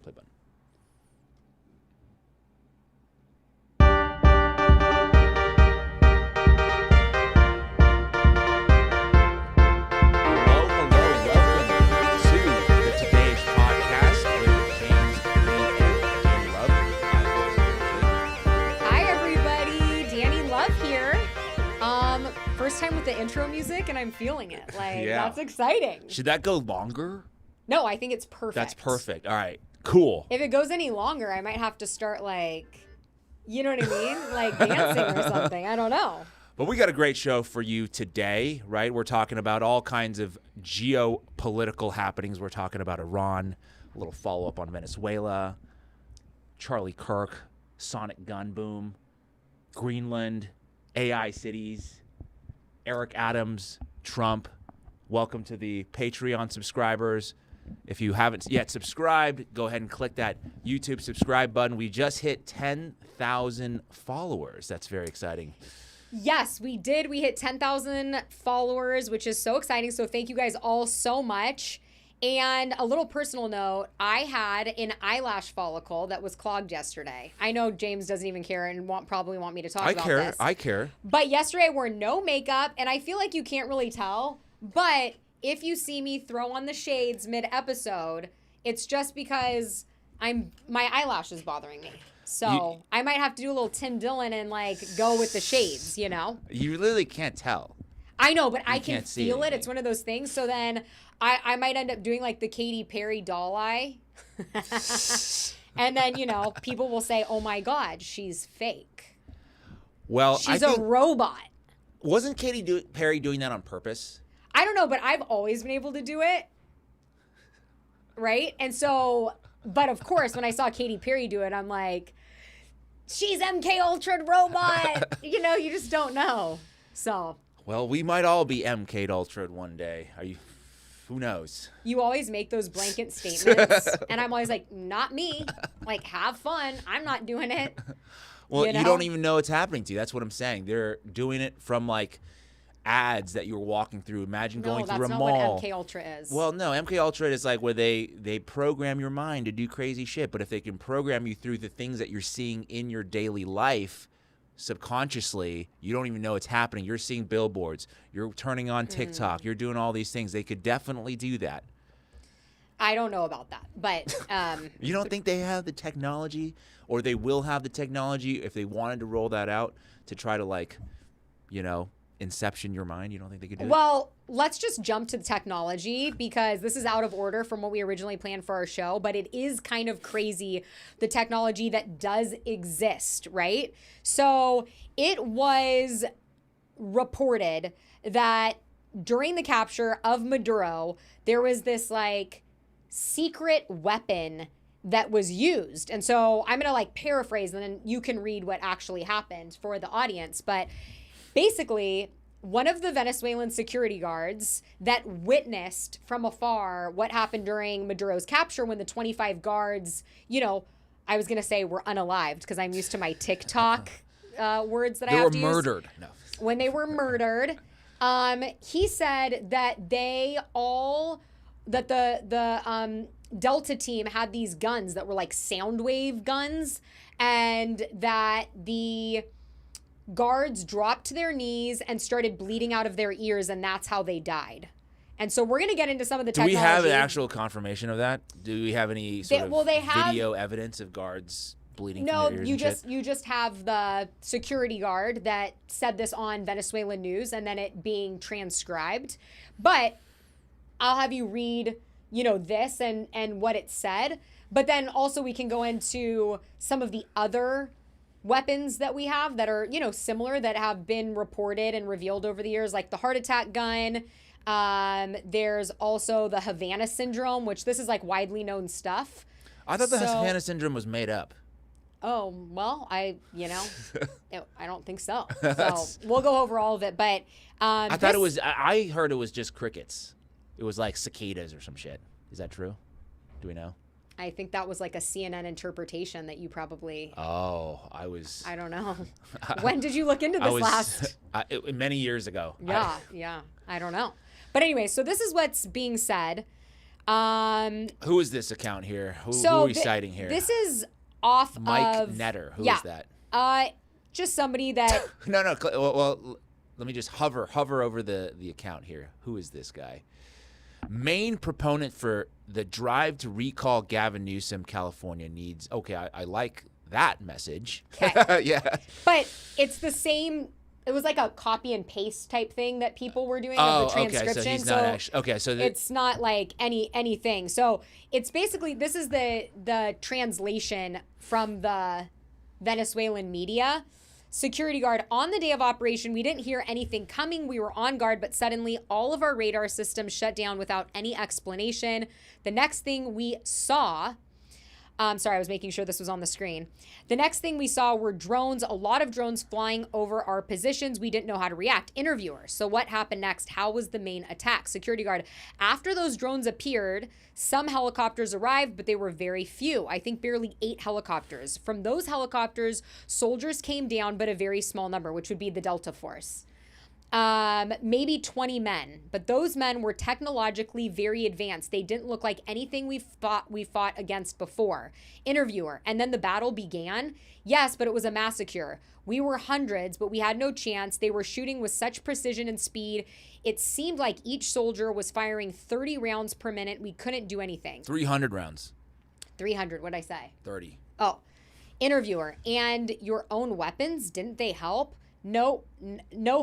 Play button. First time with the intro music, and I'm feeling it. That's exciting. Should that go longer? No, I think it's perfect. That's perfect. All right, cool. If it goes any longer, I might have to start you know what I mean? Dancing or something. I don't know. But we got a great show for you today, right? We're talking about all kinds of geopolitical happenings. We're talking about Iran, a little follow-up on Venezuela, Charlie Kirk, sonic gun boom, Greenland, AI cities, Eric Adams, Trump. Welcome to the Patreon subscribers. If you haven't yet subscribed, go ahead and click that YouTube subscribe button. We just hit 10,000 followers. That's very exciting. Yes, we did. We hit 10,000 followers, which is so exciting. So thank you guys all so much. And a little personal note, I had an eyelash follicle that was clogged yesterday. I know James doesn't even care and probably want me to talk about this. I care. But yesterday I wore no makeup, and I feel like you can't really tell. But if you see me throw on the shades mid-episode, it's just because my eyelash is bothering me. So I might have to do a little Tim Dillon and go with the shades, you know? You literally can't tell. I know, but I can feel it. It's one of those things. So then I might end up doing the Katy Perry doll eye. And then, people will say, oh my God, she's fake. Well, she's a robot. Wasn't Katy Perry doing that on purpose? I don't know, but I've always been able to do it. Right? And so, but of course, when I saw Katy Perry do it, I'm like, she's MK Ultra robot. You just don't know. So. Well, we might all be MK Ultra one day. Who knows? You always make those blanket statements, and I'm always like, not me. Have fun. I'm not doing it. Well, you don't even know it's happening to you. That's what I'm saying. They're doing it from ads that you're walking through. Imagine going through a mall. No, that's not what MK Ultra is. Well, no, MK Ultra is where they program your mind to do crazy shit. But if they can program you through the things that you're seeing in your daily life subconsciously, you don't even know it's happening. You're seeing billboards. You're turning on TikTok. You're doing all these things. They could definitely do that. I don't know about that, but you don't think they have the technology, or they will have the technology if they wanted to roll that out to try to inception your mind? You don't think they could do it? Well, let's just jump to the technology, because this is out of order from what we originally planned for our show, but it is kind of crazy, the technology that does exist, right? So it was reported that during the capture of Maduro, there was this secret weapon that was used. And so I'm going to paraphrase, and then you can read what actually happened for the audience. But basically, one of the Venezuelan security guards that witnessed from afar what happened during Maduro's capture, when the 25 guards, I was going to say were unalived, because I'm used to my TikTok words that I have to use. They were murdered. No. When they were murdered, he said that the Delta team had these guns that were sound wave guns, and that the guards dropped to their knees and started bleeding out of their ears, and that's how they died. And so we're going to get into some of the technology. Do we have an actual confirmation of that? Do we have any video evidence of guards bleeding from their ears? No, you just have the security guard that said this on Venezuelan news, and then it being transcribed. But I'll have you read, this and what it said. But then also we can go into some of the other weapons that we have that are, similar, that have been reported and revealed over the years, like the heart attack gun. There's also the Havana syndrome, which this is widely known stuff. I thought the Havana syndrome was made up. Oh, well, I don't think so. So we'll go over all of it. But I heard it was just crickets. It was cicadas or some shit. Is that true? Do we know? I think that was a CNN interpretation that you probably... Oh, I don't know. When did you look into this last? Many years ago. Yeah. I don't know. But anyway, so this is what's being said. Who is this account here? Who are we citing here? This is off Mike of Netter. Who is that? Just somebody that. No. Well, let me just hover over the account here. Who is this guy? Main proponent for the drive to recall Gavin Newsom, California needs. Okay, I like that message. Okay. Yeah. But it's the same. It was like a copy and paste type thing that people were doing of the transcription. Okay, so he's not actually. Okay, so it's not like anything. So it's basically, this is the translation from the Venezuelan media. Security guard, on the day of operation, we didn't hear anything coming. We were on guard, but suddenly all of our radar systems shut down without any explanation. The next thing we saw, sorry, I was making sure this was on the screen. The next thing we saw were drones, a lot of drones flying over our positions. We didn't know how to react. Interviewer, so what happened next? How was the main attack? Security guard, after those drones appeared, some helicopters arrived, but they were very few. I think barely 8 helicopters. From those helicopters, soldiers came down, but a very small number, which would be the Delta Force. Maybe 20 men, but those men were technologically very advanced. They didn't look like anything we fought against before. Interviewer, and then the battle began? Yes, but it was a massacre. We were hundreds, but we had no chance. They were shooting with such precision and speed. It seemed like each soldier was firing 30 rounds per minute. We couldn't do anything. 300 rounds. 300, what'd I say? 30. Oh, interviewer, and your own weapons, didn't they help? No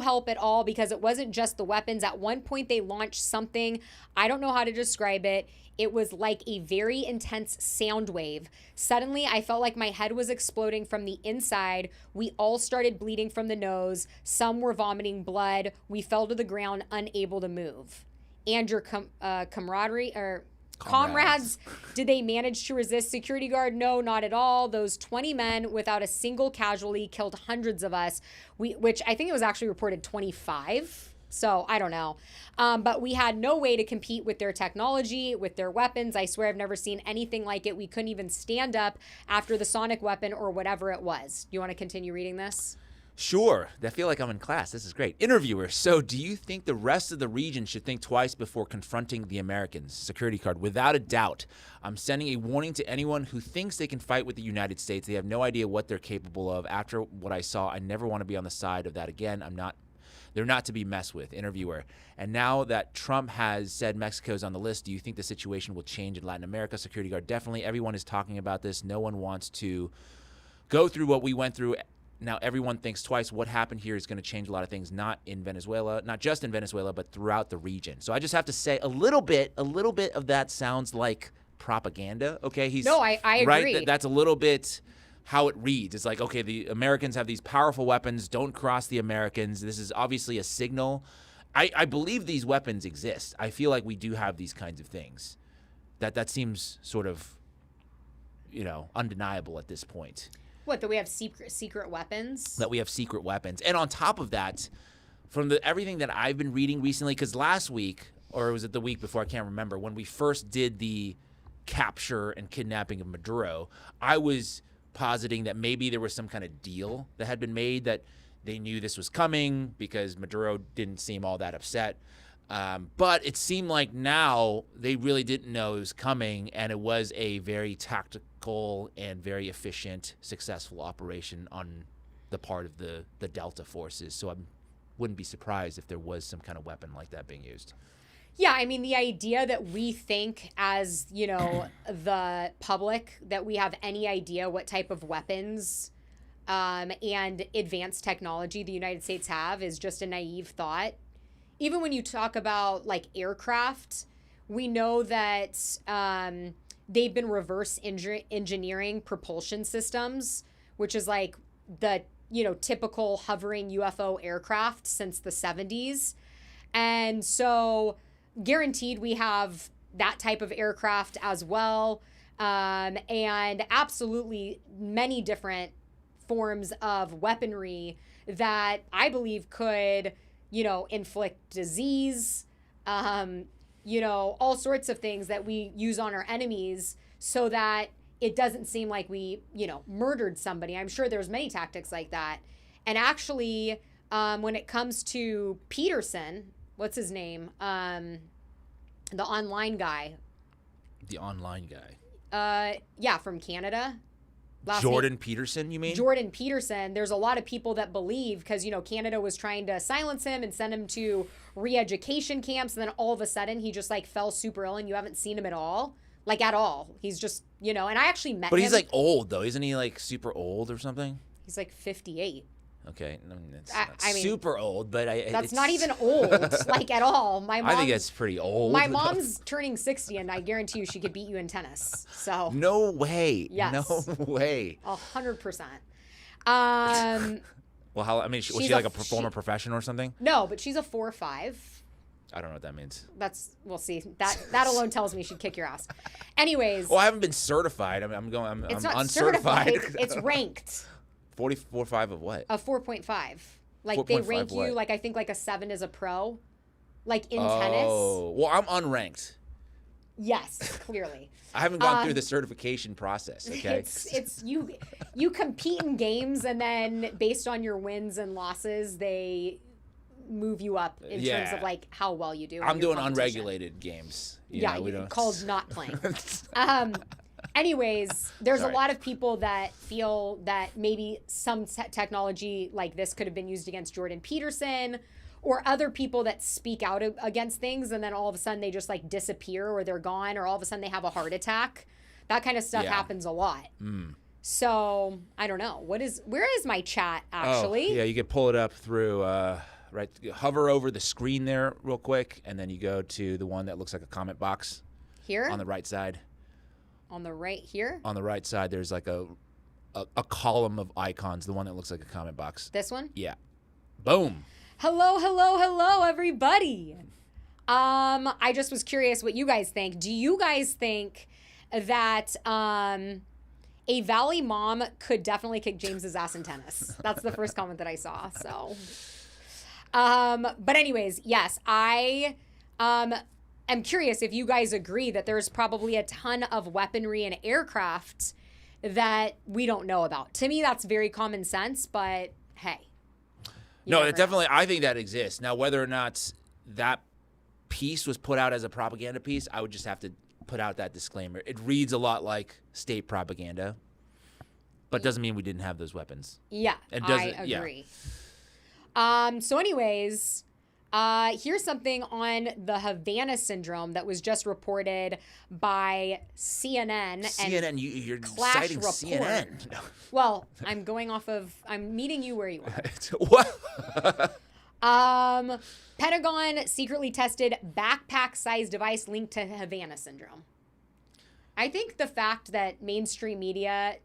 help at all, because it wasn't just the weapons. At one point, they launched something. I don't know how to describe it. It was like a very intense sound wave. Suddenly, I felt like my head was exploding from the inside. We all started bleeding from the nose. Some were vomiting blood. We fell to the ground, unable to move. And your comrades, did they manage to resist? Security guard, no, not at all. Those 20 men without a single casualty killed hundreds of us, which I think it was actually reported 25. So I don't know. But we had no way to compete with their technology, with their weapons. I swear I've never seen anything like it. We couldn't even stand up after the sonic weapon or whatever it was. Do you want to continue reading this? Sure. I feel like I'm in class. This is great. Interviewer, so do you think the rest of the region should think twice before confronting the Americans? Security card, without a doubt. I'm sending a warning to anyone who thinks they can fight with the United States. They have no idea what they're capable of. After what I saw, I never want to be on the side of that again. They're not to be messed with. Interviewer, and now that Trump has said Mexico's on the list, do you think the situation will change in Latin America? Security guard, definitely. Everyone is talking about this. No one wants to go through what we went through. Now everyone thinks twice. What happened here is going to change a lot of things, not in Venezuela, not just in Venezuela, but throughout the region. So I just have to say a little bit of that sounds like propaganda. Okay, I agree. Right? That's a little bit how it reads. It's like, okay, the Americans have these powerful weapons. Don't cross the Americans. This is obviously a signal. I believe these weapons exist. I feel like we do have these kinds of things. That seems sort of, undeniable at this point. What, that we have secret weapons? That we have secret weapons. And on top of that, from everything that I've been reading recently, because last week, or was it the week before, I can't remember, when we first did the capture and kidnapping of Maduro, I was positing that maybe there was some kind of deal that had been made, that they knew this was coming because Maduro didn't seem all that upset. But it seemed like now they really didn't know it was coming, and it was a very tactical and very efficient, successful operation on the part of the Delta forces. So I wouldn't be surprised if there was some kind of weapon like that being used. Yeah, I mean, the idea that we think as, the public, that we have any idea what type of weapons and advanced technology the United States have is just a naive thought. Even when you talk about, like, aircraft, we know that they've been reverse engineering propulsion systems, which is like the, typical hovering UFO aircraft since the 70s. And so guaranteed we have that type of aircraft as well. And absolutely many different forms of weaponry that I believe could, inflict disease, all sorts of things that we use on our enemies so that it doesn't seem like we, murdered somebody. I'm sure there's many tactics like that. And actually, when it comes to Peterson, what's his name? The online guy. The online guy. Yeah, from Canada. Jordan Peterson, you mean? Jordan Peterson. There's a lot of people that believe, because, Canada was trying to silence him and send him to re-education camps, and then all of a sudden he just, fell super ill, and you haven't seen him at all. At all. He's just, and I actually met him. But he's, old, though. Isn't he, super old or something? He's, 58. Okay, it's not super old, but that's not even old, at all. My mom, I think that's pretty old. My mom's turning 60, and I guarantee you she could beat you in tennis. So no way. Yes. No way. 100%. Well, was she a former professional or something? No, but she's a 4.5. I don't know what that means. We'll see. That alone tells me she'd kick your ass. Anyways. Well, I haven't been certified. I'm it's not uncertified. Certified. It's ranked. 4.5 of what? A 4.5. 4.5 they rank you what? I think a 7 is a pro. In tennis. Oh, well, I'm unranked. Yes, clearly. I haven't gone through the certification process, okay? It's you compete in games, and then based on your wins and losses, they move you up in terms of how well you do. I'm doing unregulated games. Called not playing. Anyways, there's a lot of people that feel that maybe some technology like this could have been used against Jordan Peterson, or other people that speak out against things, and then all of a sudden they just disappear, or they're gone, or all of a sudden they have a heart attack. That kind of stuff happens a lot. So I don't know. Where is my chat actually? Oh, yeah, you can pull it up through right. Hover over the screen there real quick, and then you go to the one that looks like a comment box here on the right side. On the right here? On the right side, there's a column of icons, the one that looks like a comment box. This one? Yeah. Boom. Hello, everybody. I just was curious what you guys think. Do you guys think that a Valley mom could definitely kick James's ass in tennis? That's the first comment that I saw. So, but anyways, yes, I I'm curious if you guys agree that there's probably a ton of weaponry and aircraft that we don't know about. To me, that's very common sense, but hey. No, it definitely, I think that exists. Now, whether or not that piece was put out as a propaganda piece, I would just have to put out that disclaimer. It reads a lot like state propaganda, but doesn't mean we didn't have those weapons. Yeah, I agree. Yeah. So anyways, here's something on the Havana syndrome that was just reported by CNN. CNN, you're citing Report. CNN. No. Well, I'm meeting you where you are. What? Pentagon secretly tested backpack-sized device linked to Havana syndrome. I think the fact that mainstream media,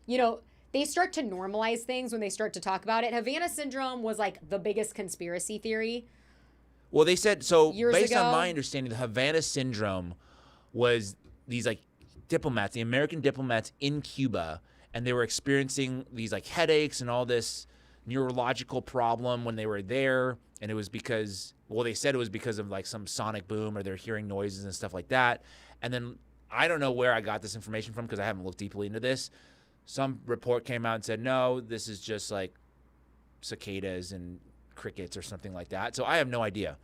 they start to normalize things when they start to talk about it. Havana syndrome was the biggest conspiracy theory. Well, they said, based ago. on my understanding, the Havana syndrome was these diplomats, the American diplomats in Cuba, and they were experiencing these headaches and all this neurological problem when they were there. And it was because, they said it was because of some sonic boom, or they're hearing noises and stuff like that. And then I don't know where I got this information from because I haven't looked deeply into this. Some report came out and said, no, this is just cicadas and crickets or something like that. So I have no idea.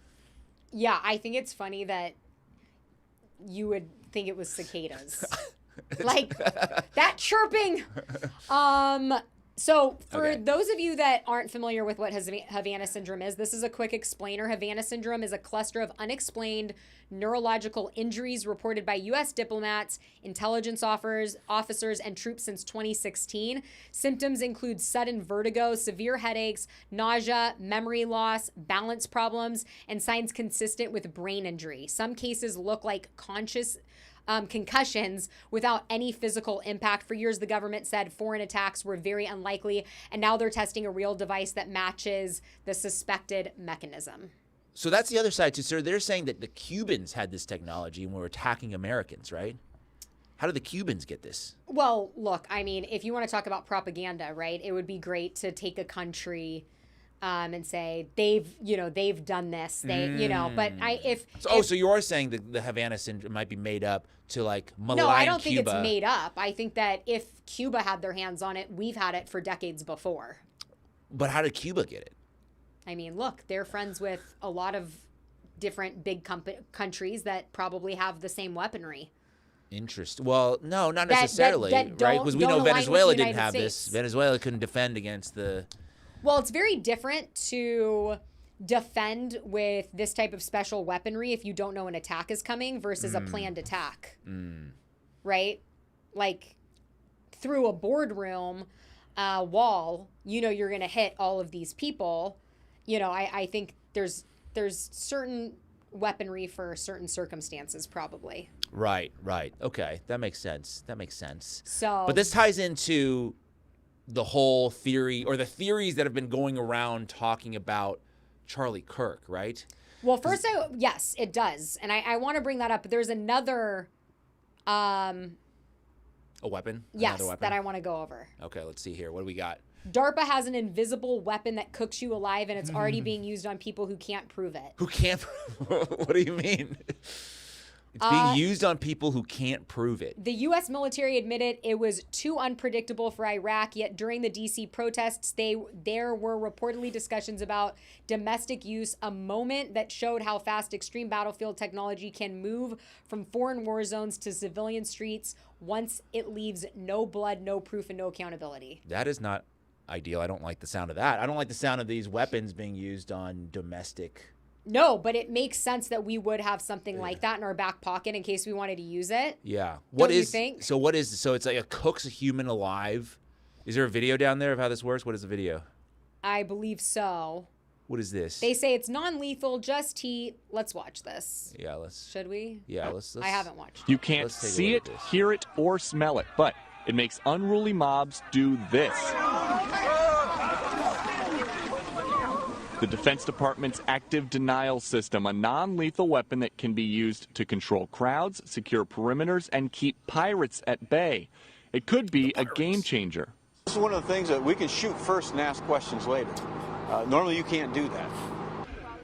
Yeah, I think it's funny that you would think it was cicadas. That chirping. So for those of you that aren't familiar with what Havana syndrome is, this is a quick explainer. Havana syndrome is a cluster of unexplained neurological injuries reported by U.S. diplomats, intelligence officers, and troops since 2016. Symptoms include sudden vertigo, severe headaches, nausea, memory loss, balance problems, and signs consistent with brain injury. Some cases look like concussions without any physical impact. For years, the government said foreign attacks were very unlikely, and now they're testing a real device that matches the suspected mechanism. So that's the other side too, sir. They're saying that the Cubans had this technology and were attacking Americans, right? How did the Cubans get this? Well, look, if you want to talk about propaganda, right, it would be great to take a country and say they've done this, but so you are saying that the Havana syndrome might be made up to malign Cuba? No, I don't think it's made up. I think that if Cuba had their hands on it, we've had it for decades before. But how did Cuba get it? Look, they're friends with a lot of different big countries that probably have the same weaponry. Interesting. Well, no, not necessarily, that right? don't- Because we don't know align with Venezuela the didn't United have this. States. Venezuela couldn't defend against the. Well, it's very different to defend with this type of special weaponry if you don't know an attack is coming versus a planned attack. Right? Like through a boardroom wall, you know you're going to hit all of these people. You know, I think there's certain weaponry for certain circumstances probably. Right. Okay, that makes sense. So, but this ties into the whole theory or the theories that have been going around talking about Charlie Kirk, right? well, first, yes, it does. And I want to bring that up. But there's another, A weapon? yes, Another weapon? that I want to go over. Okay, let's see here. What do we got? DARPA has an invisible weapon that cooks you alive, and it's already being used on people who can't prove it. Who can't? What do you mean? It's being used on people who can't prove it. The U.S. military admitted it was too unpredictable for Iraq, yet during the D.C. protests, there were reportedly discussions about domestic use, a moment that showed how fast extreme battlefield technology can move from foreign war zones to civilian streets once it leaves no blood, no proof, and no accountability. That is not ideal. I don't like the sound of that. I don't like the sound of these weapons being used on domestic. No, but it makes sense that we would have something like that in our back pocket in case we wanted to use it. Yeah. Don't you think? So it's like it cooks a human alive. Is there a video down there of how this works? What is the video? I believe so. What is this? They say it's non-lethal, just heat. Let's watch this. Yeah, let's. Should we? Yeah, let's. I haven't watched. You can't Let's take a see look it, at this. hear it, or smell it, but it makes unruly mobs do this. The Defense Department's active denial system, a non-lethal weapon that can be used to control crowds, secure perimeters, and keep pirates at bay. It could be a game changer. This is one of the things that we can shoot first and ask questions later. Normally you can't do that.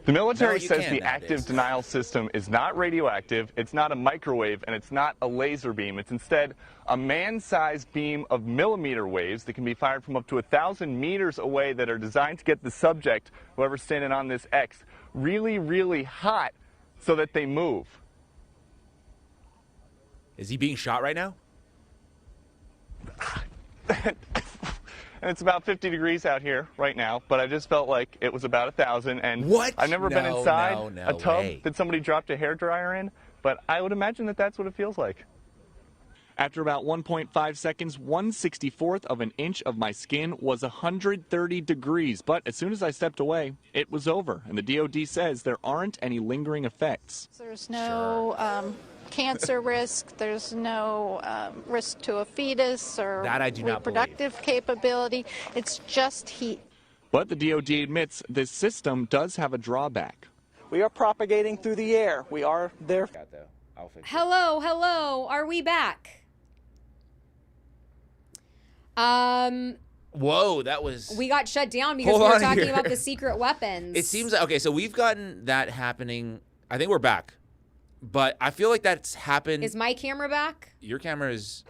The military No, you says can the nowadays. active denial system is not radioactive, it's not a microwave, and it's not a laser beam. It's instead a man-sized beam of millimeter waves that can be fired from up to 1,000 meters away that are designed to get the subject, whoever's standing on this X, really, really hot so that they move. Is he being shot right now? And it's about 50 degrees out here right now, but I just felt like it was about 1,000. And What? I've never been No, inside no a tub way. that somebody dropped a hairdryer in, but I would imagine that that's what it feels like. After about 1.5 seconds, 1/64th of an inch of my skin was 130 degrees. But as soon as I stepped away, it was over. And the DOD says there aren't any lingering effects. There's no cancer risk. There's no risk to a fetus or That I do not reproductive capability. It's just heat. But the DOD admits this system does have a drawback. We are propagating through the air. We are there. Got though. I'll fix it. Hello. Are we back? Whoa, that was. We got shut down because Hold we were on talking here. about the secret weapons. It seems like okay. So we've gotten that happening. I think we're back, but I feel like that's happened. Is my camera back? Your camera is.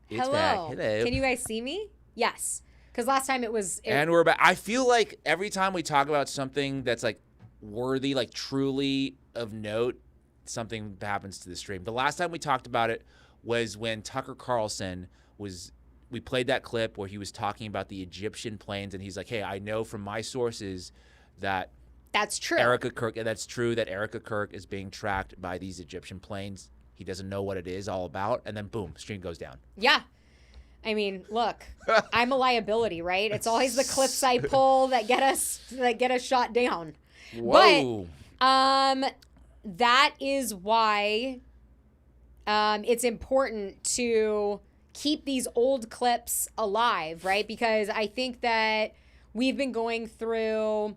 It's Hello. back. Hello. Can you guys see me? Yes. Because last time it was. And we're back. I feel like every time we talk about something that's like worthy, like truly of note, something happens to the stream. The last time we talked about it was when Tucker Carlson was. We played that clip where he was talking about the Egyptian planes, and he's like, "Hey, I know from my sources that That's true. that's true that Erica Kirk is being tracked by these Egyptian planes. He doesn't know what it is all about, and then boom, stream goes down." Yeah. I mean, look, I'm a liability, right? It's always the clips I pull that get us shot down. Whoa. But that is why it's important to keep these old clips alive, right? Because I think that we've been going through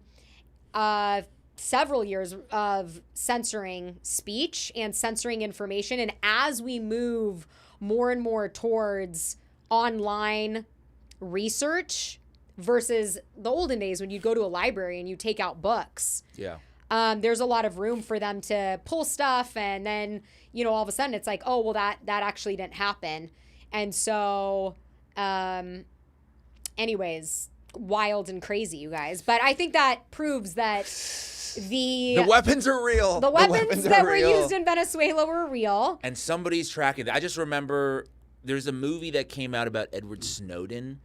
several years of censoring speech and censoring information. And as we move more and more towards online research versus the olden days when you go to a library and you take out books, Yeah. there's a lot of room for them to pull stuff. And then, all of a sudden it's like, oh, well, that actually didn't happen. And so, anyways, wild and crazy, you guys. But I think that proves that The weapons are real. The weapons that were real. used in Venezuela were real. And somebody's tracking that. I just remember there's a movie that came out about Edward Snowden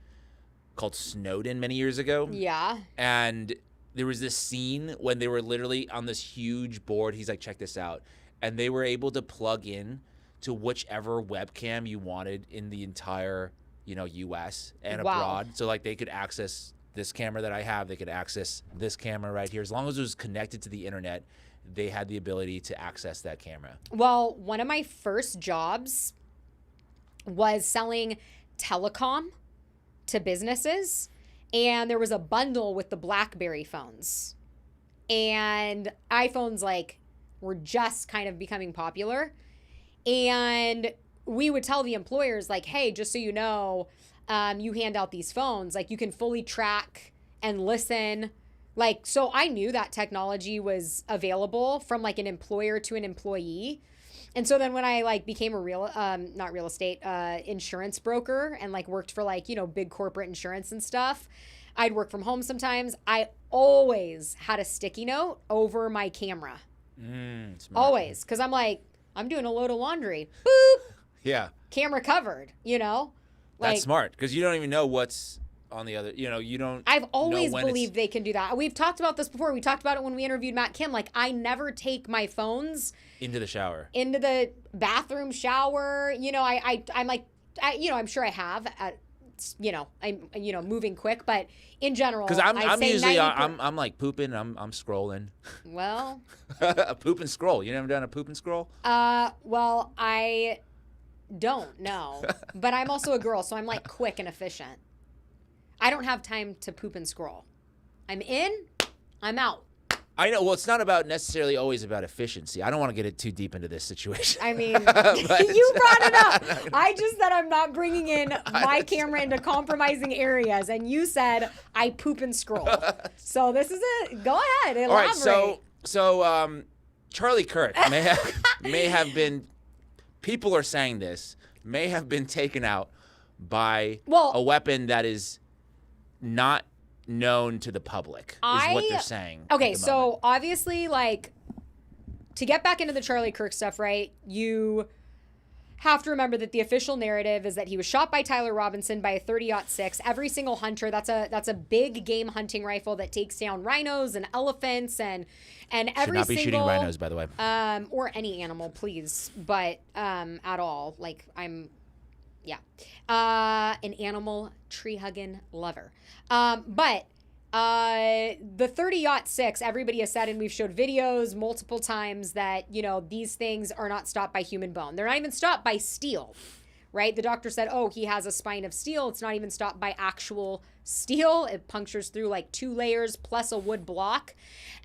called Snowden many years ago. Yeah. And there was this scene when they were literally on this huge board. He's like, check this out. And they were able to plug in to whichever webcam you wanted in the entire, U.S. and abroad. So like they could access this camera that I have. They could access this camera right here. As long as it was connected to the internet, they had the ability to access that camera. Well, one of my first jobs was selling telecom to businesses, and there was a bundle with the BlackBerry phones, and iPhones were just kind of becoming popular, and we would tell the employers hey, just so you know, you hand out these phones, you can fully track and listen. So I knew that technology was available from an employer to an employee. And so then when I became a not real estate, insurance broker and worked for big corporate insurance and stuff, I'd work from home sometimes. I always had a sticky note over my camera. Smart. Always. Because I'm doing a load of laundry. Boop. Yeah. Camera covered, That's smart because you don't even know what's on the other, you don't. I've always know believed they can do that. We've talked about this before. We talked about it when we interviewed Matt Kim. I never take my phones into the shower, into the bathroom shower. I'm sure I have I'm moving quick, but in general, because I'm usually I'm pooping. I'm scrolling. Well, a poop and scroll. You never done a poop and scroll? Well, I don't know, but I'm also a girl, so I'm quick and efficient. I don't have time to poop and scroll. I'm in, I'm out. I know. Well, it's not necessarily always about efficiency. I don't want to get it too deep into this situation. I mean, you brought it up. I just said I'm not bringing in my camera into compromising areas, and you said I poop and scroll. So this is it. Go ahead, elaborate. All right. So Charlie Kirk may have been. People are saying this may have been taken out by a weapon that is not known to the public, is what they're saying. Okay, so obviously, to get back into the Charlie Kirk stuff, right, you have to remember that the official narrative is that he was shot by Tyler Robinson by a 30-06. Every single hunter, that's a big game hunting rifle that takes down rhinos and elephants and every should not be shooting rhinos, by the way. Or any animal, please, but at all. An animal tree-hugging lover. But the 30-06, everybody has said, and we've showed videos multiple times that, these things are not stopped by human bone. They're not even stopped by steel, right? The doctor said, he has a spine of steel. It's not even stopped by actual steel. It punctures through 2 layers plus a wood block.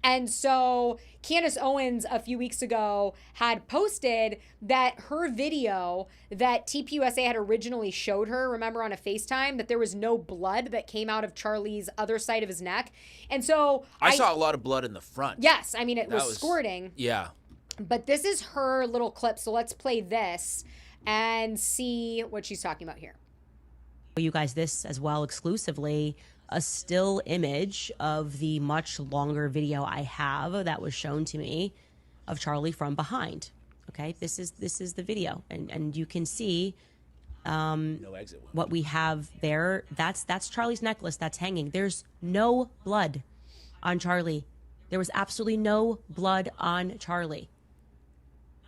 And so Candace Owens a few weeks ago had posted that her video that TPUSA had originally showed her, remember on a FaceTime, that there was no blood that came out of Charlie's other side of his neck. And so I saw a lot of blood in the front. Yes, I mean, it was squirting. Yeah. But this is her little clip. So let's play this and see what she's talking about here. You guys this as well exclusively, a still image of the much longer video I have that was shown to me of Charlie from behind. Okay, this is the video, and you can see no exit. What we have there. That's Charlie's necklace that's hanging. There's no blood on Charlie. There was absolutely no blood on Charlie.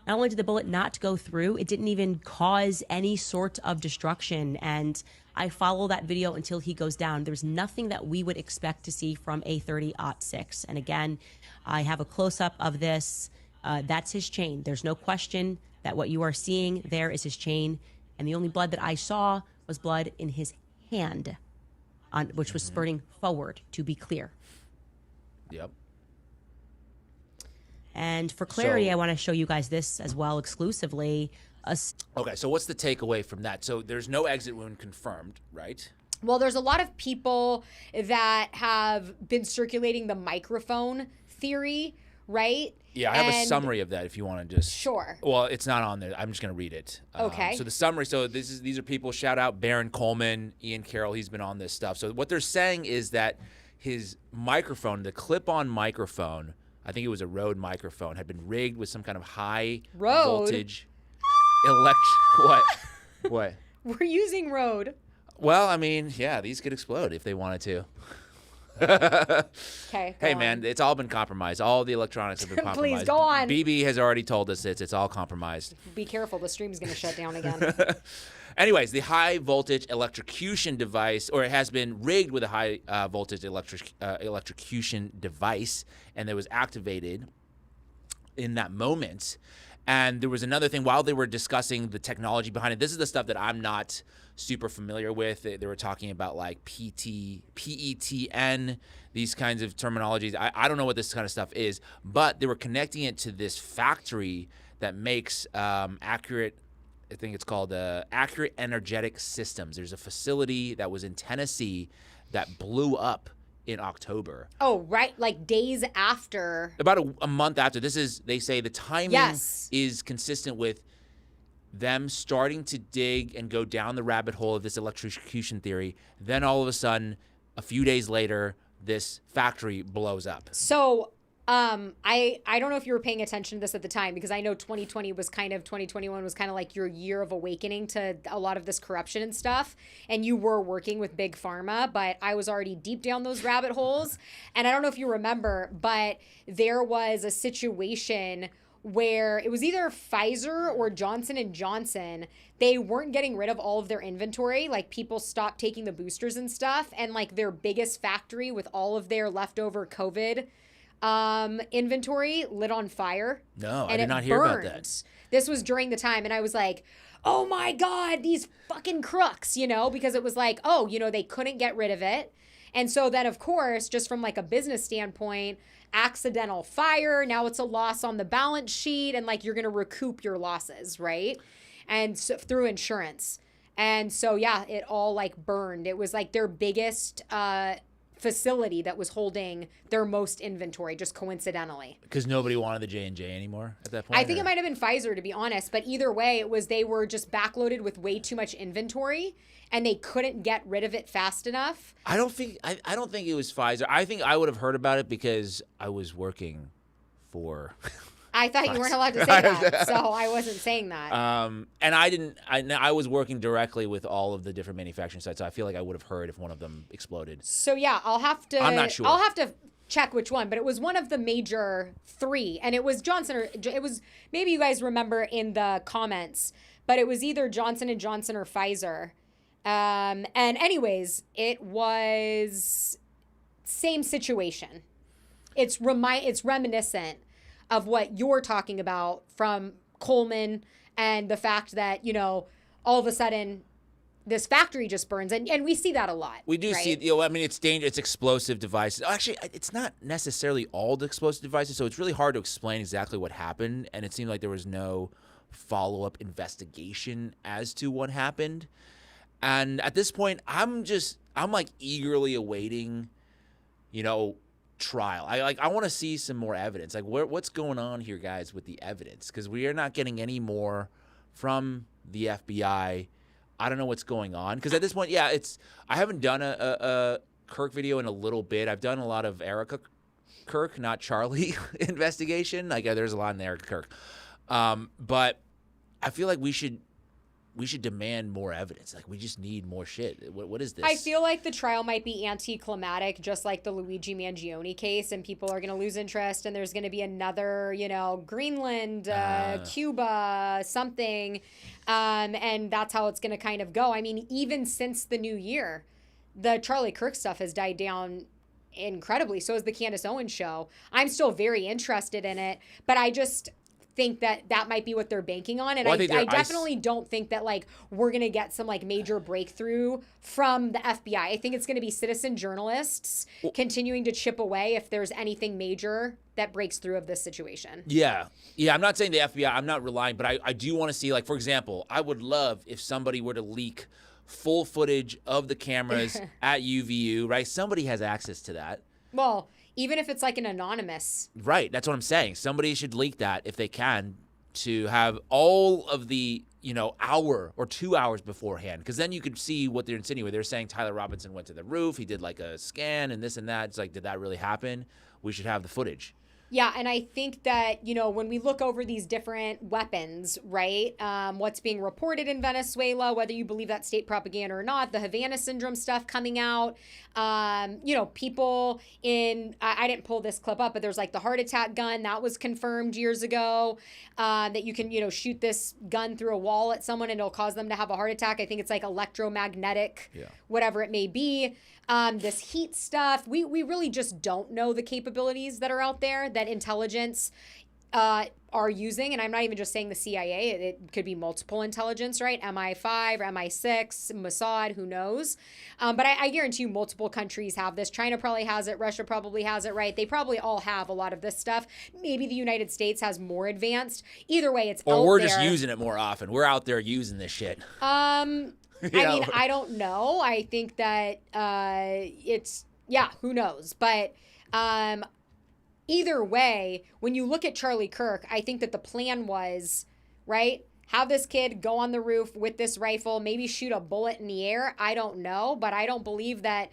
Not only did the bullet not go through, it didn't even cause any sort of destruction. And I follow that video until he goes down. There's nothing that we would expect to see from a 30-06. And again, I have a close-up of this. That's his chain. There's no question that what you are seeing there is his chain. And the only blood that I saw was blood in his hand, which was spurting forward, to be clear. Yep. And for clarity, I want to show you guys this as well exclusively. Okay, so what's the takeaway from that? So there's no exit wound confirmed, right? Well, there's a lot of people that have been circulating the microphone theory, right? Yeah, I have a summary of that if you want to just... Sure. Well, it's not on there. I'm just going to read it. Okay. So the summary, these are people, shout out Baron Coleman, Ian Carroll, he's been on this stuff. So what they're saying is that his microphone, the clip-on microphone, I think it was a Rode microphone, had been rigged with some kind of high Rode? voltage What? We're using Rode. Well, I mean, yeah, these could explode if they wanted to. Okay. Hey, man, it's all been compromised. All the electronics have been compromised. Please, go on. BB has already told us it's all compromised. Be careful. The stream's going to shut down again. Anyways, the high voltage electrocution device, or it has been rigged with a high voltage electrocution device, and it was activated in that moment. And there was another thing while they were discussing the technology behind it. This is the stuff that I'm not super familiar with. They were talking about like PETN, these kinds of terminologies. I don't know what this kind of stuff is, but they were connecting it to this factory that makes accurate, I think it's called Accurate Energetic Systems. There's a facility that was in Tennessee that blew up in October. Oh, right. Like days after. About a month after. They say the timing is consistent with them starting to dig and go down the rabbit hole of this electrocution theory. Then all of a sudden, a few days later, this factory blows up. So, I don't know if you were paying attention to this at the time, because I know 2021 was kind of like your year of awakening to a lot of this corruption and stuff. And you were working with Big Pharma, but I was already deep down those rabbit holes. And I don't know if you remember, but there was a situation where it was either Pfizer or Johnson & Johnson. They weren't getting rid of all of their inventory. Like, people stopped taking the boosters and stuff. And like their biggest factory with all of their leftover COVID inventory lit on fire. No, and I did not hear about that. This was during the time, and I was like, oh my God, these fucking crooks, because it was like, oh, they couldn't get rid of it. And so then, of course, just from like a business standpoint, accidental fire, now it's a loss on the balance sheet, and like you're going to recoup your losses, right? And so, through insurance. And so, yeah, it all like burned. It was like their biggest facility that was holding their most inventory, just coincidentally. Because nobody wanted the J&J anymore at that point? I think it might have been Pfizer, to be honest. But either way, they were just backloaded with way too much inventory, and they couldn't get rid of it fast enough. I don't think it was Pfizer. I think I would have heard about it because I was working for... I thought you weren't allowed to say that, so I wasn't saying that. And I was working directly with all of the different manufacturing sites, so I feel like I would have heard if one of them exploded. So yeah, I'm not sure. I'll have to check which one, but it was one of the major three, and it was maybe you guys remember in the comments, but it was either Johnson & Johnson or Pfizer. And anyways, it was same situation. It's reminiscent of what you're talking about from Coleman, and the fact that, all of a sudden this factory just burns. And we see that a lot. We do see, it's dangerous. It's explosive devices. Actually, it's not necessarily all the explosive devices, so it's really hard to explain exactly what happened. And it seemed like there was no follow-up investigation as to what happened. And at this point, I'm like eagerly awaiting, trial. I want to see some more evidence. Like, what's going on here, guys, with the evidence? Because we are not getting any more from the FBI. I don't know what's going on. Because at this point, I haven't done a Kirk video in a little bit. I've done a lot of Erica Kirk, not Charlie investigation. Like, there's a lot in Erica Kirk. But I feel like we should demand more evidence. Like, we just need more shit. What is this? I feel like the trial might be anticlimactic, just like the Luigi Mangione case, and people are going to lose interest, and there's going to be another, Greenland, Cuba, something, and that's how it's going to kind of go. I mean, even since the new year, the Charlie Kirk stuff has died down incredibly. So has the Candace Owens show. I'm still very interested in it, but I just think that might be what they're banking on, and I definitely don't think that like we're gonna get some like major breakthrough from the FBI. I think it's gonna be citizen journalists continuing to chip away if there's anything major that breaks through of this situation. Yeah. I'm not saying the FBI. I'm not relying, but I do want to see, like, for example, I would love if somebody were to leak full footage of the cameras at UVU. Right? Somebody has access to that. Well, even if it's like an anonymous. Right. That's what I'm saying. Somebody should leak that if they can, to have all of the, hour or 2 hours beforehand. Because then you could see what they're insinuating. They're saying Tyler Robinson went to the roof. He did like a scan and this and that. It's like, did that really happen? We should have the footage. Yeah, and I think that, when we look over these different weapons, right, what's being reported in Venezuela, whether you believe that state propaganda or not, the Havana syndrome stuff coming out, people I didn't pull this clip up, but there's like the heart attack gun that was confirmed years ago, that you can, shoot this gun through a wall at someone and it'll cause them to have a heart attack. I think it's like electromagnetic, whatever it may be. This heat stuff, we really just don't know the capabilities that are out there that intelligence are using. And I'm not even just saying the CIA. It could be multiple intelligence, right? MI5 or MI6, Mossad, who knows? But I guarantee you multiple countries have this. China probably has it. Russia probably has it, right? They probably all have a lot of this stuff. Maybe the United States has more advanced. Either way, it's out there. Or we're just using it more often. We're out there using this shit. I mean, I don't know. I think that who knows? But either way, when you look at Charlie Kirk, I think that the plan was, right, have this kid go on the roof with this rifle, maybe shoot a bullet in the air. I don't know, but I don't believe that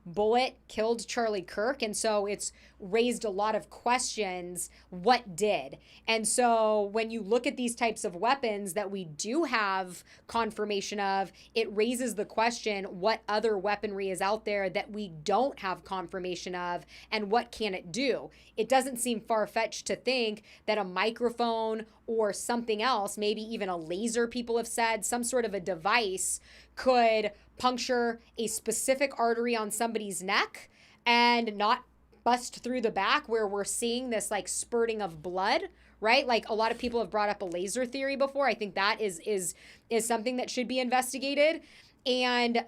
bullet killed Charlie Kirk. And so it's raised a lot of questions. What did? And so when you look at these types of weapons that we do have confirmation of, it raises the question, what other weaponry is out there that we don't have confirmation of, and what can it do? It doesn't seem far-fetched to think that a microphone or something else, maybe even a laser, people have said, some sort of a device could puncture a specific artery on somebody's neck and not bust through the back, where we're seeing this like spurting of blood, right? Like a lot of people have brought up a laser theory before. I think that is something that should be investigated, and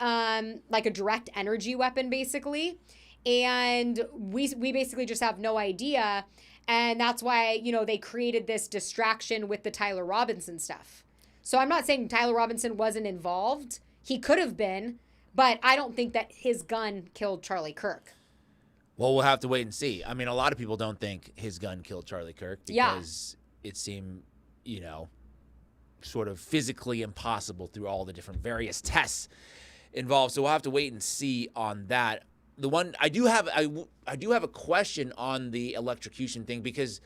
like a direct energy weapon basically. And we basically just have no idea. And that's why, they created this distraction with the Tyler Robinson stuff. So I'm not saying Tyler Robinson wasn't involved. He could have been, but I don't think that his gun killed Charlie Kirk. Well, we'll have to wait and see. I mean, a lot of people don't think his gun killed Charlie Kirk because it seemed, sort of physically impossible through all the different various tests involved. So we'll have to wait and see on that. The one I do have a question on the electrocution thing, because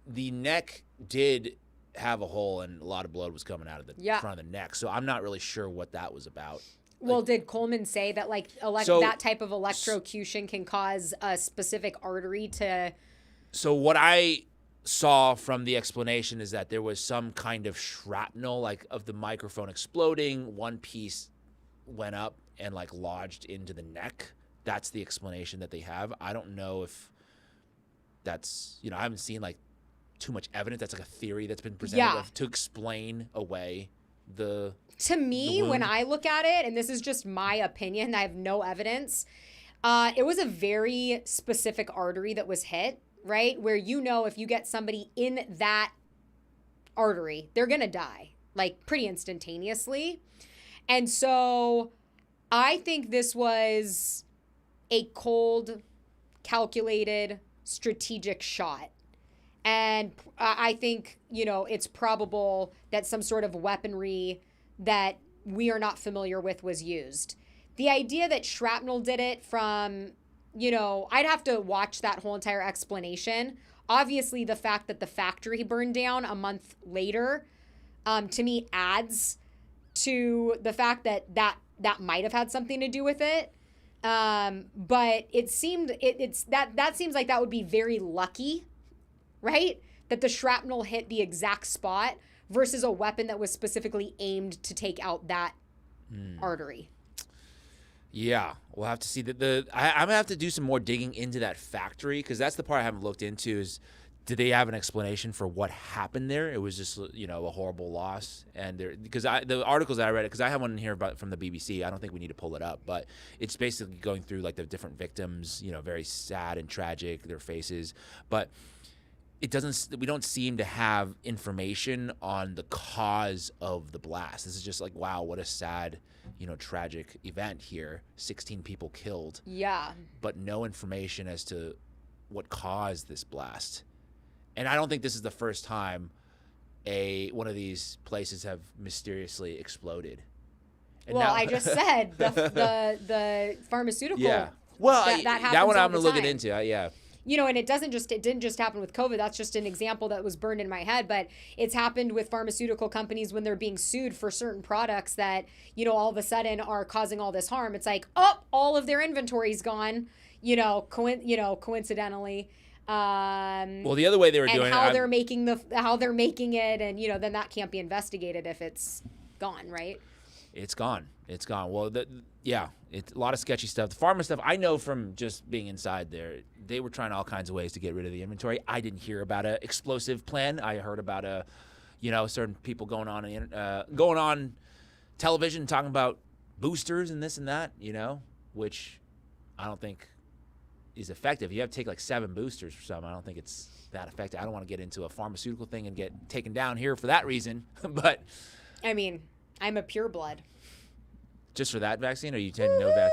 the neck did have a hole and a lot of blood was coming out of the front of the neck. So I'm not really sure what that was about. Well, did Coleman say that that type of electrocution can cause a specific artery to... So what I saw from the explanation is that there was some kind of shrapnel, like of the microphone exploding. One piece went up and like lodged into the neck. That's the explanation that they have. I don't know if that's, I haven't seen like too much evidence. That's like a theory that's been presented to explain away the... To me, when I look at it, and this is just my opinion, I have no evidence, it was a very specific artery that was hit, right? Where if you get somebody in that artery, they're going to die, like pretty instantaneously. And so I think this was a cold, calculated, strategic shot. And I think, it's probable that some sort of weaponry that we are not familiar with was used. The idea that shrapnel did it from, I'd have to watch that whole entire explanation. Obviously, the fact that the factory burned down a month later, to me, adds to the fact that might have had something to do with it. But it seemed that seems like that would be very lucky, right? That the shrapnel hit the exact spot versus a weapon that was specifically aimed to take out that artery. Yeah, we'll have to see. I'm going to have to do some more digging into that factory, because that's the part I haven't looked into is, did they have an explanation for what happened there? It was just, a horrible loss. And because the articles that I read, because I have one in here from the BBC. I don't think we need to pull it up, but it's basically going through like the different victims, very sad and tragic, their faces. But we don't seem to have information on the cause of the blast. This is just like, wow, what a sad, tragic event here. 16 people killed. Yeah. But no information as to what caused this blast. And I don't think this is the first time one of these places have mysteriously exploded. And well, I just said the pharmaceutical. Yeah. Well, that one I'm going to look into. Yeah. and it didn't just happen with COVID. That's just an example that was burned in my head, but it's happened with pharmaceutical companies when they're being sued for certain products that, all of a sudden are causing all this harm. It's like, all of their inventory's gone, coincidentally. Well, the other way they were doing it, it, how they're making it, and then that can't be investigated if it's gone, right? It's gone. Well, it's a lot of sketchy stuff. The pharma stuff, I know from just being inside there, they were trying all kinds of ways to get rid of the inventory. I didn't hear about an explosive plan. I heard about certain people going on television talking about boosters and this and that, which I don't think is effective. You have to take like 7 boosters for some. I don't think it's that effective. I don't want to get into a pharmaceutical thing and get taken down here for that reason. But I mean, I'm a pureblood. Just for that vaccine, or you tend no vax?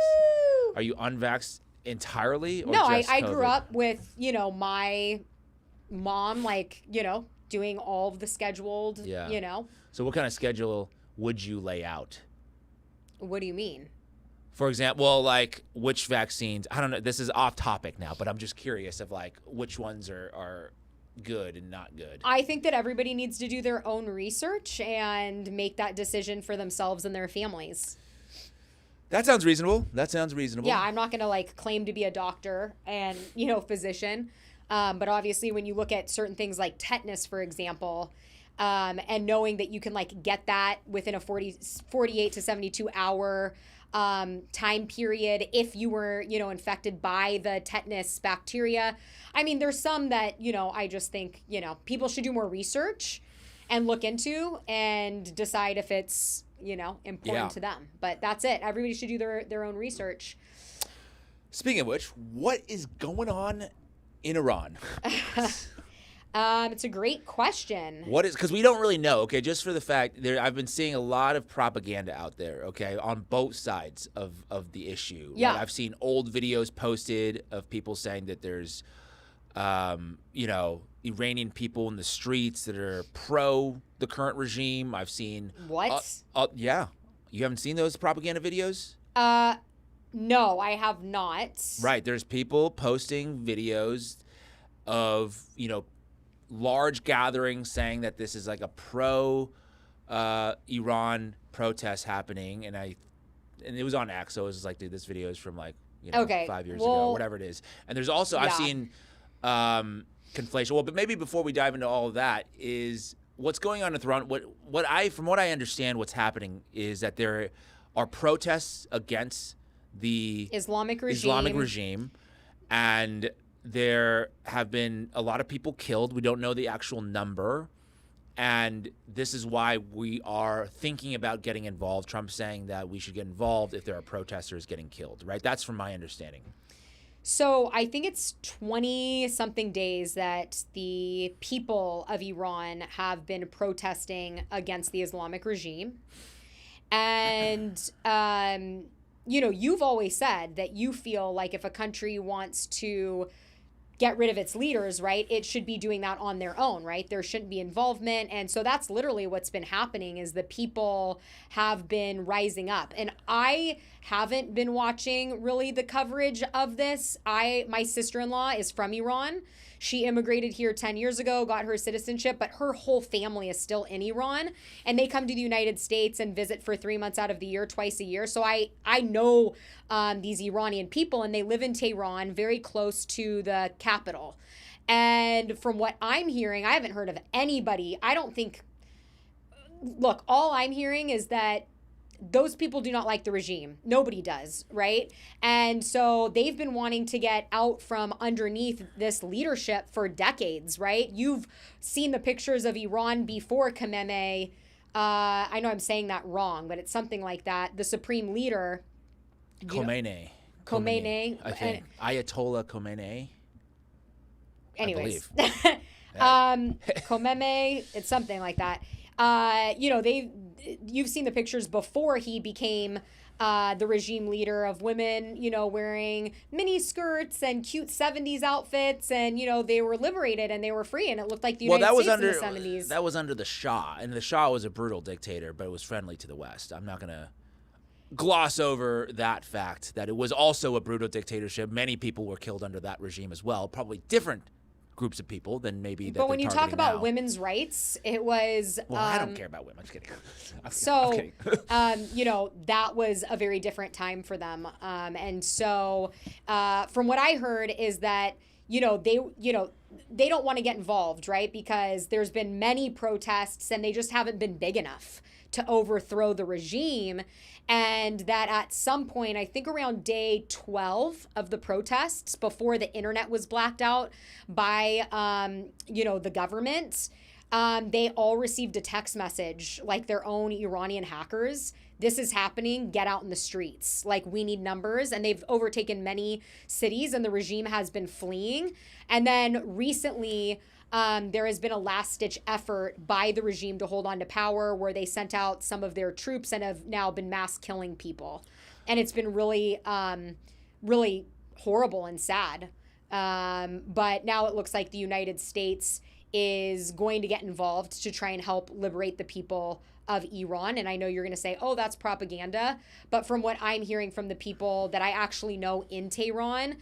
Are you unvaxxed entirely? Or No, just I COVID? grew up with, my mom, doing all of the scheduled, So what kind of schedule would you lay out? What do you mean? For example, which vaccines? I don't know. This is off topic now, but I'm just curious of which ones are good and not good. I think that everybody needs to do their own research and make that decision for themselves and their families. That sounds reasonable. Yeah, I'm not going to claim to be a doctor and, physician. But obviously when you look at certain things like tetanus, for example, and knowing that you can get that within a 48 to 72 hour time period if you were, infected by the tetanus bacteria. I mean, there's some that, I just think, people should do more research and look into and decide if it's, important to them. But that's it. Everybody should do their own research. Speaking of which, what is going on in Iran? It's a great question. What is, because we don't really know, okay, just for the fact, I've been seeing a lot of propaganda out there, okay, on both sides of the issue. Yeah. I've seen old videos posted of people saying that there's, Iranian people in the streets that are pro the current regime. I've seen... What? Yeah. You haven't seen those propaganda videos? No, I have not. Right. There's people posting videos of, large gatherings saying that this is a pro Iran protest happening, and it was on X, so it was just dude, this video is from 5 years ago, whatever it is. And there's also I've seen conflation. Well, but maybe before we dive into all of that, is what's going on with Iran. From what I understand, what's happening is that there are protests against the Islamic regime, and there have been a lot of people killed. We don't know the actual number. And this is why we are thinking about getting involved. Trump's saying that we should get involved if there are protesters getting killed, right? That's from my understanding. So I think it's 20-something days that the people of Iran have been protesting against the Islamic regime. And, you've always said that you feel like if a country wants to get rid of its leaders, right, it should be doing that on their own, right? There shouldn't be involvement. And so that's literally what's been happening, is the people have been rising up. And I haven't been watching really the coverage of this. My sister-in-law is from Iran. She immigrated here 10 years ago, got her citizenship, but her whole family is still in Iran. And they come to the United States and visit for 3 months out of the year, twice a year. So I know these Iranian people, and they live in Tehran, very close to the capital. And from what I'm hearing, I haven't heard of anybody. Look, all I'm hearing is that those people do not like the regime. Nobody does, right? And so they've been wanting to get out from underneath this leadership for decades, right? You've seen the pictures of Iran before Khamenei. I know I'm saying that wrong, but it's something like that. The Supreme Leader. Khamenei. I think. Ayatollah Khamenei. Anyways. Khamenei, it's something like that. You've seen the pictures before he became the regime leader, of women, wearing mini skirts and cute 70s outfits, and, they were liberated and they were free, and it looked like the United States in the 70s. That was under the Shah, and the Shah was a brutal dictator, but it was friendly to the West. I'm not going to gloss over that fact that it was also a brutal dictatorship. Many people were killed under that regime as well, probably different groups of people than maybe that But when they're you talk about now. women's rights, it was Well, I don't care about women. I'm just kidding. so, I'm kidding. you know, that was a very different time for them. And so, from what I heard is that, they don't want to get involved, right? Because there's been many protests and they just haven't been big enough to overthrow the regime. And that at some point, I think around day 12 of the protests, before the internet was blacked out by, the government, they all received a text message, like their own Iranian hackers. This is happening. Get out in the streets. Like, we need numbers. And they've overtaken many cities and the regime has been fleeing. And then recently, there has been a last-ditch effort by the regime to hold on to power, where they sent out some of their troops and have now been mass killing people. And it's been really, really horrible and sad. But now it looks like the United States is going to get involved to try and help liberate the people of Iran. And I know you're going to say, oh, that's propaganda. But from what I'm hearing from the people that I actually know in Tehran,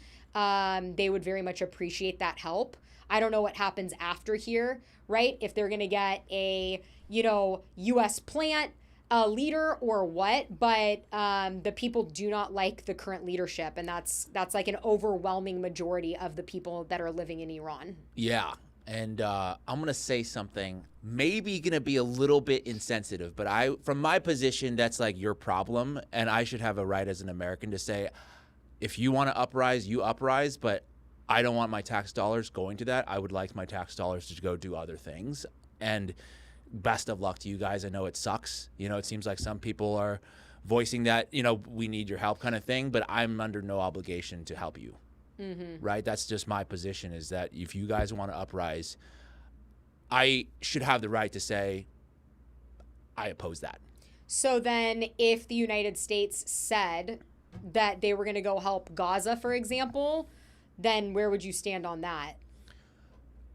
they would very much appreciate that help. I don't know what happens after here, right? If they're going to get a, U.S. plant leader or what, but the people do not like the current leadership. And that's like an overwhelming majority of the people that are living in Iran. Yeah. And I'm going to say something maybe going to be a little bit insensitive, but from my position, that's like your problem. And I should have a right as an American to say, if you want to uprise, you uprise, but I don't want my tax dollars going to that. I would like my tax dollars to go do other things. And best of luck to you guys. I know it sucks. It seems like some people are voicing that, we need your help kind of thing, but I'm under no obligation to help you. Mm-hmm. Right? That's just my position, is that if you guys want to uprise, I should have the right to say, I oppose that. So then if the United States said that they were going to go help Gaza, for example, then where would you stand on that?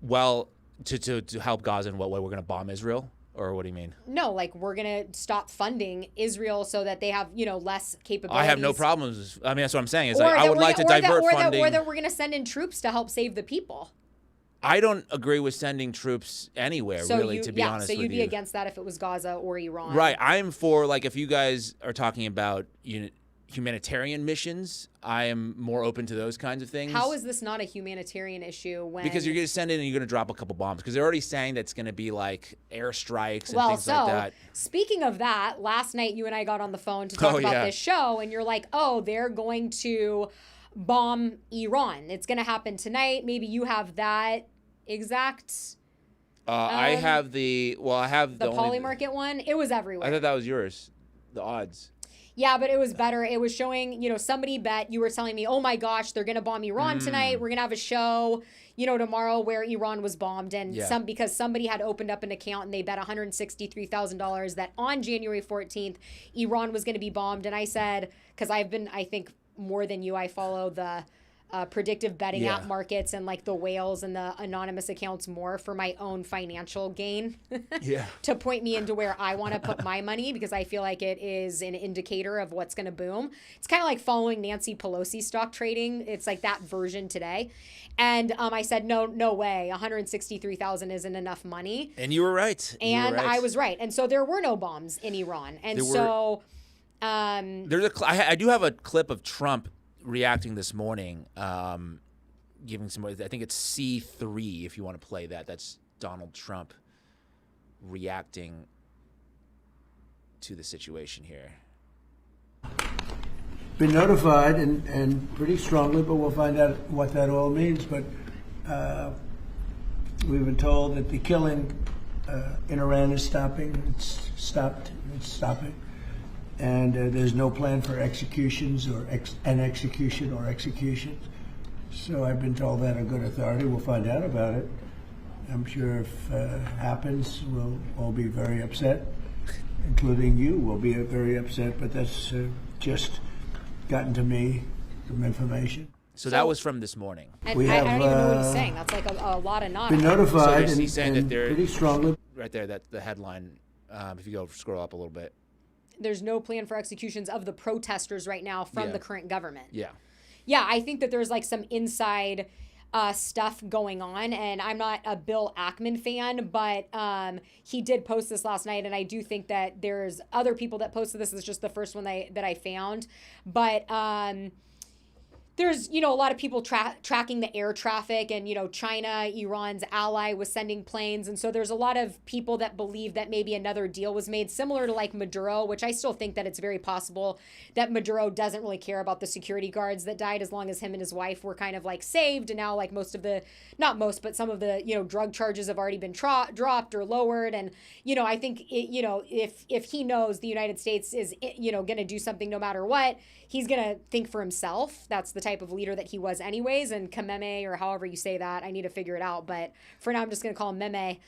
Well, to help Gaza in what way? We're going to bomb Israel? Or what do you mean? No, like, we're going to stop funding Israel so that they have, less capabilities. I have no problems. I mean, that's what I'm saying. Is like, I would like to divert funding. Or that we're going to send in troops to help save the people. I don't agree with sending troops anywhere, to be honest with you. So you'd be against that if it was Gaza or Iran. Right. I'm for, like, if you guys are talking about humanitarian missions, I am more open to those kinds of things. How is this not a humanitarian issue when... Because you're going to send in and you're going to drop a couple bombs. Because they're already saying that it's going to be like airstrikes and things like that. Speaking of that, last night you and I got on the phone to talk about this show, and you're like, oh, they're going to bomb Iran. It's going to happen tonight. Maybe you have that exact... I have the Poly Market one. It was everywhere. I thought that was yours. The odds. Yeah, but it was better. It was showing, somebody bet, you were telling me, oh my gosh, they're going to bomb Iran tonight. We're going to have a show, tomorrow where Iran was bombed. And because somebody had opened up an account and they bet $163,000 that on January 14th, Iran was going to be bombed. And I said, because I think more than you, I follow the predictive betting app markets and like the whales and the anonymous accounts more for my own financial gain to point me into where I want to put my money, because I feel like it is an indicator of what's going to boom. It's kind of like following Nancy Pelosi stock trading. It's like that version today. And I said, no way. 163,000 isn't enough money. And you were right. I was right. And so there were no bombs in Iran. And I do have a clip of Trump reacting this morning, giving some, I think it's C3 if you want to play that. That's Donald Trump reacting to the situation here. Been notified and pretty strongly, but we'll find out what that all means. But we've been told that the killing in Iran is stopping. It's stopping. And there's no plan for executions or executions. So I've been told that on good authority. We'll find out about it. I'm sure if it happens, we'll all be very upset, including you will be very upset. But that's just gotten to me, some information. So that was from this morning. And I don't even know what he's saying. That's like a lot of nonsense. Been notified so he's saying that they're pretty strongly. Right there, that's the headline. If you go scroll up a little bit. there's no plan for executions of the protesters right now from the current government. Yeah, I think that there's like some inside stuff going on, and I'm not a Bill Ackman fan, but he did post this last night, and I do think that there's other people that posted this. This is just the first one that I found, but there's, a lot of people tracking the air traffic, and, China, Iran's ally, was sending planes. And so there's a lot of people that believe that maybe another deal was made similar to like Maduro, which I still think that it's very possible that Maduro doesn't really care about the security guards that died as long as him and his wife were kind of like saved. And now like but some of the, drug charges have already been dropped or lowered. And, I think, if he knows the United States is, going to do something no matter what, he's going to think for himself. That's the type of leader that he was anyways. And Khamenei, or however you say that, I need to figure it out. But for now, I'm just going to call him Meme.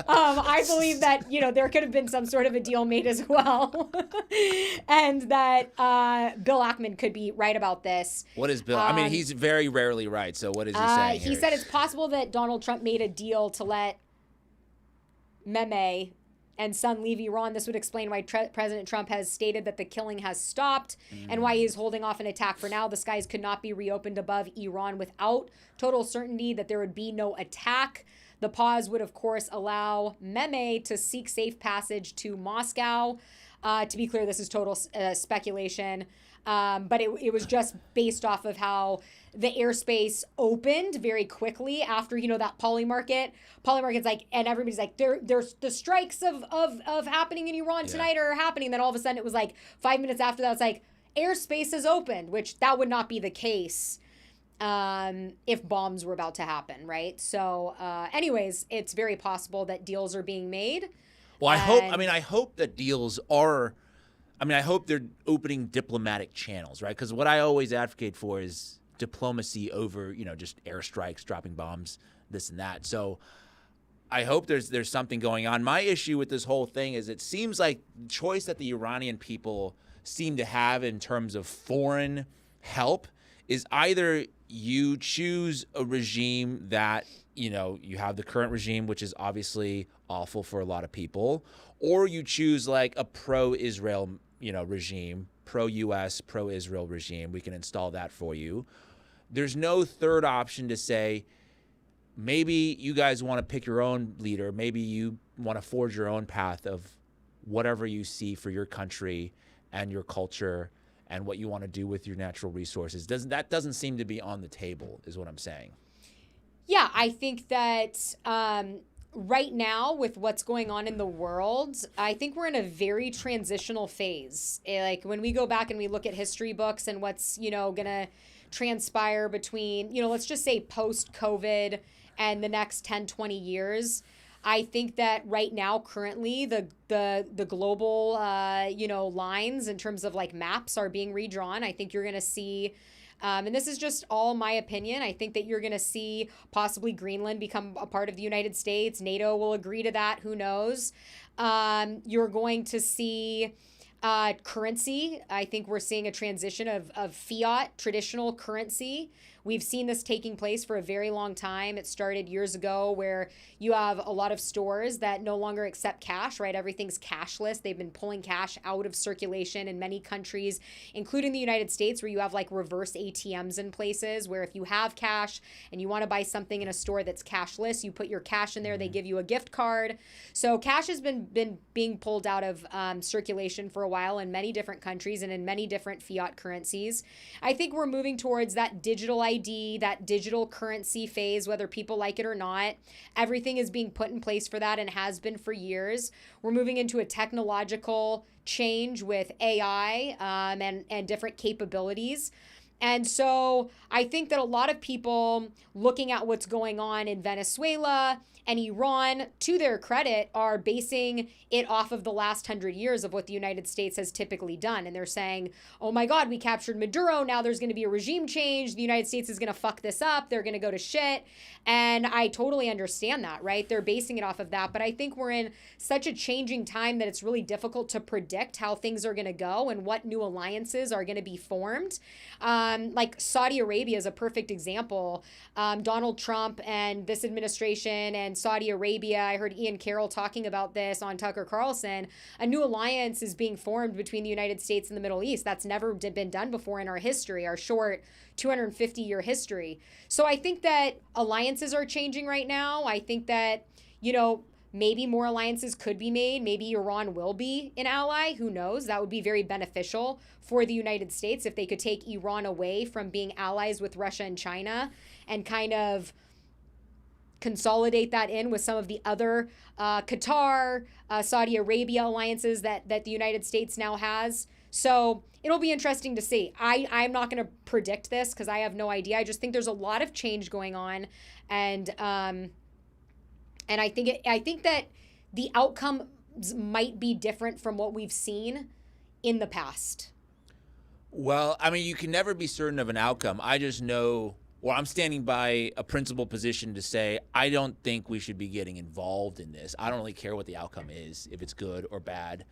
I believe that, there could have been some sort of a deal made as well. And that Bill Ackman could be right about this. What is Bill? I mean, he's very rarely right. So what is he saying He here? said it's possible that Donald Trump made a deal to let Meme and son leave Iran. This would explain why President Trump has stated that the killing has stopped and why he is holding off an attack for now. The skies could not be reopened above Iran without total certainty that there would be no attack. The pause would, of course, allow Meme to seek safe passage to Moscow. To be clear, this is total speculation, but it was just based off of how the airspace opened very quickly after, that Poly Market's like, and everybody's like, there's the strikes of happening in Iran tonight are happening. Then all of a sudden it was like 5 minutes after that, it's like airspace is opened, which that would not be the case if bombs were about to happen, right? So anyways, it's very possible that deals are being made. Well, I hope that deals are, I hope they're opening diplomatic channels, right? Because what I always advocate for is diplomacy over, just airstrikes, dropping bombs, this and that. So I hope there's something going on. My issue with this whole thing is it seems like the choice that the Iranian people seem to have in terms of foreign help is either you choose a regime that, you have the current regime, which is obviously awful for a lot of people, or you choose like a pro-Israel, regime, pro-U.S., pro-Israel regime. We can install that for you. There's no third option to say, maybe you guys want to pick your own leader. Maybe you want to forge your own path of whatever you see for your country and your culture and what you want to do with your natural resources. That doesn't seem to be on the table, is what I'm saying. Yeah, I think that right now with what's going on in the world, I think we're in a very transitional phase. Like when we go back and we look at history books and what's, going to transpire between, let's just say post-COVID and the next 10, 20 years. I think that right now, currently, the global, lines in terms of like maps are being redrawn. I think you're going to see, and this is just all my opinion, I think that you're going to see possibly Greenland become a part of the United States. NATO will agree to that. Who knows? You're going to see currency. I think we're seeing a transition of fiat, traditional currency. We've seen this taking place for a very long time. It started years ago where you have a lot of stores that no longer accept cash, right? Everything's cashless. They've been pulling cash out of circulation in many countries, including the United States, where you have like reverse ATMs in places where if you have cash and you want to buy something in a store that's cashless, you put your cash in there, they give you a gift card. So cash has been being pulled out of circulation for a while in many different countries and in many different fiat currencies. I think we're moving towards that digital ID, that digital currency phase, whether people like it or not. Everything is being put in place for that and has been for years. We're moving into a technological change with AI and different capabilities. And so I think that a lot of people looking at what's going on in Venezuela and Iran, to their credit, are basing it off of the last 100 years of what the United States has typically done. And they're saying, oh my God, we captured Maduro. Now there's going to be a regime change. The United States is going to fuck this up. They're going to go to shit. And I totally understand that, right? They're basing it off of that. But I think we're in such a changing time that it's really difficult to predict how things are going to go and what new alliances are going to be formed. Like Saudi Arabia is a perfect example. Donald Trump and this administration and and Saudi Arabia. I heard Ian Carroll talking about this on Tucker Carlson. A new alliance is being formed between the United States and the Middle East. That's never been done before in our history, our short 250-year history. So I think that alliances are changing right now. I think that, maybe more alliances could be made. Maybe Iran will be an ally. Who knows? That would be very beneficial for the United States if they could take Iran away from being allies with Russia and China and kind of consolidate that in with some of the other Qatar, Saudi Arabia alliances that the United States now has. So it'll be interesting to see. I'm not going to predict this because I have no idea. I just think there's a lot of change going on, and I think that the outcomes might be different from what we've seen in the past. Well, I mean, you can never be certain of an outcome. I just know, or I'm standing by a principled position to say, I don't think we should be getting involved in this. I don't really care what the outcome is, if it's good or bad.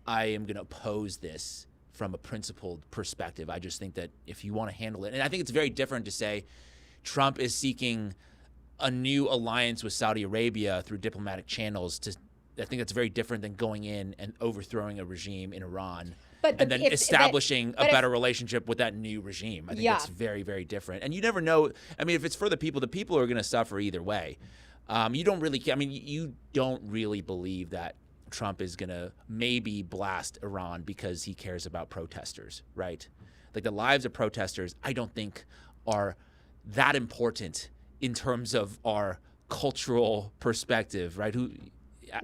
I am going to oppose this from a principled perspective. I just think that if you want to handle it, and I think it's very different to say Trump is seeking a new alliance with Saudi Arabia through diplomatic channels. I think that's very different than going in and overthrowing a regime in Iran and then establishing a better relationship with that new regime. I think that's very, very different. And you never know. I mean, if it's for the people are going to suffer either way. You don't really. You don't really believe that Trump is going to maybe blast Iran because he cares about protesters, right? Like the lives of protesters, I don't think are that important in terms of our cultural perspective, right?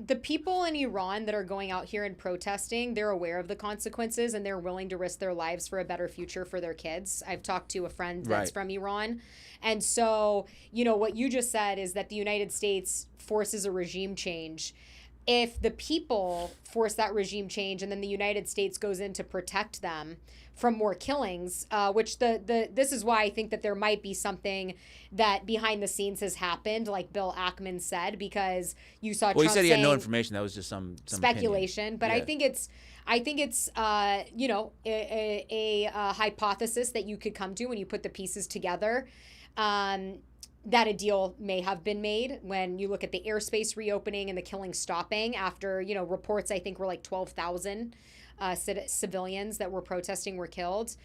The people in Iran that are going out here and protesting, they're aware of the consequences and they're willing to risk their lives for a better future for their kids. I've talked to a friend that's from Iran. And so, what you just said is that the United States forces a regime change. If the people force that regime change and then the United States goes in to protect them from more killings, which this is why I think that there might be something that behind the scenes has happened, like Bill Ackman said, because you saw Trump he said he had no saying information. That was just some speculation. Opinion. But Yeah. I think it's a hypothesis that you could come to when you put the pieces together. That a deal may have been made when you look at the airspace reopening and the killing stopping after, reports I think were like 12,000 civilians that were protesting were killed.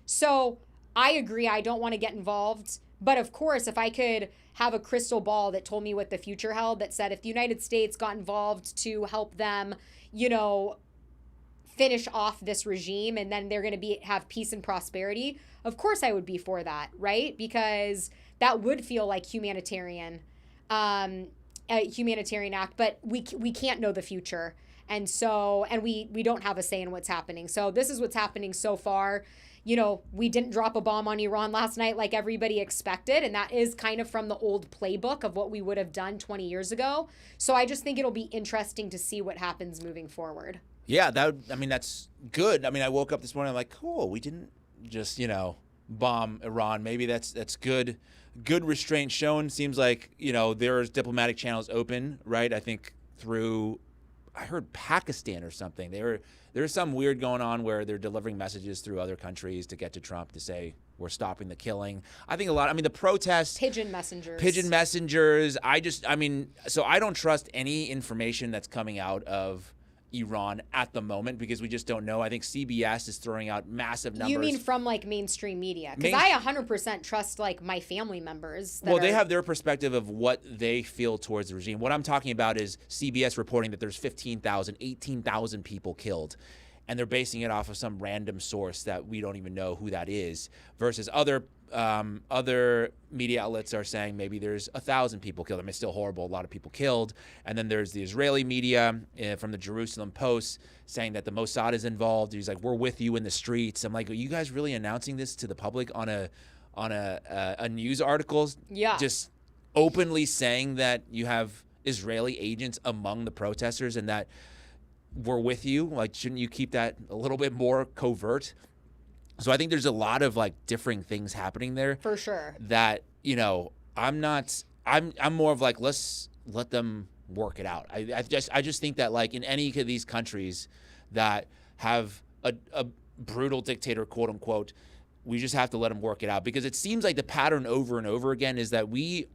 So I agree. I don't want to get involved. But of course, if I could have a crystal ball that told me what the future held, that said if the United States got involved to help them, finish off this regime and then they're going to have peace and prosperity, of course I would be for that, right? Because that would feel like a humanitarian act, but we can't know the future. And so, and we don't have a say in what's happening. So this is what's happening so far. We didn't drop a bomb on Iran last night like everybody expected. And that is kind of from the old playbook of what we would have done 20 years ago. So I just think it'll be interesting to see what happens moving forward. Yeah, that's good. I woke up this morning, I'm like, cool, we didn't just, bomb Iran. Maybe that's good. Good restraint shown. Seems like, there's diplomatic channels open, right? I think I heard Pakistan or something. There's some weird going on where they're delivering messages through other countries to get to Trump to say we're stopping the killing. I think the protests. Pigeon messengers. So I don't trust any information that's coming out of Iran at the moment because we just don't know. I think CBS is throwing out massive numbers. You mean from mainstream media? Because I 100% trust my family members. They have their perspective of what they feel towards the regime. What I'm talking about is CBS reporting that there's 15,000, 18,000 people killed. And they're basing it off of some random source that we don't even know who that is versus other media outlets are saying maybe there's 1,000 people killed. It's still horrible, a lot of people killed. And then there's the Israeli media from the Jerusalem Post saying that the Mossad is involved. He's like, we're with you in the streets. I'm like, are you guys really announcing this to the public on a news article? Yeah. Just openly saying that you have Israeli agents among the protesters and that we're with you? Shouldn't you keep that a little bit more covert? So I think there's a lot of differing things happening there. For sure. That, I'm more of let's let them work it out. I just think that in any of these countries that have a brutal dictator, quote unquote, we just have to let them work it out because it seems like the pattern over and over again is that we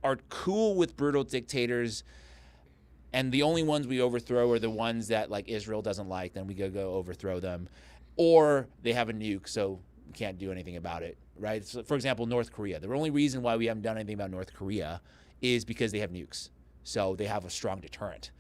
are cool with brutal dictators, and the only ones we overthrow are the ones that like Israel doesn't like, then we go overthrow them, or they have a nuke, so we can't do anything about it, right? So, for example, North Korea. The only reason why we haven't done anything about North Korea is because they have nukes, so they have a strong deterrent.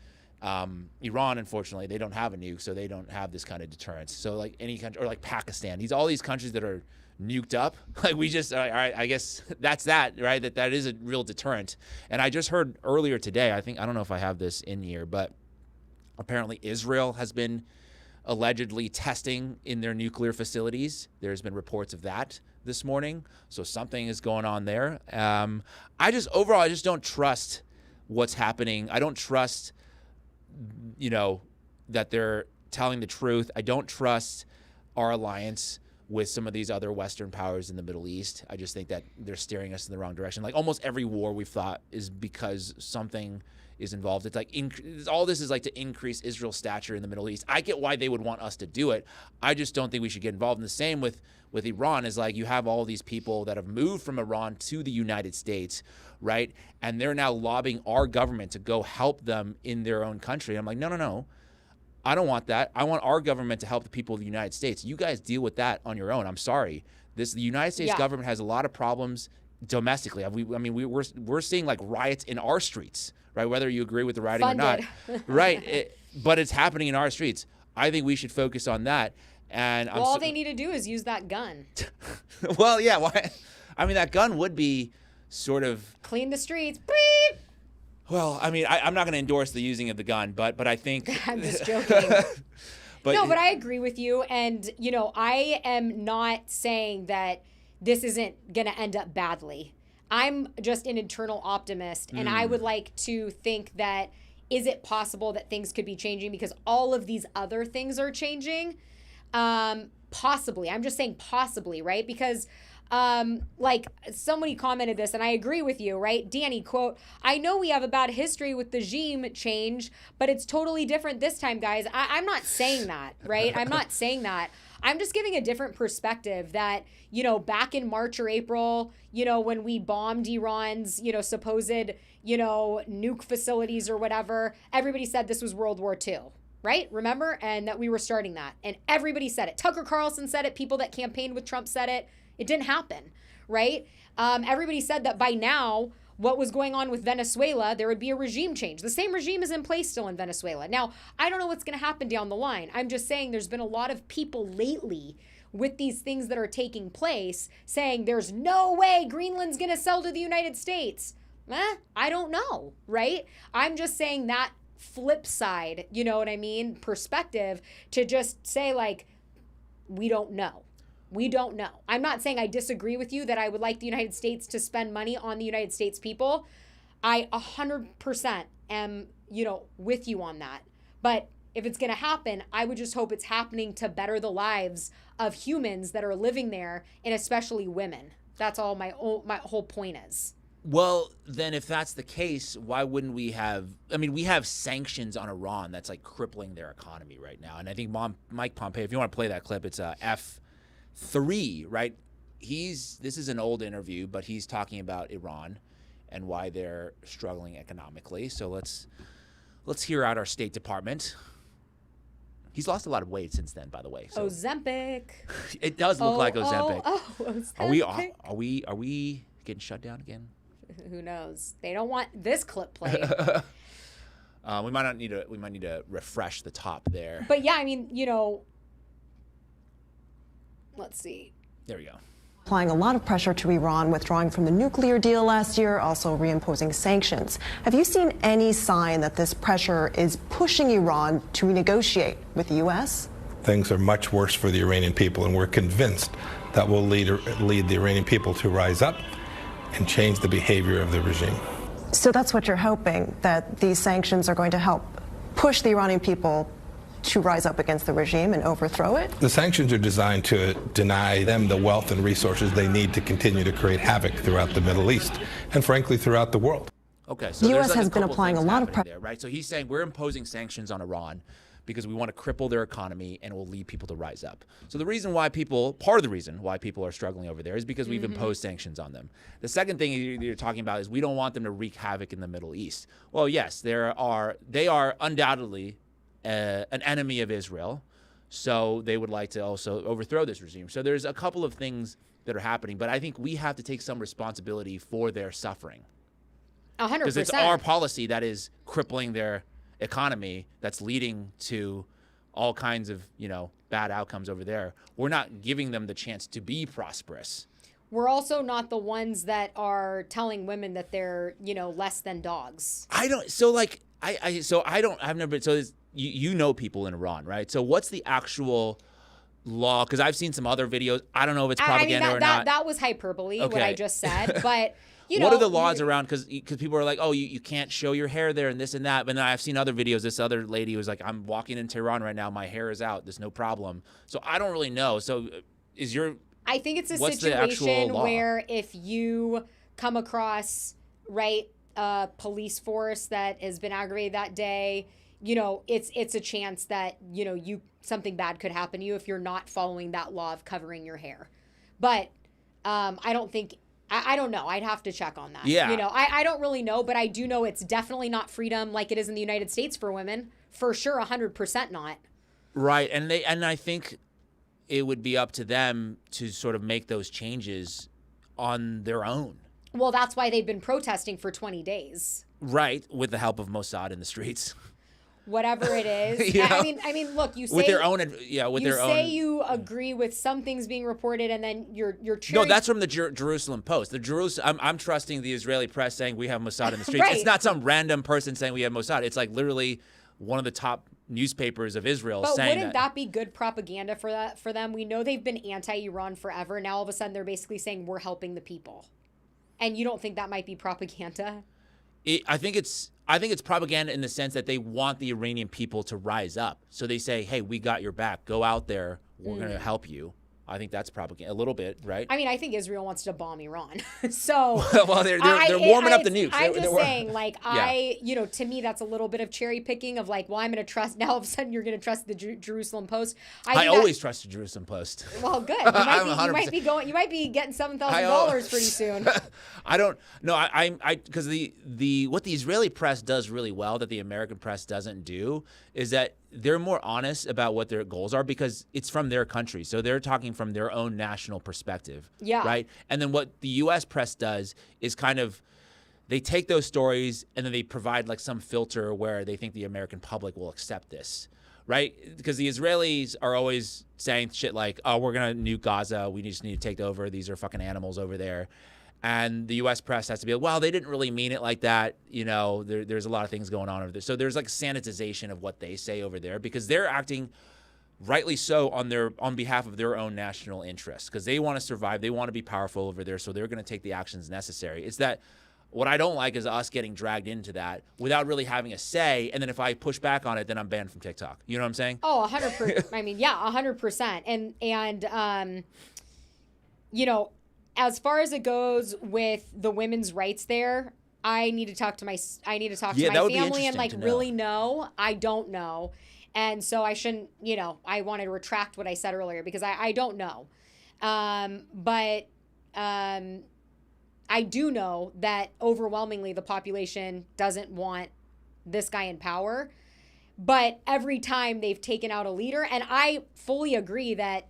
Iran, unfortunately, they don't have a nuke, so they don't have this kind of deterrence. So like any country, or like Pakistan, all these countries that are nuked up, like we just, all right, I guess that's that, right? That is a real deterrent. And I just heard earlier today, I don't know if I have this in here, but apparently Israel has been allegedly testing in their nuclear facilities. There's been reports of that this morning. So something is going on there. I just don't trust what's happening. I don't trust, that they're telling the truth. I don't trust our alliance with some of these other Western powers in the Middle East. I just think that they're steering us in the wrong direction. Like almost every war we've thought is because something is involved. It's like all this is like to increase Israel's stature in the Middle East. I get why they would want us to do it. I just don't think we should get involved. And the same with Iran is like you have all these people that have moved from Iran to the United States, right? And they're now lobbying our government to go help them in their own country. I'm like, no. I don't want that. I want our government to help the people of the United States. You guys deal with that on your own. I'm sorry. The United States government has a lot of problems domestically. We're seeing like riots in our streets, right? Whether you agree with the rioting or not, right? But it's happening in our streets. I think we should focus on that. And all they need to do is use that gun. Well, yeah. Why? I mean, that gun would be sort of clean the streets. Beep. Well, I mean, I'm not going to endorse the using of the gun, but I think I'm just joking. But I agree with you, and I am not saying that this isn't going to end up badly. I'm just an internal optimist, and I would like to think that is it possible that things could be changing because all of these other things are changing? Possibly. I'm just saying possibly, right? Because like somebody commented this and I agree with you, right? Dani, quote, I know we have a bad history with the regime change, but it's totally different this time, guys. I'm not saying that, right? I'm not saying that. I'm just giving a different perspective that, back in March or April, when we bombed Iran's, supposed, nuke facilities or whatever, everybody said this was World War II. Right? Remember? And that we were starting that. And everybody said it. Tucker Carlson said it. People that campaigned with Trump said it. It didn't happen. Right? Everybody said that by now, what was going on with Venezuela, there would be a regime change. The same regime is in place still in Venezuela. Now, I don't know what's going to happen down the line. I'm just saying there's been a lot of people lately with these things that are taking place saying there's no way Greenland's going to sell to the United States. I don't know. Right? I'm just saying that flip side, perspective to just say like, we don't know. I'm not saying I disagree with you that I would like the United States to spend money on the United States people. I 100% am, with you on that. But if it's going to happen, I would just hope it's happening to better the lives of humans that are living there, and especially women. That's all my whole point is. Well, then if that's the case, why wouldn't we have we have sanctions on Iran that's like crippling their economy right now. And I think Mike Pompeo, if you want to play that clip, it's F3, right? This is an old interview, but he's talking about Iran and why they're struggling economically. So let's hear out our State Department. He's lost a lot of weight since then, by the way. So. Ozempic. It does look like Ozempic. Ozempic. Are we getting shut down again? Who knows? They don't want this clip played. We might need to refresh the top there. But yeah, let's see. There we go. Applying a lot of pressure to Iran, withdrawing from the nuclear deal last year, also reimposing sanctions. Have you seen any sign that this pressure is pushing Iran to renegotiate with the U.S.? Things are much worse for the Iranian people, and we're convinced that will lead the Iranian people to rise up and change the behavior of the regime. So that's what you're hoping, that these sanctions are going to help push the Iranian people to rise up against the regime and overthrow it? The sanctions are designed to deny them the wealth and resources they need to continue to create havoc throughout the Middle East and, frankly, throughout the world. Okay, so the U.S. has been applying a lot of pressure. Right? So he's saying we're imposing sanctions on Iran because we want to cripple their economy and it will lead people to rise up. So part of the reason why people are struggling over there is because we've imposed sanctions on them. The second thing you're talking about is we don't want them to wreak havoc in the Middle East. Well, yes, they are undoubtedly an enemy of Israel. So they would like to also overthrow this regime. So there's a couple of things that are happening, but I think we have to take some responsibility for their suffering. 100%. Because it's our policy that is crippling their economy, that's leading to all kinds of, bad outcomes over there. We're not giving them the chance to be prosperous. We're also not the ones that are telling women that they're, less than dogs. You know people in Iran, right? So what's the actual law? Because I've seen some other videos. I don't know if it's propaganda or not. That was hyperbole, what I just said. But, what are the laws around? Because people are like, oh, you can't show your hair there and this and that. But then I've seen other videos. This other lady was like, I'm walking in Tehran right now. My hair is out. There's no problem. So I don't really know. So I think it's a situation where if you come across, a police force that has been aggravated that day, it's a chance that, something bad could happen to you if you're not following that law of covering your hair. But I don't know. I'd have to check on that. Yeah. I don't really know, but I do know it's definitely not freedom like it is in the United States for women. For sure, 100% not. Right. And I think it would be up to them to sort of make those changes on their own. Well, that's why they've been protesting for 20 days. Right, with the help of Mossad in the streets. Whatever it is. I mean, look, you say with their own, you agree with some things being reported, and then you're cheering. No, that's from the Jerusalem Post. I'm trusting the Israeli press saying we have Mossad in the streets. Right. It's not some random person saying we have Mossad. It's like literally one of the top newspapers of Israel saying that. But wouldn't that be good propaganda for them? We know they've been anti-Iran forever. Now all of a sudden they're basically saying we're helping the people. And you don't think that might be propaganda? I think it's propaganda in the sense that they want the Iranian people to rise up. So they say, hey, we got your back. Go out there. We're going to help you. I think that's propaganda a little bit, right? I mean, I think Israel wants to bomb Iran. So well, they're warming up the nukes. I'm just saying, to me, that's a little bit of cherry picking of like, well, I'm going to trust. Now all of a sudden, you're going to trust the Jerusalem Post. I always trust the Jerusalem Post. Well, good. You might be getting $7,000 pretty soon. I don't know. Because what the Israeli press does really well that the American press doesn't do is that they're more honest about what their goals are because it's from their country. So they're talking from their own national perspective. Yeah. Right. And then what the U.S. press does is kind of they take those stories and then they provide like some filter where they think the American public will accept this. Right. Because the Israelis are always saying shit like, oh, we're going to nuke Gaza. We just need to take over. These are fucking animals over there. And the U.S. press has to be like, well, they didn't really mean it like that. There's a lot of things going on over there. So there's like sanitization of what they say over there because they're acting rightly so on behalf of their own national interests because they want to survive. They want to be powerful over there. So they're going to take the actions necessary. It's that what I don't like is us getting dragged into that without really having a say. And then if I push back on it, then I'm banned from TikTok. You know what I'm saying? Oh, 100%. I mean, yeah, 100%. And as far as it goes with the women's rights there, I need to talk to my family and like really know. I don't know. And so I shouldn't, I want to retract what I said earlier because I don't know. But I do know that overwhelmingly the population doesn't want this guy in power. But every time they've taken out a leader, and I fully agree that,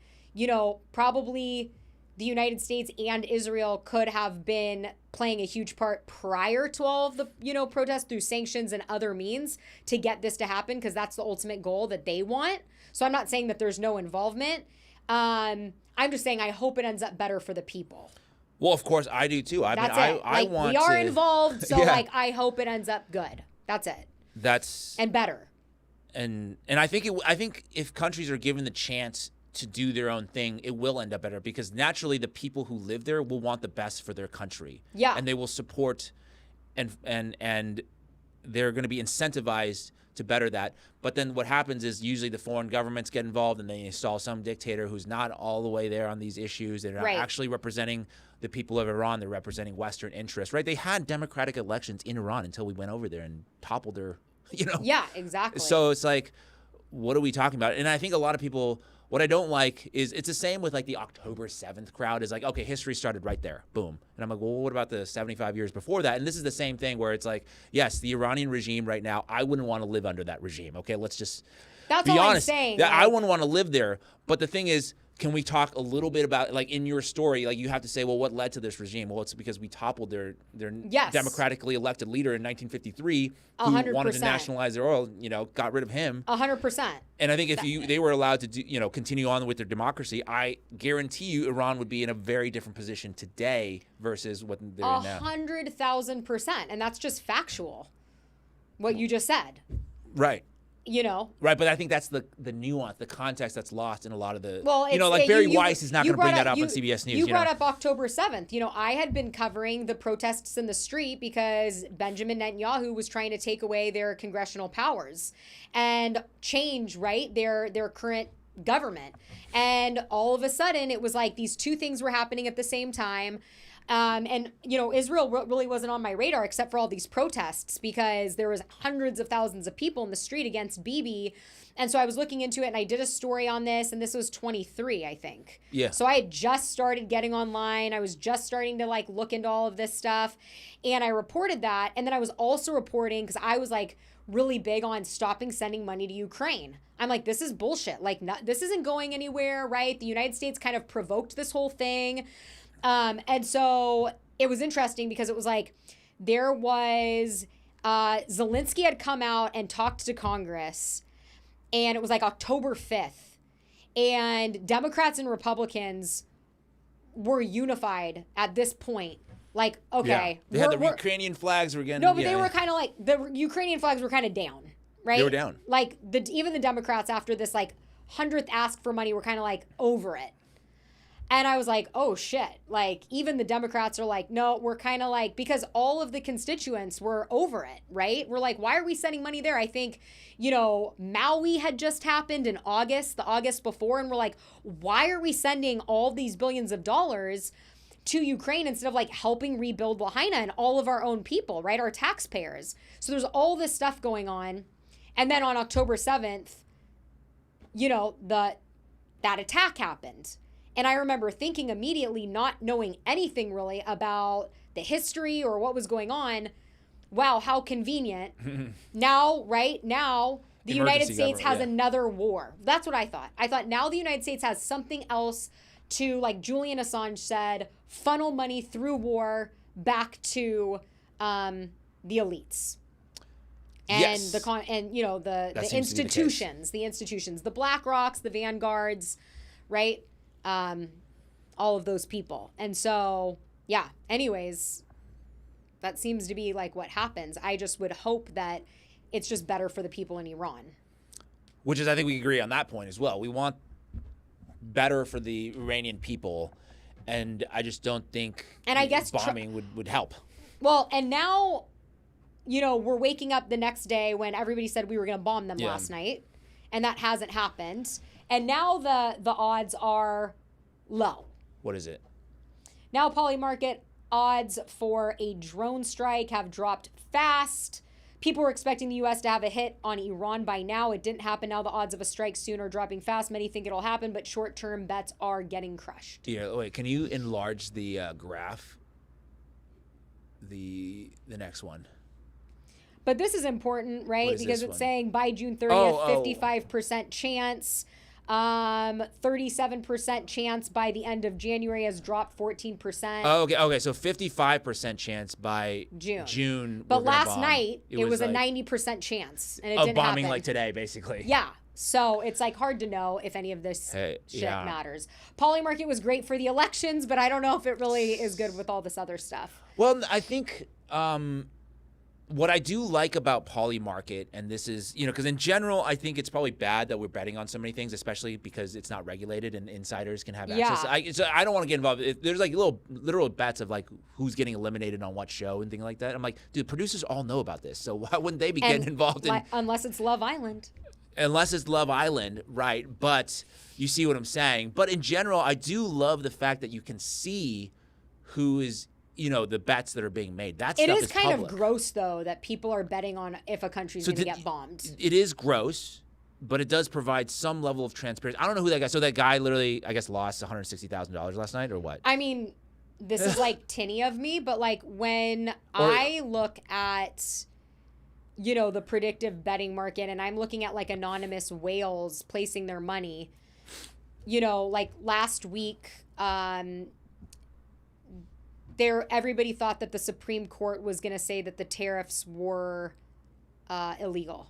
probably the United States and Israel could have been playing a huge part prior to all of the, protests through sanctions and other means to get this to happen because that's the ultimate goal that they want. So I'm not saying that there's no involvement. I'm just saying I hope it ends up better for the people. Well, of course, I do too. We are involved, so I hope it ends up good. That's it. And better. And I think if countries are given the chance to do their own thing, it will end up better because naturally the people who live there will want the best for their country. Yeah. And they will support and they're going to be incentivized to better that. But then what happens is usually the foreign governments get involved and they install some dictator who's not all the way there on these issues. They're not actually representing the people of Iran. They're representing Western interests, right? They had democratic elections in Iran until we went over there and toppled their, Yeah, exactly. So it's like, what are we talking about? And I think a lot of people, what I don't like is it's the same with like the October 7th crowd is like, okay, history started right there. Boom. And I'm like, well, what about the 75 years before that? And this is the same thing where it's like, yes, the Iranian regime right now, I wouldn't want to live under that regime. Okay, let's just That's be all honest. I'm saying. That I wouldn't want to live there. But the thing is, can we talk a little bit about, like, in your story, like, you have to say, well, what led to this regime? Well, it's because we toppled their Yes. democratically elected leader in 1953 who 100%. wanted to nationalize their oil, got rid of him. 100%. And I think if they were allowed to continue on with their democracy, I guarantee you Iran would be in a very different position today versus what they're in now. 100,000%. And that's just factual, what you just said. Right. Right, but I think that's the nuance, the context that's lost in a lot of the, well, like Barry Weiss is not going to bring that up on CBS News. You brought up October 7th. I had been covering the protests in the street because Benjamin Netanyahu was trying to take away their congressional powers and change, right, their current government. And all of a sudden, it was like these two things were happening at the same time. And Israel really wasn't on my radar except for all these protests because there was hundreds of thousands of people in the street against Bibi. And so I was looking into it and I did a story on this, and this was 23, I think. Yeah. So I had just started getting online. I was just starting to look into all of this stuff, and I reported that. And then I was also reporting because I was really big on stopping sending money to Ukraine. I'm like, this is bullshit. This isn't going anywhere, right? The United States kind of provoked this whole thing. And so it was interesting because it was there was Zelensky had come out and talked to Congress, and it was October 5th, and Democrats and Republicans were unified at this point. Okay. Yeah. They had the Ukrainian flags were getting... No, but they were kind of the Ukrainian flags were kind of down, right? They were down. Even the Democrats after this 100th ask for money were kind of over it. And I was like, oh, shit. Even the Democrats are no, we're kind of because all of the constituents were over it, right? We're why are we sending money there? I think, Maui had just happened in August, the August before. And we're why are we sending all these billions of dollars to Ukraine instead of helping rebuild Lahaina and all of our own people, right? Our taxpayers. So there's all this stuff going on. And then on October 7th, that attack happened. And I remember thinking immediately, not knowing anything really about the history or what was going on, wow, how convenient. Now, right now, the United States has another war. That's what I thought. I thought now the United States has something else to, Julian Assange said, funnel money through war back to the elites. And yes. the institutions, the BlackRocks, the Vanguards, right? All of those people. And so, yeah, anyways, that seems to be what happens. I just would hope that it's just better for the people in Iran. Which is, I think we agree on that point as well. We want better for the Iranian people, and I just don't think bombing would help. Well, and now, we're waking up the next day when everybody said we were going to bomb them last night, and that hasn't happened. And now the odds are low. What is it? Now Polymarket odds for a drone strike have dropped fast. People were expecting the U.S. to have a hit on Iran by now. It didn't happen. Now the odds of a strike soon are dropping fast. Many think it'll happen, but short-term bets are getting crushed. Yeah. Wait. Can you enlarge the graph? The next one. But this is important, right? Because it's saying by June 30th, 55% chance. 37% chance by the end of January has dropped 14%. Oh, okay. So 55% chance by June. But last night it was a 90% chance, and it didn't bombing happen. today, basically. Yeah. So it's hard to know if any of this shit matters. Polymarket was great for the elections, but I don't know if it really is good with all this other stuff. Well, I think what I do like about Polymarket, and this is, because in general, I think it's probably bad that we're betting on so many things, especially because it's not regulated and insiders can have access. I don't want to get involved. There's little literal bets of who's getting eliminated on what show and things like that. I'm like, dude, producers all know about this, so why wouldn't they be getting involved in? Unless it's Love Island. Unless it's Love Island, right? But you see what I'm saying. But in general, I do love the fact that you can see who is, the bets that are being made. That stuff is kind public. of gross, though, that people are betting on if a country's going to get bombed. It is gross, but it does provide some level of transparency. I don't know who that guy. So that guy literally, I guess, lost $160,000 last night, or what? I mean, this is like tinny of me, but like when I look at, you know, the predictive betting market, and I'm looking at like anonymous whales placing their money, you know, like last week, everybody thought that the Supreme Court was going to say that the tariffs were illegal.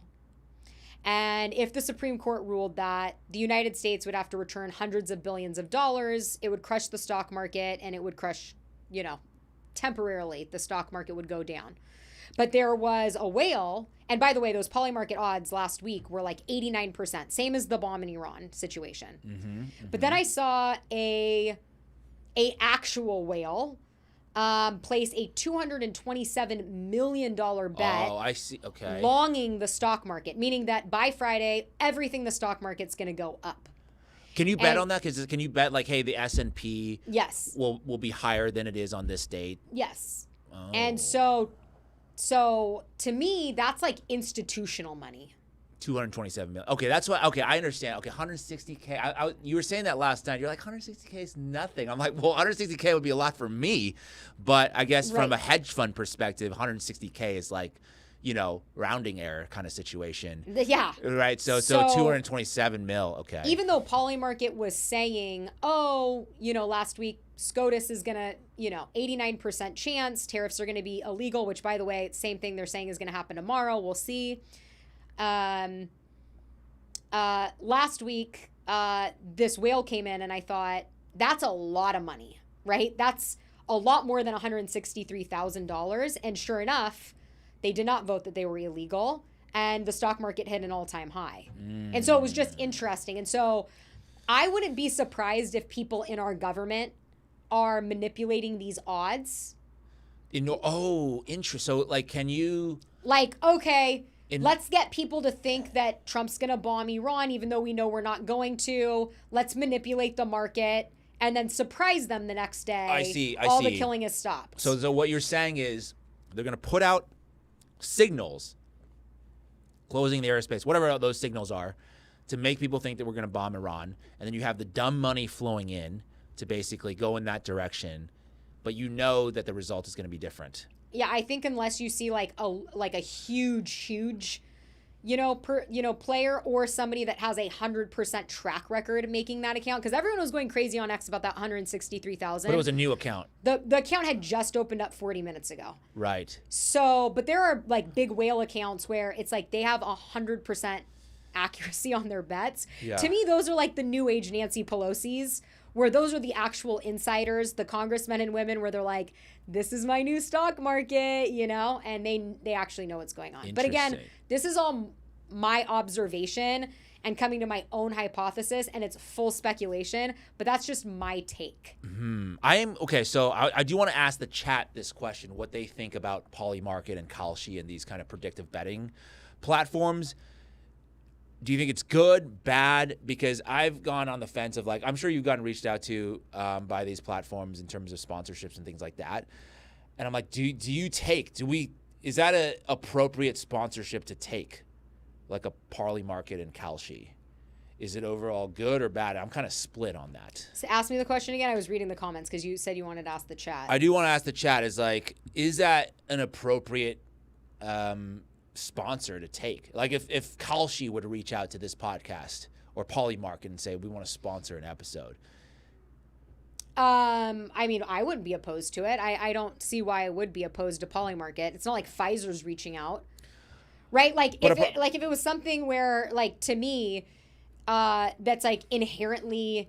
And if the Supreme Court ruled that, the United States would have to return hundreds of billions of dollars. It would crush the stock market, and it would crush, you know, temporarily the stock market would go down. But there was a whale, and by the way, those polymarket odds last week were like 89%, same as the bomb in Iran situation. But then I saw a actual whale place a $227 million bet. Oh, I see. Okay. Longing the stock market, meaning that by Friday, everything the stock market's going to go up. Can you bet on that? Because can you bet like, hey, the S&P yes will be higher than it is on this date? Yes. Oh. And so to me, that's like institutional money. 227 million. Okay, that's what. Okay, I understand. Okay, 160K. You were saying that last night. You're like 160K is nothing. I'm like, well, 160K would be a lot for me, but I guess from a hedge fund perspective, 160K is like, you know, rounding error kind of situation. Yeah. Right. So 227 mil. Okay. Even though Polymarket was saying, oh, you know, last week SCOTUS is gonna, you know, 89% chance tariffs are gonna be illegal. Which, by the way, same thing they're saying is gonna happen tomorrow. We'll see. Last week, this whale came in, and I thought, that's a lot of money, right? That's a lot more than $163,000. And sure enough, they did not vote that they were illegal, and the stock market hit an all-time high. And so it was just interesting. And so I wouldn't be surprised if people in our government are manipulating these odds. Interesting. So, like, can you... Like, okay... Let's get people to think that Trump's going to bomb Iran, even though we know we're not going to. Let's manipulate the market and then surprise them the next day. I see. All the killing is stopped. So what you're saying is they're going to put out signals, closing the airspace, whatever those signals are, to make people think that we're going to bomb Iran. And then you have the dumb money flowing in to basically go in that direction. But you know that the result is going to be different. Yeah, I think unless you see like a huge, player or somebody that has 100% track record of making that account, because everyone was going crazy on X about that 163,000. But it was a new account. The account had just opened up 40 minutes ago. Right. So, but there are like big whale accounts where it's like they have 100% accuracy on their bets. Yeah. To me, those are like the new age Nancy Pelosi's, where those are the actual insiders, the congressmen and women, where they're like, this is my new stock market, you know, and they actually know what's going on. But again, this is all my observation and coming to my own hypothesis, and it's full speculation, but that's just my take. So I do want to ask the chat this question, what they think about Polymarket and Kalshi and these kind of predictive betting platforms. Do you think it's good, bad? Because I've gone on the fence of like, I'm sure you've gotten reached out to by these platforms in terms of sponsorships and things like that. And I'm like, is that an appropriate sponsorship to take? Like a Polymarket and Kalshi? Is it overall good or bad? I'm kind of split on that. So ask me the question again. I was reading the comments because you said you wanted to ask the chat. I do want to ask the chat is that an appropriate sponsor to take? Like if Kalshi would reach out to this podcast or Polymarket and say, we want to sponsor an episode. I mean, I wouldn't be opposed to it. I don't see why I would be opposed to Polymarket. It's not like Pfizer's reaching out, right? Like if it was something where, like, to me, that's like inherently,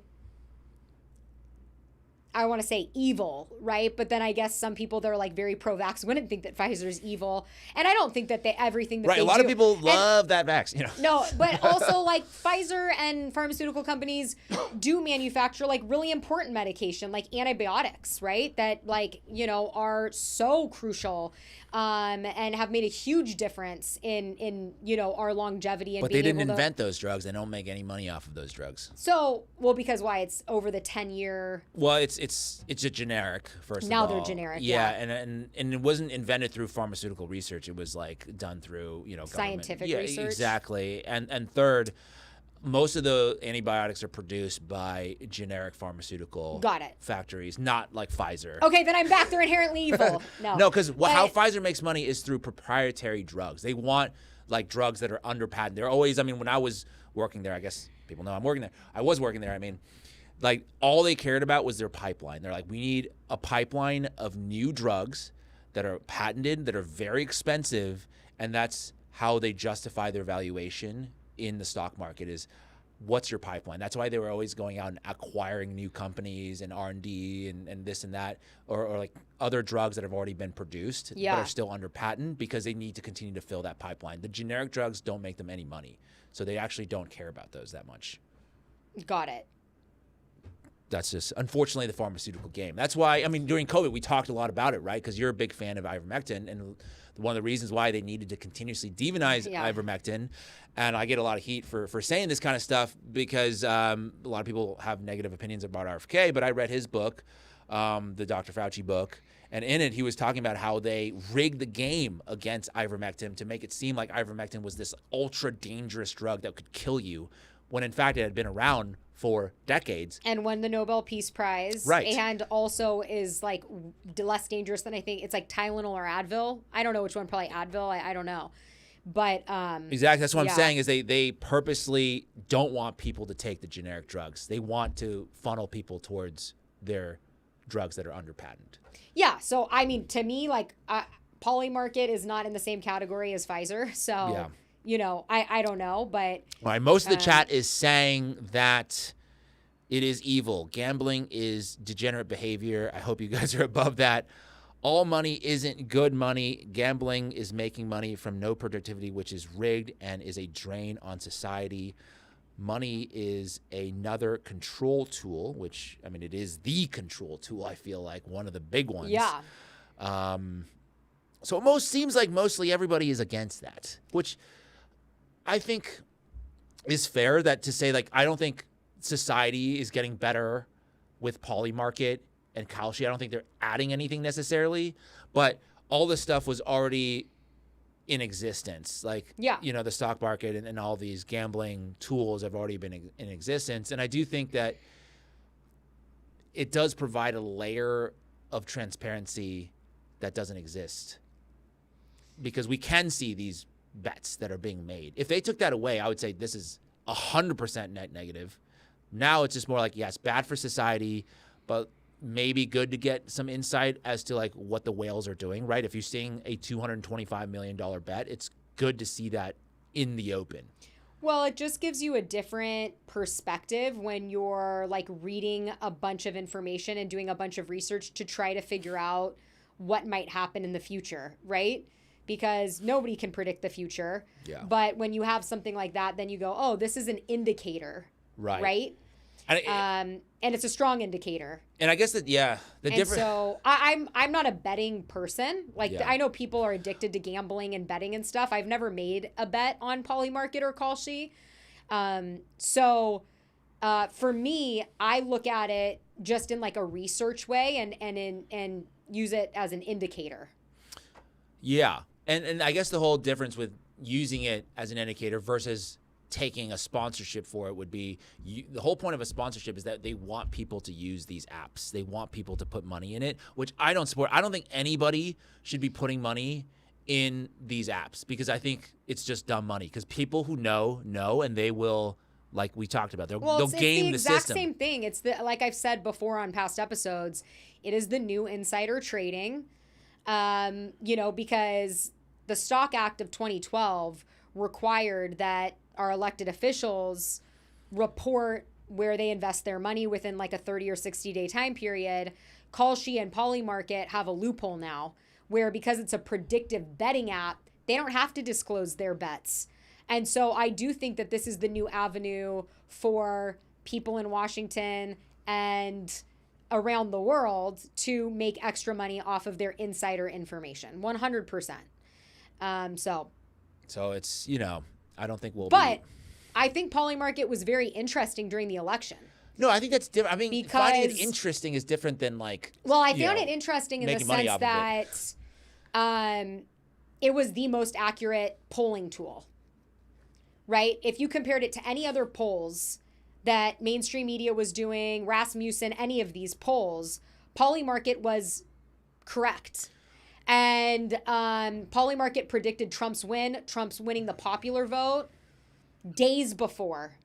I want to say evil, right? But then I guess some people that are like very pro-vax wouldn't think that Pfizer's evil. And I don't think that everything that they do. Right, a lot of people love that vaccine. You know? No, but also like Pfizer and pharmaceutical companies do manufacture like really important medication, like antibiotics, right? That like, you know, are so crucial and have made a huge difference in you know, our longevity. And but they didn't invent those drugs. They don't make any money off of those drugs. So, well, because why? It's over the 10-year. Well, it's it's a generic first of Now all. they're generic, Yeah, yeah. and it wasn't invented through pharmaceutical research. It was like done through government. Scientific yeah, research. Exactly. And third, most of the antibiotics are produced by generic pharmaceutical Got it. factories, not like Pfizer. Okay, then I'm back. They're inherently evil. No, because how Pfizer makes money is through proprietary drugs. They want like drugs that are under patent. They're always, I mean, when I was working there, I guess people know I'm working there. I was working there. I mean, like all they cared about was their pipeline. They're like, we need a pipeline of new drugs that are patented, that are very expensive, and that's how they justify their valuation in the stock market is what's your pipeline. That's why they were always going out and acquiring new companies and R&D and this and that, or like other drugs that have already been produced but are still under patent because they need to continue to fill that pipeline. The generic drugs don't make them any money, so they actually don't care about those that much. Got it. That's just, unfortunately, the pharmaceutical game. That's why, I mean, during COVID, we talked a lot about it, right? Because you're a big fan of ivermectin, and one of the reasons why they needed to continuously demonize ivermectin, and I get a lot of heat for saying this kind of stuff because a lot of people have negative opinions about RFK, but I read his book, the Dr. Fauci book, and in it, he was talking about how they rigged the game against ivermectin to make it seem like ivermectin was this ultra-dangerous drug that could kill you, when in fact it had been around for decades. And won the Nobel Peace Prize. Right. And also is like less dangerous than I think. It's like Tylenol or Advil. I don't know which one, probably Advil. I don't know. But exactly, that's what I'm saying is they purposely don't want people to take the generic drugs. They want to funnel people towards their drugs that are under patent. Yeah, so I mean, to me, like Polymarket is not in the same category as Pfizer. So you know, I don't know, but all right, most of the chat is saying that it is evil. Gambling is degenerate behavior. I hope you guys are above that. All money isn't good money. Gambling is making money from no productivity, which is rigged and is a drain on society. Money is another control tool, which, I mean, it is the control tool, I feel like, one of the big ones. Yeah. So it seems like mostly everybody is against that, which I think is fair, that to say, like, I don't think society is getting better with Polymarket and Kalshi. I don't think they're adding anything necessarily, but all this stuff was already in existence. Like, you know, the stock market and all these gambling tools have already been in existence. And I do think that it does provide a layer of transparency that doesn't exist, because we can see these bets that are being made. If they took that away, I would say this is 100% net negative. Now it's just more like, yes, bad for society, but maybe good to get some insight as to like what the whales are doing, right? If you're seeing a $225 million bet, it's good to see that in the open. Well, it just gives you a different perspective when you're like reading a bunch of information and doing a bunch of research to try to figure out what might happen in the future, right? Because nobody can predict the future. Yeah. But when you have something like that, then you go, oh, this is an indicator. Right. Right? And it's a strong indicator. And I guess that, the difference. So I'm not a betting person. Like, I know people are addicted to gambling and betting and stuff. I've never made a bet on Polymarket or Kalshi. So for me, I look at it just in like a research way and use it as an indicator. Yeah. And I guess the whole difference with using it as an indicator versus taking a sponsorship for it would be, the whole point of a sponsorship is that they want people to use these apps. They want people to put money in it, which I don't support. I don't think anybody should be putting money in these apps, because I think it's just dumb money, because people who know, and they will, like we talked about, they'll game the system. It's the exact same thing. It's like I've said before on past episodes, it is the new insider trading, because the Stock Act of 2012 required that our elected officials report where they invest their money within like a 30 or 60 day time period. Kalshi and Polymarket have a loophole now where, because it's a predictive betting app, they don't have to disclose their bets. And so I do think that this is the new avenue for people in Washington and around the world to make extra money off of their insider information. 100%. So it's, I don't think we'll But I think Polymarket was very interesting during the election. No, I think that's different. I mean, Because- finding it interesting is different than like. Well, I you found know, it interesting in the making money sense off of it. that it was the most accurate polling tool, right? If you compared it to any other polls that mainstream media was doing, Rasmussen, any of these polls, Polymarket was correct. And Polymarket predicted Trump's winning the popular vote days before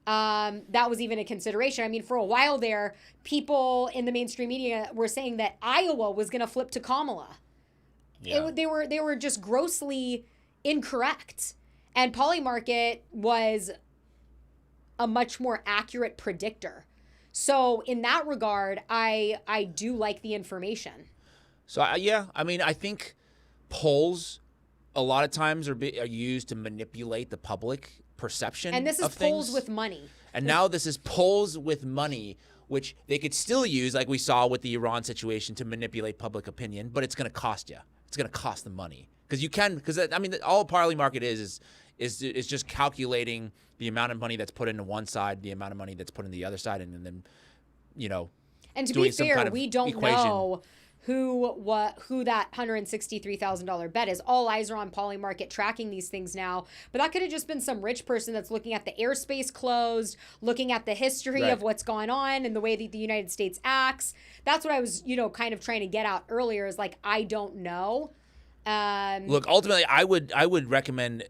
that was even a consideration. I mean, for a while there, people in the mainstream media were saying that Iowa was going to flip to Kamala. Yeah. They were just grossly incorrect. And Polymarket was a much more accurate predictor. So in that regard, I do like the information. So yeah, I mean, I think polls a lot of times are used to manipulate the public perception. And this is of things. polls with money. And now this is polls with money, which they could still use, like we saw with the Iran situation, to manipulate public opinion. But it's going to cost you. It's going to cost them money because I mean, all Polymarket is just calculating the amount of money that's put into one side, the amount of money that's put in the other side, and then, you know. And to doing be some fair, kind of we don't equation. know who that $163,000 bet is. All eyes are on Polymarket tracking these things now. But that could have just been some rich person that's looking at the airspace closed, looking at the history Right. of what's gone on and the way that the United States acts. That's what I was, kind of trying to get out earlier is like, I don't know. Look, ultimately, I would recommend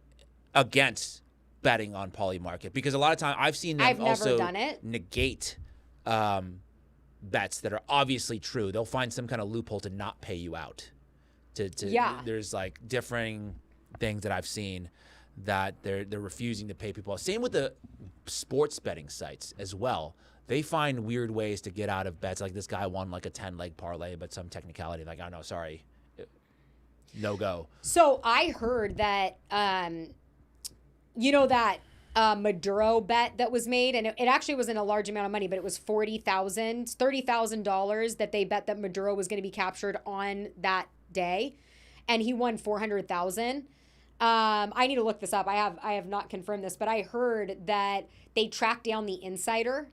against betting on Polymarket because a lot of time I've seen them I've never also done it. negate bets that are obviously true. They'll find some kind of loophole to not pay you out. Yeah. There's like differing things that I've seen that they're refusing to pay people. Same with the sports betting sites as well. They find weird ways to get out of bets. Like this guy won like a 10-leg parlay, but some technicality like, oh no, sorry, no go. So I heard that, that Maduro bet that was made, and it actually wasn't a large amount of money, but it was $30,000 that they bet that Maduro was going to be captured on that day, and he won $400,000. I need to look this up. I have not confirmed this, but I heard that they tracked down the insider.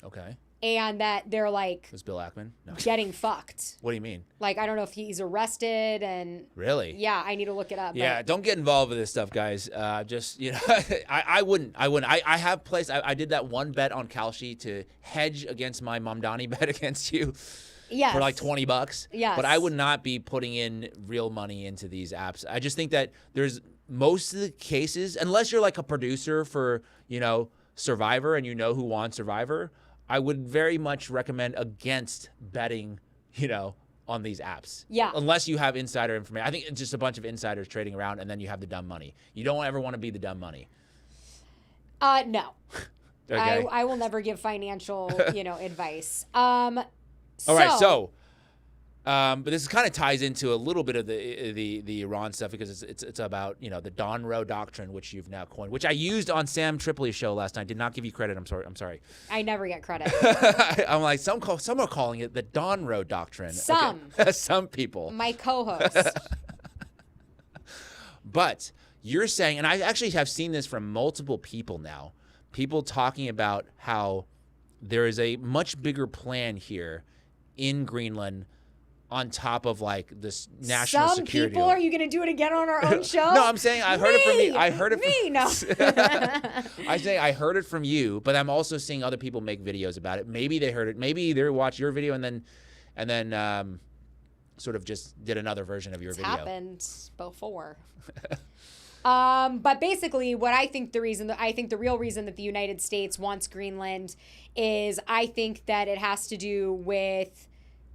Okay. And that they're like Was Bill Ackman? No. getting fucked. What do you mean? Like, I don't know if he's arrested and Really? yeah, I need to look it up. Yeah, but don't get involved with this stuff, guys. Just, I wouldn't. I have placed, I did that one bet on Kalshi to hedge against my Mamdani bet against you yes. for like $20. Yes. But I would not be putting in real money into these apps. I just think that there's most of the cases, unless you're like a producer for, Survivor and you know who won Survivor, I would very much recommend against betting, on these apps. Yeah. Unless you have insider information. I think it's just a bunch of insiders trading around and then you have the dumb money. You don't ever want to be the dumb money. No. Okay. I will never give financial, advice. All right, so but this kind of ties into a little bit of the Iran stuff because it's about the Donroe Doctrine, which you've now coined, which I used on Sam Tripoli's show last night. Did not give you credit. I'm sorry. I never get credit. I'm like some are calling it the Donroe Doctrine. Some. Okay. Some people. My co-host. But you're saying, and I actually have seen this from multiple people now, people talking about how there is a much bigger plan here in Greenland on top of like this national Some security. people, are you going to do it again on our own show? No, I'm saying I heard it from me. I heard it from No. I say I heard it from you, but I'm also seeing other people make videos about it. Maybe they heard it. Maybe they watched your video and then sort of just did another version of your video. Happened before. But basically, what I think the real reason that the United States wants Greenland is I think that it has to do with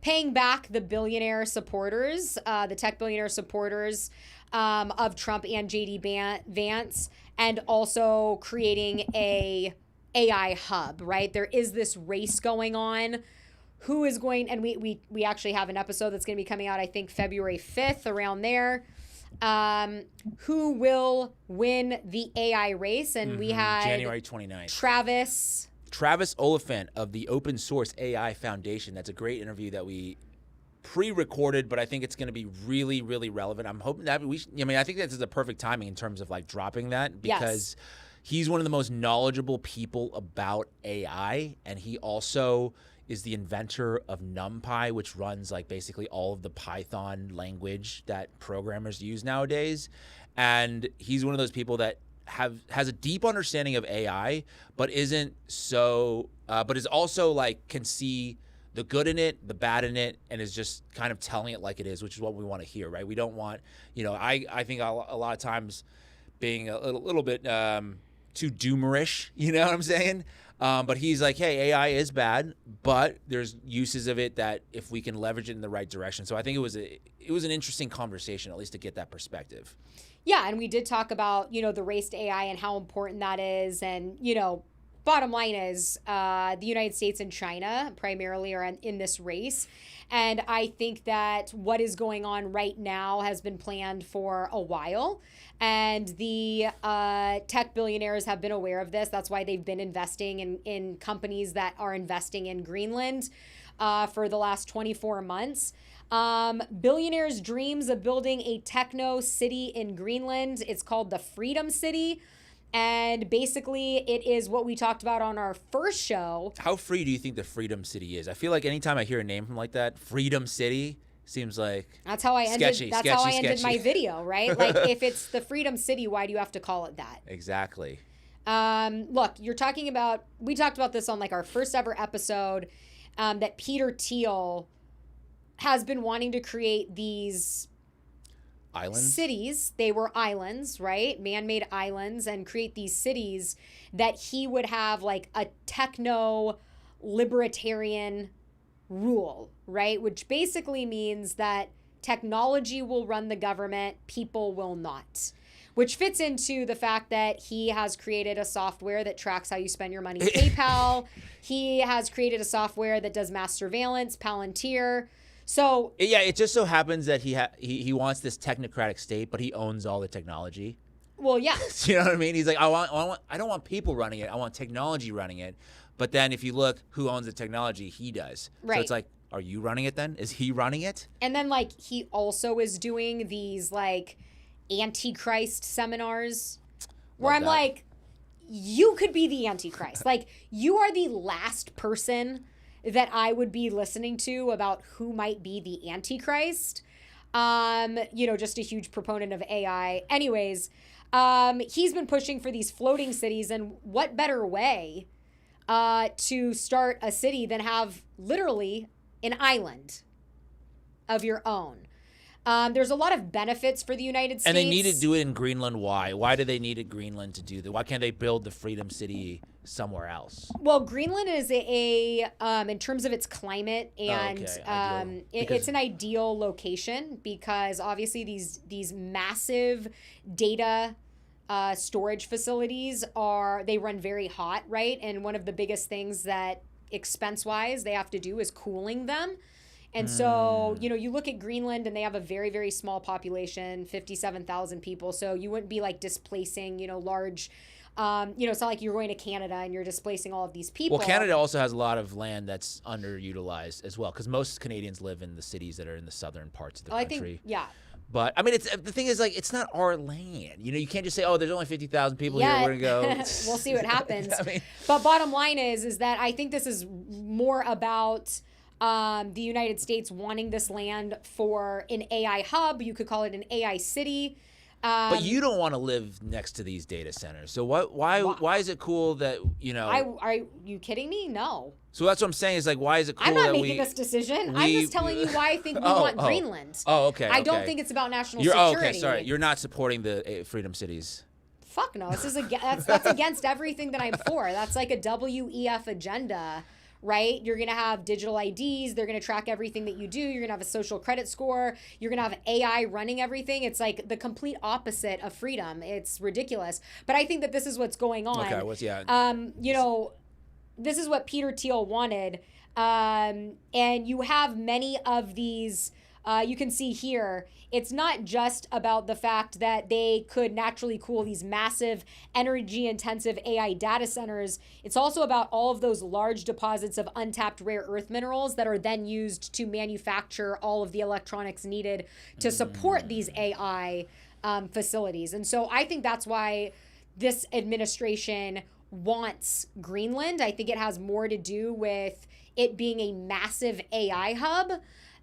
paying back the billionaire supporters, the tech billionaire supporters of Trump and JD Vance, and also creating a AI hub, right? There is this race going on. Who is going, and we actually have an episode that's going to be coming out, I think, February 5th, around there. Who will win the AI race? And we had January 29th. Travis Oliphant of the Open Source AI Foundation. That's a great interview that we pre-recorded, but I think it's going to be really, really relevant. I'm hoping that I think this is the perfect timing in terms of like dropping that because he's one of the most knowledgeable people about AI, and he also is the inventor of NumPy, which runs like basically all of the Python language that programmers use nowadays. And he's one of those people that has a deep understanding of AI, but isn't so, but is also like can see the good in it, the bad in it, and is just kind of telling it like it is, which is what we want to hear, right? We don't want, I think a lot of times being a little bit too doomerish, you know what I'm saying? But he's like, hey, AI is bad, but there's uses of it that if we can leverage it in the right direction. So I think it was an interesting conversation, at least to get that perspective. Yeah, and we did talk about, the race to AI and how important that is. And, bottom line is the United States and China primarily are in this race. And I think that what is going on right now has been planned for a while. And the tech billionaires have been aware of this. That's why they've been investing in companies that are investing in Greenland for the last 24 months. Billionaires' dreams of building a techno city in Greenland. It's called the Freedom City. And basically, it is what we talked about on our first show. How free do you think the Freedom City is? I feel like anytime I hear a name from like that, Freedom City seems like that's how I ended. Sketchy, that's sketchy, how I ended sketchy. my video, right? Like, if it's the Freedom City, why do you have to call it that? Exactly. Look, we talked about this on like our first ever episode, that Peter Thiel has been wanting to create these islands? Cities. They were islands, right? Man-made islands, and create these cities that he would have like a techno libertarian rule, right? Which basically means that technology will run the government, people will not. Which fits into the fact that he has created a software that tracks how you spend your money, PayPal. He has created a software that does mass surveillance, Palantir. So yeah, it just so happens that he wants this technocratic state, but he owns all the technology. Well, yeah. You know what I mean? He's like, I don't want people running it. I want technology running it. But then if you look, who owns the technology? He does. Right. So it's like, are you running it then? Is he running it? And then like he also is doing these like Antichrist seminars where I'm like, you could be the Antichrist. Like, you are the last person that I would be listening to about who might be the Antichrist. Just a huge proponent of AI. Anyways, he's been pushing for these floating cities, and what better way to start a city than have literally an island of your own. There's a lot of benefits for the United States. And they need to do it in Greenland. Why? Why do they need it Greenland to do that? Why can't they build the Freedom City somewhere else? Well, Greenland is in terms of its climate and it's an ideal location because obviously these massive data storage facilities they run very hot, right? And one of the biggest things that expense-wise they have to do is cooling them. And so, you look at Greenland and they have a very, very small population, 57,000 people. So you wouldn't be like displacing, large, it's not like you're going to Canada and you're displacing all of these people. Well, Canada also has a lot of land that's underutilized as well because most Canadians live in the cities that are in the southern parts of the country. I think, yeah. But, I mean, the thing is, like, it's not our land. You can't just say, oh, there's only 50,000 people here. We're going to go. We'll see what happens. But bottom line is that I think this is more about the United States wanting this land for an AI hub. You could call it an AI city. But you don't want to live next to these data centers. So why is it cool that, Are you kidding me? No. So that's what I'm saying is like, why is it cool I'm not that making this decision. I'm just telling you why I think we want Greenland. Oh, okay. I don't think it's about national security. Okay, sorry. You're not supporting the Freedom Cities. Fuck no. This is that's against everything that I'm for. That's like a WEF agenda. Right? You're going to have digital IDs. They're going to track everything that you do. You're going to have a social credit score. You're going to have AI running everything. It's like the complete opposite of freedom. It's ridiculous. But I think that this is what's going on. Okay, this is what Peter Thiel wanted. And you have many of these, you can see here, it's not just about the fact that they could naturally cool these massive energy-intensive AI data centers. It's also about all of those large deposits of untapped rare earth minerals that are then used to manufacture all of the electronics needed to support these AI facilities. And so I think that's why this administration wants Greenland. I think it has more to do with it being a massive AI hub,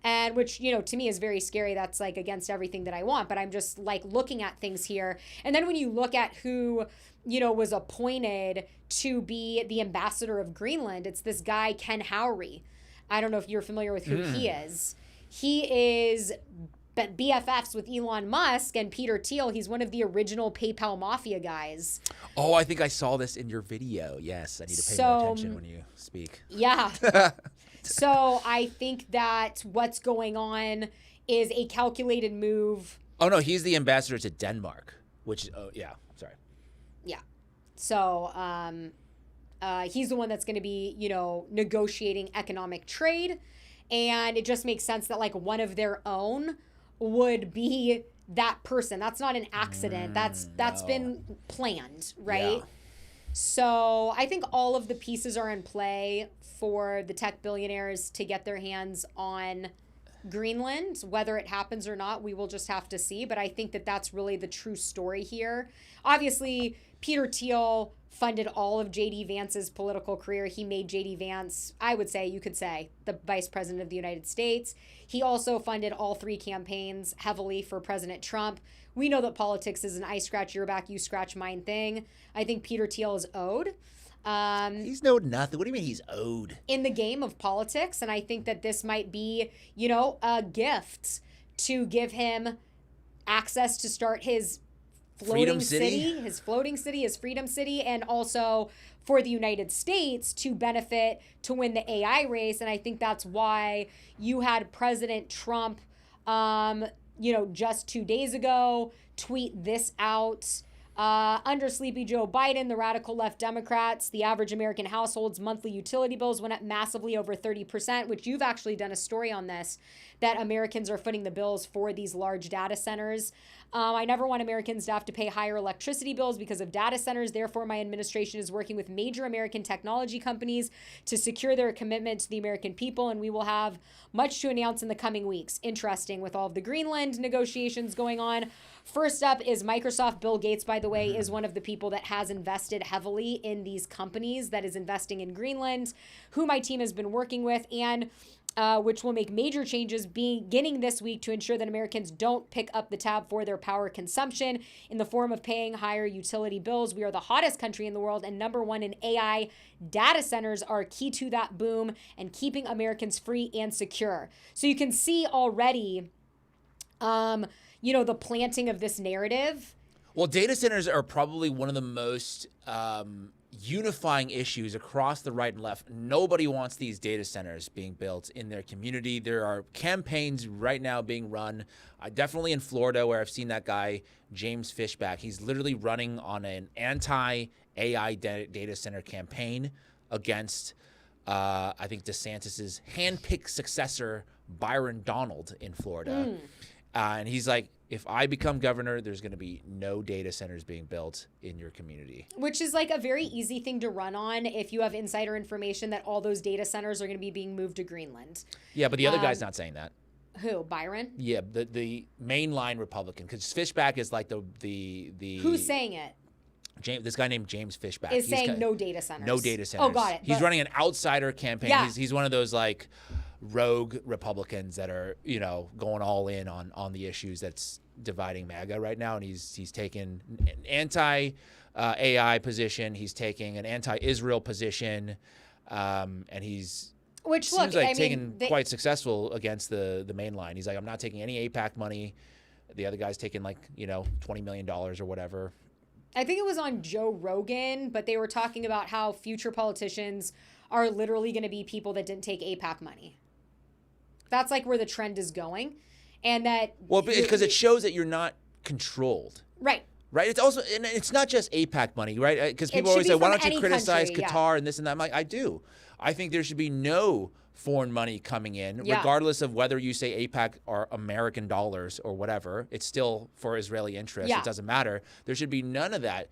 and which, you know, to me is very scary. That's like against everything that I want, but I'm just like looking at things here. And then when you look at who, you know, was appointed to be the ambassador of Greenland, it's this guy, Ken Howry. I don't know if you're familiar with who he is. He is BFFs with Elon Musk and Peter Thiel. He's one of the original PayPal mafia guys. Oh, I think I saw this in your video. Yes, I need to pay more attention when you speak. Yeah. So I think that what's going on is a calculated move. Oh, no, he's the ambassador to Denmark, which, yeah, sorry. Yeah. So he's the one that's going to be, you know, negotiating economic trade. And it just makes sense that like one of their own would be that person. That's not an accident. That's been planned, right? Yeah. So I think all of the pieces are in play for the tech billionaires to get their hands on Greenland. Whether it happens or not, we will just have to see. But I think that that's really the true story here. Obviously, Peter Thiel funded all of J.D. Vance's political career. He made J.D. Vance, I would say, you could say, the vice president of the United States. He also funded all three campaigns heavily for President Trump. We know that politics is an I scratch your back, you scratch mine thing. I think Peter Thiel is owed. He's owed nothing. What do you mean he's owed? In the game of politics. And I think that this might be, you know, a gift to give him access to start his floating city, his floating city, his freedom city, and also for the United States to benefit to win the AI race. And I think that's why you had President Trump, you know, just 2 days ago, tweet this out. Under Sleepy Joe Biden, the radical left Democrats, the average American household's monthly utility bills went up massively over 30%, which you've actually done a story on this, that Americans are footing the bills for these large data centers. I never want Americans to have to pay higher electricity bills because of data centers. Therefore, my administration is working with major American technology companies to secure their commitment to the American people, and we will have much to announce in the coming weeks. Interesting with all of the Greenland negotiations going on. First up is Microsoft. Bill Gates, by the way, is one of the people that has invested heavily in these companies, that is investing in Greenland, who my team has been working with, and which will make major changes beginning this week to ensure that Americans don't pick up the tab for their power consumption in the form of paying higher utility bills. We are the hottest country in the world and #1 in AI. Data centers are key to that boom and keeping Americans free and secure. So you can see already, you know, the planting of this narrative. Well, data centers are probably one of the most unifying issues across the right and left. Nobody wants these data centers being built in their community. There are campaigns right now being run, definitely in Florida, where I've seen that guy, James Fishback. He's literally running on an anti-AI data center campaign against, I think, DeSantis's handpicked successor, Byron Donald, in Florida. And he's like, if I become governor, there's going to be no data centers being built in your community. Which is like a very easy thing to run on if you have insider information that all those data centers are going to be being moved to Greenland. Yeah, but the other guy's not saying that. Who, Byron? Yeah, the mainline Republican, because Fishback is like the Who's saying it? This guy named James Fishback is saying no data centers. No data centers. Oh, got it. He's running an outsider campaign. Yeah. He's one of those like rogue Republicans that are, you know, going all in on the issues that's dividing MAGA right now, and he's taken an anti-AI position. He's taking an anti-Israel position, and seems like taking quite successful against the main line. He's like, I'm not taking any AIPAC money. The other guy's taking like, you know, $20 million or whatever. I think it was on Joe Rogan, but they were talking about how future politicians are literally going to be people that didn't take AIPAC money. That's like where the trend is going. And that... Well, because it shows that you're not controlled. Right. Right? It's also... And it's not just AIPAC money, right? Because people always say, why don't you criticize Qatar and this and that? I'm like, I do. I think there should be no foreign money coming in, regardless of whether you say AIPAC are American dollars or whatever. It's still for Israeli interests. It doesn't matter. There should be none of that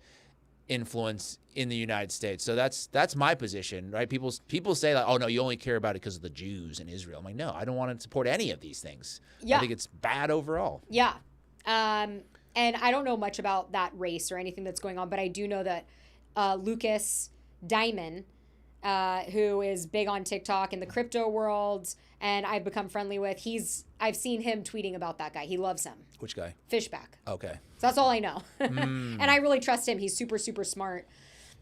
influence in the United States. So that's my position, right? People say like, oh no, you only care about it because of the Jews in Israel. I'm like, no, I don't want to support any of these things. I think it's bad overall. Yeah. and I don't know much about that race or anything that's going on, but I do know that Lucas Diamond, who is big on TikTok in the crypto world, and I've become friendly with, I've seen him tweeting about that guy. He loves him. Which guy? Fishback. Okay. So that's all I know. And I really trust him. He's super, super smart.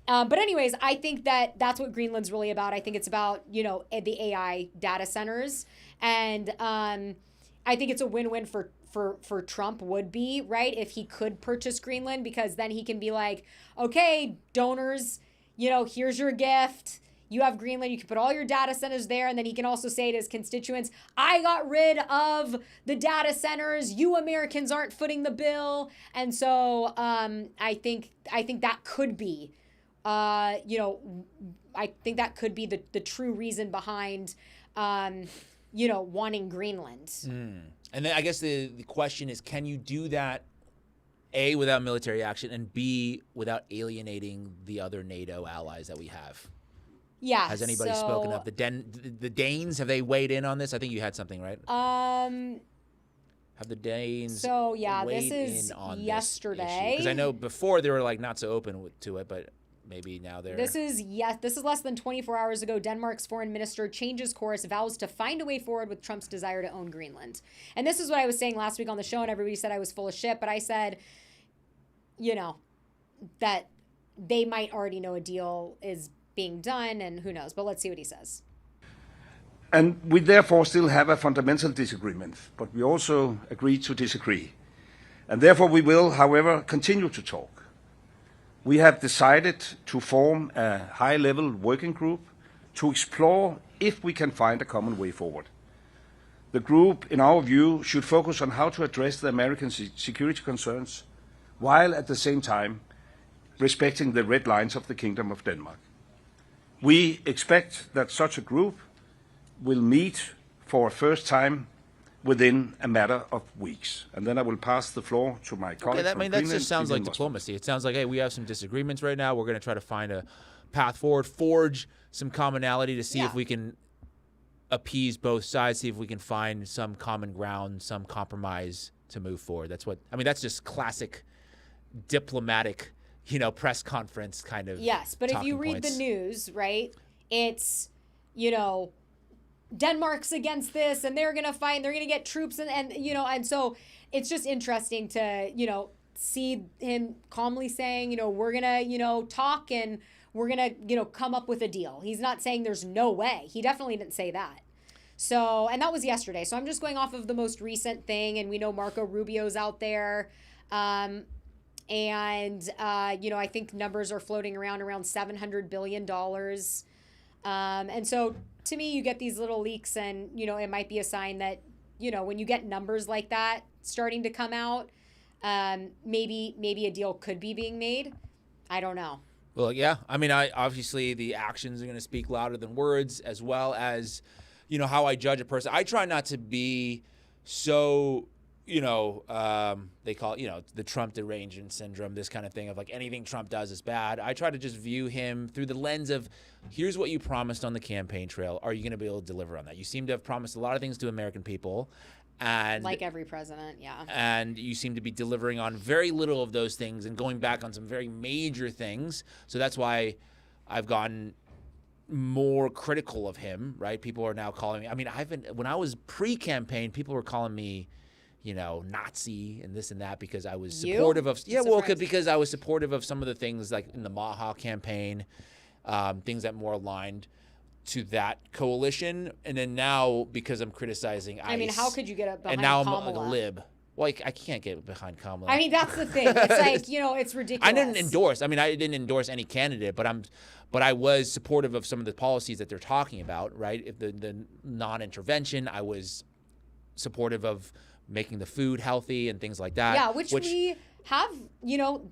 But anyways, I think that's what Greenland's really about. I think it's about, the AI data centers. And I think it's a win-win for Trump would be, right, if he could purchase Greenland, because then he can be like, okay, donors, here's your gift. You have Greenland, you can put all your data centers there, and then he can also say to his constituents, I got rid of the data centers, you Americans aren't footing the bill. And so I think that could be, I think that could be the true reason behind, wanting Greenland. And then I guess the question is, can you do that, A, without military action, and B, without alienating the other NATO allies that we have? Yeah. Has anybody spoken up? The Danes, have they weighed in on this? I think you had something, right? Have the Danes this is yesterday. Because I know before they were like not so open to it, but maybe now they're... This is less than 24 hours ago. Denmark's foreign minister changes course, vows to find a way forward with Trump's desire to own Greenland. And this is what I was saying last week on the show, and everybody said I was full of shit, but I said, that they might already know a deal is being done, and who knows, but let's see what he says. And we therefore still have a fundamental disagreement, but we also agree to disagree. And therefore we will, however, continue to talk. We have decided to form a high-level working group to explore if we can find a common way forward. The group, in our view, should focus on how to address the American security concerns, while at the same time respecting the red lines of the Kingdom of Denmark. We expect that such a group will meet for a first time within a matter of weeks. And then I will pass the floor to my colleague from that Greenland, just sounds like diplomacy. It sounds like, hey, we have some disagreements right now. We're going to try to find a path forward, forge some commonality to see if we can appease both sides, see if we can find some common ground, some compromise to move forward. That's just classic diplomatic, press conference kind of. Yes, but if you read the news, right, it's, Denmark's against this, and they're going to fight, and they're going to get troops, and so it's just interesting to, see him calmly saying, we're going to, talk, and we're going to, come up with a deal. He's not saying there's no way. He definitely didn't say that. So, and that was yesterday. So I'm just going off of the most recent thing, and we know Marco Rubio's out there. I think numbers are floating around $700 billion. And so to me, you get these little leaks, and, it might be a sign that, when you get numbers like that starting to come out, maybe a deal could be being made. I don't know. Well, yeah. Obviously the actions are going to speak louder than words, as well as, how I judge a person. I try not to be so... they call it, the Trump derangement syndrome, this kind of thing of like anything Trump does is bad. I try to just view him through the lens of, here's what you promised on the campaign trail. Are you going to be able to deliver on that? You seem to have promised a lot of things to American people. And like every president, yeah. And you seem to be delivering on very little of those things and going back on some very major things. So that's why I've gotten more critical of him, right? People are now calling me. When I was pre-campaign, people were calling me, Nazi and this and that because I was supportive of because I was supportive of some of the things like in the Maha campaign, things that more aligned to that coalition, and then now because I'm criticizing ICE. How could you get up behind and now Kamala? I'm like a lib. Well, I can't get behind Kamala. That's the thing. It's like, it's ridiculous. I didn't endorse. I didn't endorse any candidate, but I was supportive of some of the policies that they're talking about, right? If the non-intervention, I was supportive of making the food healthy and things like that. Yeah, which we have,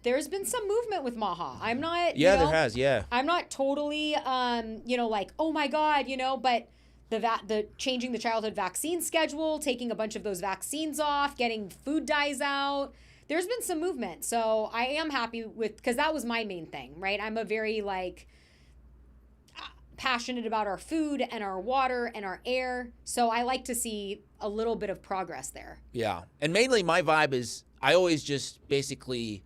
there's been some movement with Maha. I'm not, there has, yeah. I'm not totally, like, oh my God, but the changing the childhood vaccine schedule, taking a bunch of those vaccines off, getting food dyes out. There's been some movement. So I am happy with, because that was my main thing, right? I'm a very passionate about our food and our water and our air. So I like to see a little bit of progress there. Yeah. And mainly my vibe is I always just basically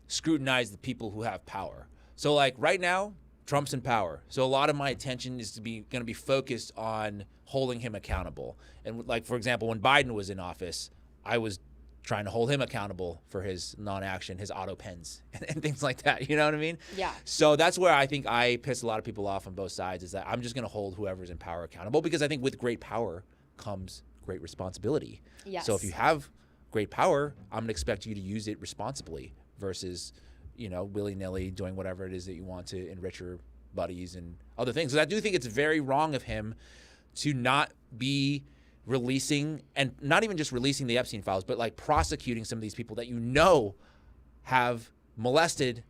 scrutinize the people who have power. So like right now, Trump's in power. So a lot of my attention is going to be focused on holding him accountable. And like, for example, when Biden was in office, I was trying to hold him accountable for his non-action, his auto pens and things like that. You know what I mean? Yeah. So that's where I think I piss a lot of people off on both sides, is that I'm just going to hold whoever's in power accountable, because I think with great power comes great responsibility. Yes. So if you have great power, I'm going to expect you to use it responsibly versus, you know, willy-nilly doing whatever it is that you want to enrich your buddies and other things. So I do think it's very wrong of him to not be releasing, and not even just releasing the Epstein files, but like prosecuting some of these people that you know have molested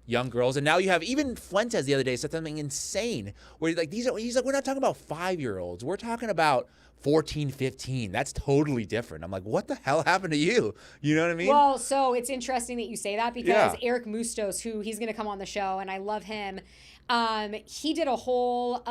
young girls. And now you have even Fuentes the other day said something insane where like he's like, we're not talking about 5-year-olds. We're talking about 14, 15. That's totally different. I'm like, what the hell happened to you? You know what I mean? Well, so it's interesting that you say that, because Yeah. Eric Mustos, who he's going to come on the show, and I love him, he did a whole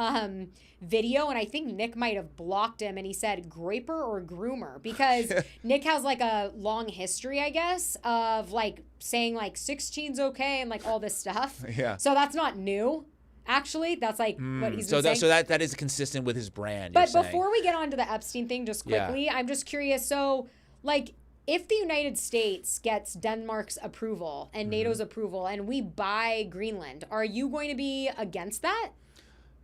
video, and I think Nick might have blocked him, and he said graper or groomer, because Nick has like a long history, I guess, of like saying like 16's okay and like all this stuff. Yeah. So that's not new. Actually, that's like what he's been saying. So that is consistent with his brand. But you're before we get on to the Epstein thing, just quickly, I'm just curious. So, like, if the United States gets Denmark's approval and NATO's approval and we buy Greenland, are you going to be against that?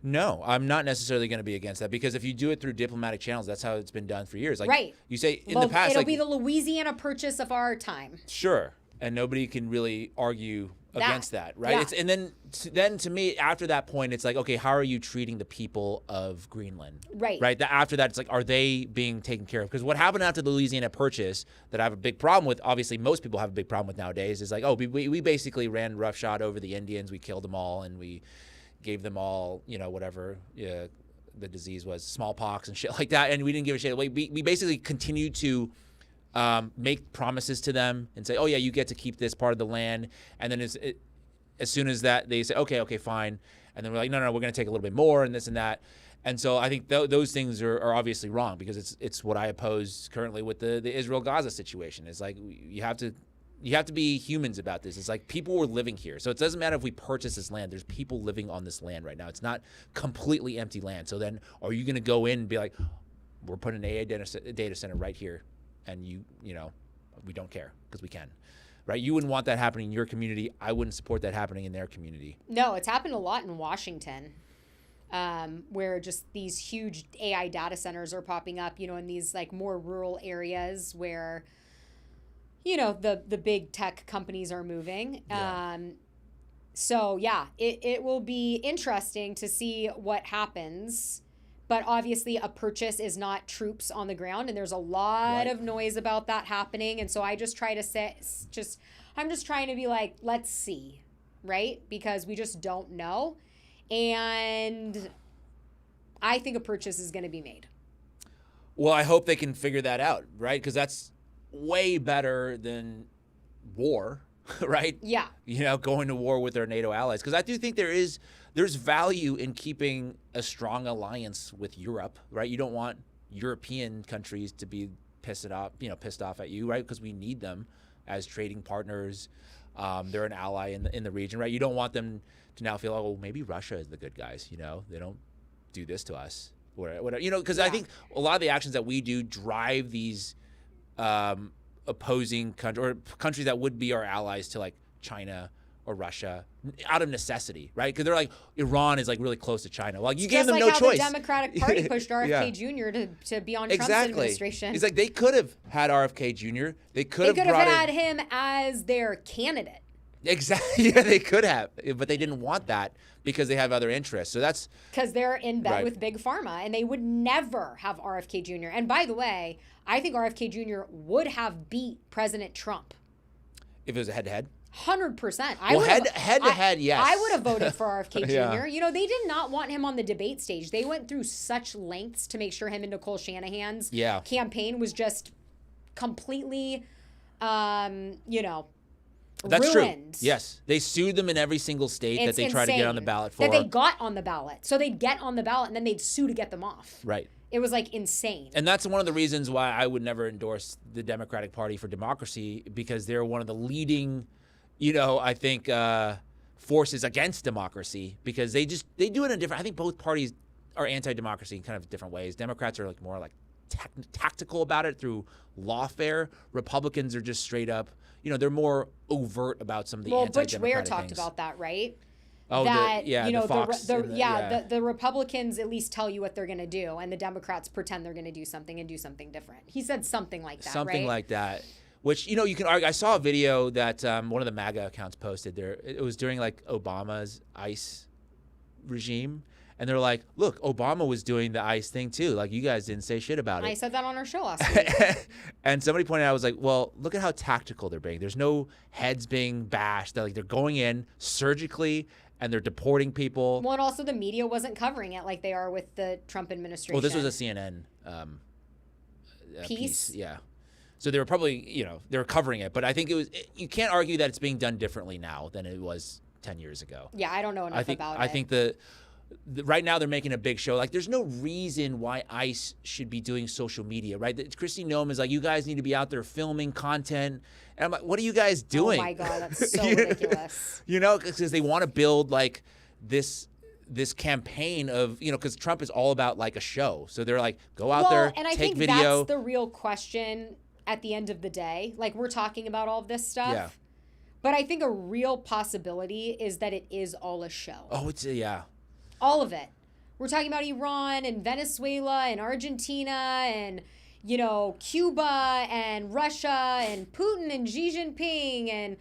No, I'm not necessarily going to be against that, because if you do it through diplomatic channels, that's how it's been done for years. Like Right. you say in the past, it'll like, be the Louisiana Purchase of our time. sure, and nobody can really argue against that, right? Yeah. It's, and then to me, after that point, it's like, okay, how are you treating the people of Greenland? Right. Right. After that, it's like, are they being taken care of? Because what happened after the Louisiana Purchase that I have a big problem with, obviously most people have a big problem with nowadays, is like, oh, we basically ran roughshod over the Indians, we killed them all, and we gave them all, you know, whatever the disease was, smallpox and shit like that, and we didn't give a shit. We basically continued to make promises to them and say, oh yeah, you get to keep this part of the land, and then as soon as that they say, okay, fine, and then we're like, no, we're going to take a little bit more and this and that. And so I think those things are obviously wrong, because it's what I oppose currently with the Israel-Gaza situation. It's like you have to be humans about this. It's like people were living here. So it doesn't matter if we purchase this land. There's people living on this land right now. It's not completely empty land. So then are you going to go in and be like, we're putting an AI data center right here, and you know, we don't care because we can, right? You wouldn't want that happening in your community. I wouldn't support that happening in their community. No, it's happened a lot in Washington, where just these huge AI data centers are popping up, you know, in these like more rural areas where, you know, the big tech companies are moving. Yeah. So yeah, it will be interesting to see what happens. But obviously a purchase is not troops on the ground, and there's a lot of noise about that happening. And so I just try to say, I'm just trying to be like, let's see, right? Because we just don't know. And I think a purchase is going to be made. Well, I hope they can figure that out, right? Because that's way better than war, right? Yeah. You know, going to war with our NATO allies. Because I do think there's value in keeping a strong alliance with Europe, right? You don't want European countries to be pissed off at you, right? Because we need them as trading partners. They're an ally in the region, right? You don't want them to now feel, oh, maybe Russia is the good guys, you know? They don't do this to us. Whatever, you know, because I think a lot of the actions that we do drive these opposing countries that would be our allies to like China or Russia out of necessity, right? Because they're like, Iran is like really close to China. Well, you gave them no choice. Just like how the Democratic Party pushed RFK Jr. to be on Trump's administration. It's like they could have had RFK Jr. They could have had him as their candidate. Exactly. Yeah, they could have, but they didn't want that because they have other interests. So that's because they're in bed with Big Pharma, and they would never have RFK Jr. And by the way, I think RFK Jr. would have beat President Trump if it was a head-to-head. 100%. Well, head-to-head, yes. I would have voted for RFK Jr. Yeah. You know, they did not want him on the debate stage. They went through such lengths to make sure him and Nicole Shanahan's campaign was just completely, you know, That's ruined. true. Yes. They sued them in every single state It's that they tried to get on the insane. ballot for. That they got on the ballot. So they'd get on the ballot and then they'd sue to get them off. Right. It was like insane. And that's one of the reasons why I would never endorse the Democratic Party for Democracy, because they're one of the leading, I think, forces against democracy, because they do it in different. I think both parties are anti-democracy in kind of different ways. Democrats are like more like tactical about it through lawfare. Republicans are just straight up, they're more overt about some of the anti-democratic Butch Ware talked things. about that, right? Oh, that the Fox. the Republicans at least tell you what they're going to do, and the Democrats pretend they're going to do something and do something different. He said something like that, Something right? like that. Which, you can argue. I saw a video that one of the MAGA accounts posted there. It was during like Obama's ICE regime. And they're like, look, Obama was doing the ICE thing too. Like, you guys didn't say shit about it. I said that on our show last week. And somebody pointed out, I was like, well, look at how tactical they're being. There's no heads being bashed. They're going in surgically and they're deporting people. Well, and also the media wasn't covering it like they are with the Trump administration. Well, this was a CNN piece. Yeah. So they were probably, they were covering it. But I think you can't argue that it's being done differently now than it was 10 years ago. Yeah, I don't know enough about it. I think right now they're making a big show. Like, there's no reason why ICE should be doing social media, right? Kristi Noem is like, you guys need to be out there filming content. And I'm like, what are you guys doing? Oh my God, that's so ridiculous. Because they want to build like this campaign of, because Trump is all about like a show. So they're like, go out there, and I take think video. That's the real question at the end of the day. Like, we're talking about all of this stuff. Yeah. But I think a real possibility is that it is all a show. Oh, yeah. All of it. We're talking about Iran and Venezuela and Argentina and, Cuba and Russia and Putin and Xi Jinping and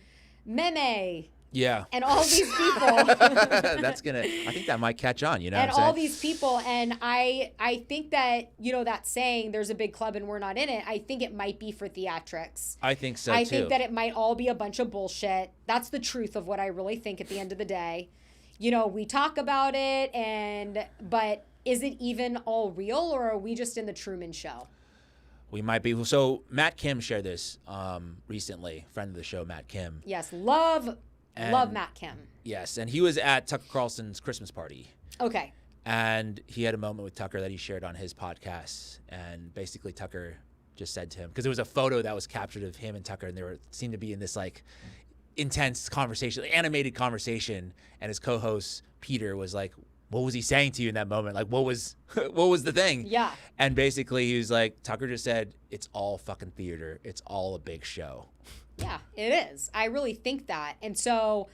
Meme. Yeah. And all these people. I think that might catch on, And all these people. And I think that, that saying, there's a big club and we're not in it, I think it might be for theatrics. I think so, I too. think that it might all be a bunch of bullshit. That's the truth of what I really think at the end of the day. We talk about it, but is it even all real, or are we just in the Truman Show? We might be. So Matt Kim shared this recently, friend of the show, Matt Kim. Yes, love Matt Kim. Yes, and he was at Tucker Carlson's Christmas party. Okay. And he had a moment with Tucker that he shared on his podcast, and basically Tucker just said to him, because there was a photo that was captured of him and Tucker, and they seemed to be in this like intense conversation, animated conversation, and his co-host Peter was like, what was he saying to you in that moment? Like, what was the thing? Yeah. And basically he was like, Tucker just said, it's all fucking theater. It's all a big show. Yeah, it is. I really think that. And so,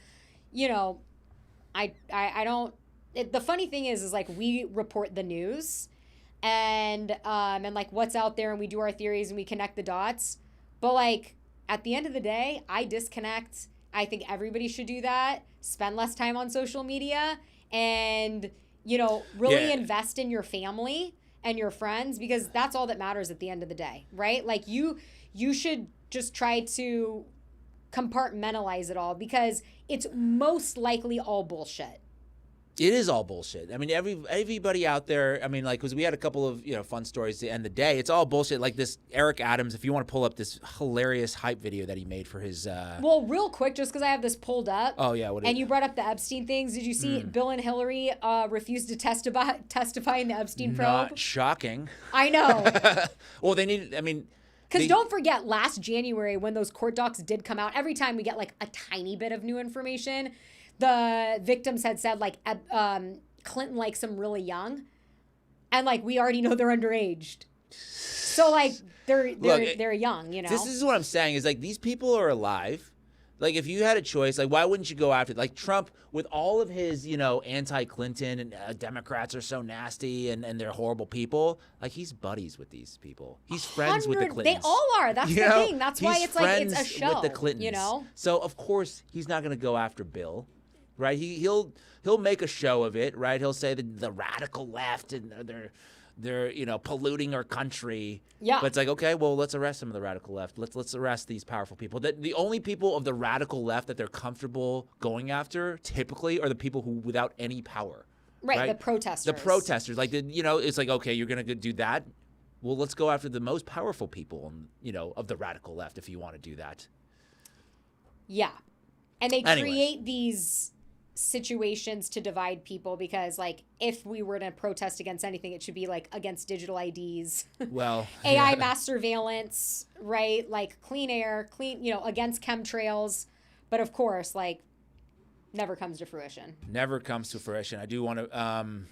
I don't, the funny thing is like, we report the news and like what's out there, and we do our theories and we connect the dots. But like, at the end of the day, I disconnect. I think everybody should do that. Spend less time on social media and, really invest in your family and your friends, because that's all that matters at the end of the day, right? Like, you should just try to compartmentalize it all, because it's most likely all bullshit. It is all bullshit. I mean, everybody out there, I mean, like, because we had a couple of, fun stories to end the day. It's all bullshit. Like this Eric Adams, if you want to pull up this hilarious hype video that he made for his... Well, real quick, just because I have this pulled up. Oh, yeah. You brought up the Epstein things. Did you see Bill and Hillary refused to testify in the Epstein probe? Not shocking. I know. Well, they need, I mean... Because don't forget, last January, when those court docs did come out, every time we get like a tiny bit of new information, the victims had said like Clinton likes them really young, and like we already know they're underaged, so like they're young, This is what I'm saying is like these people are alive. Like, if you had a choice, like, why wouldn't you go after like Trump with all of his, anti-Clinton and Democrats are so nasty and they're horrible people. Like, he's buddies with these people. He's friends with the Clintons. They all are. That's the thing. That's why it's like it's a show. With the Clintons. So of course he's not going to go after Bill, right? He'll make a show of it, right? He'll say the radical left and they're polluting our country. Yeah. But it's like, okay, well, let's arrest some of the radical left. Let's arrest these powerful people. The only people of the radical left that they're comfortable going after typically are the people who without any power. Right? The protesters. The protesters. Like, it's like, okay, you're going to do that. Well, let's go after the most powerful people, of the radical left if you want to do that. Yeah. And they Anyways. create these situations to divide people because, like, if we were to protest against anything, it should be, like, against digital IDs. Well, AI mass surveillance, right? Like, clean air, against chemtrails. But, of course, like, never comes to fruition. Never comes to fruition. I do want to...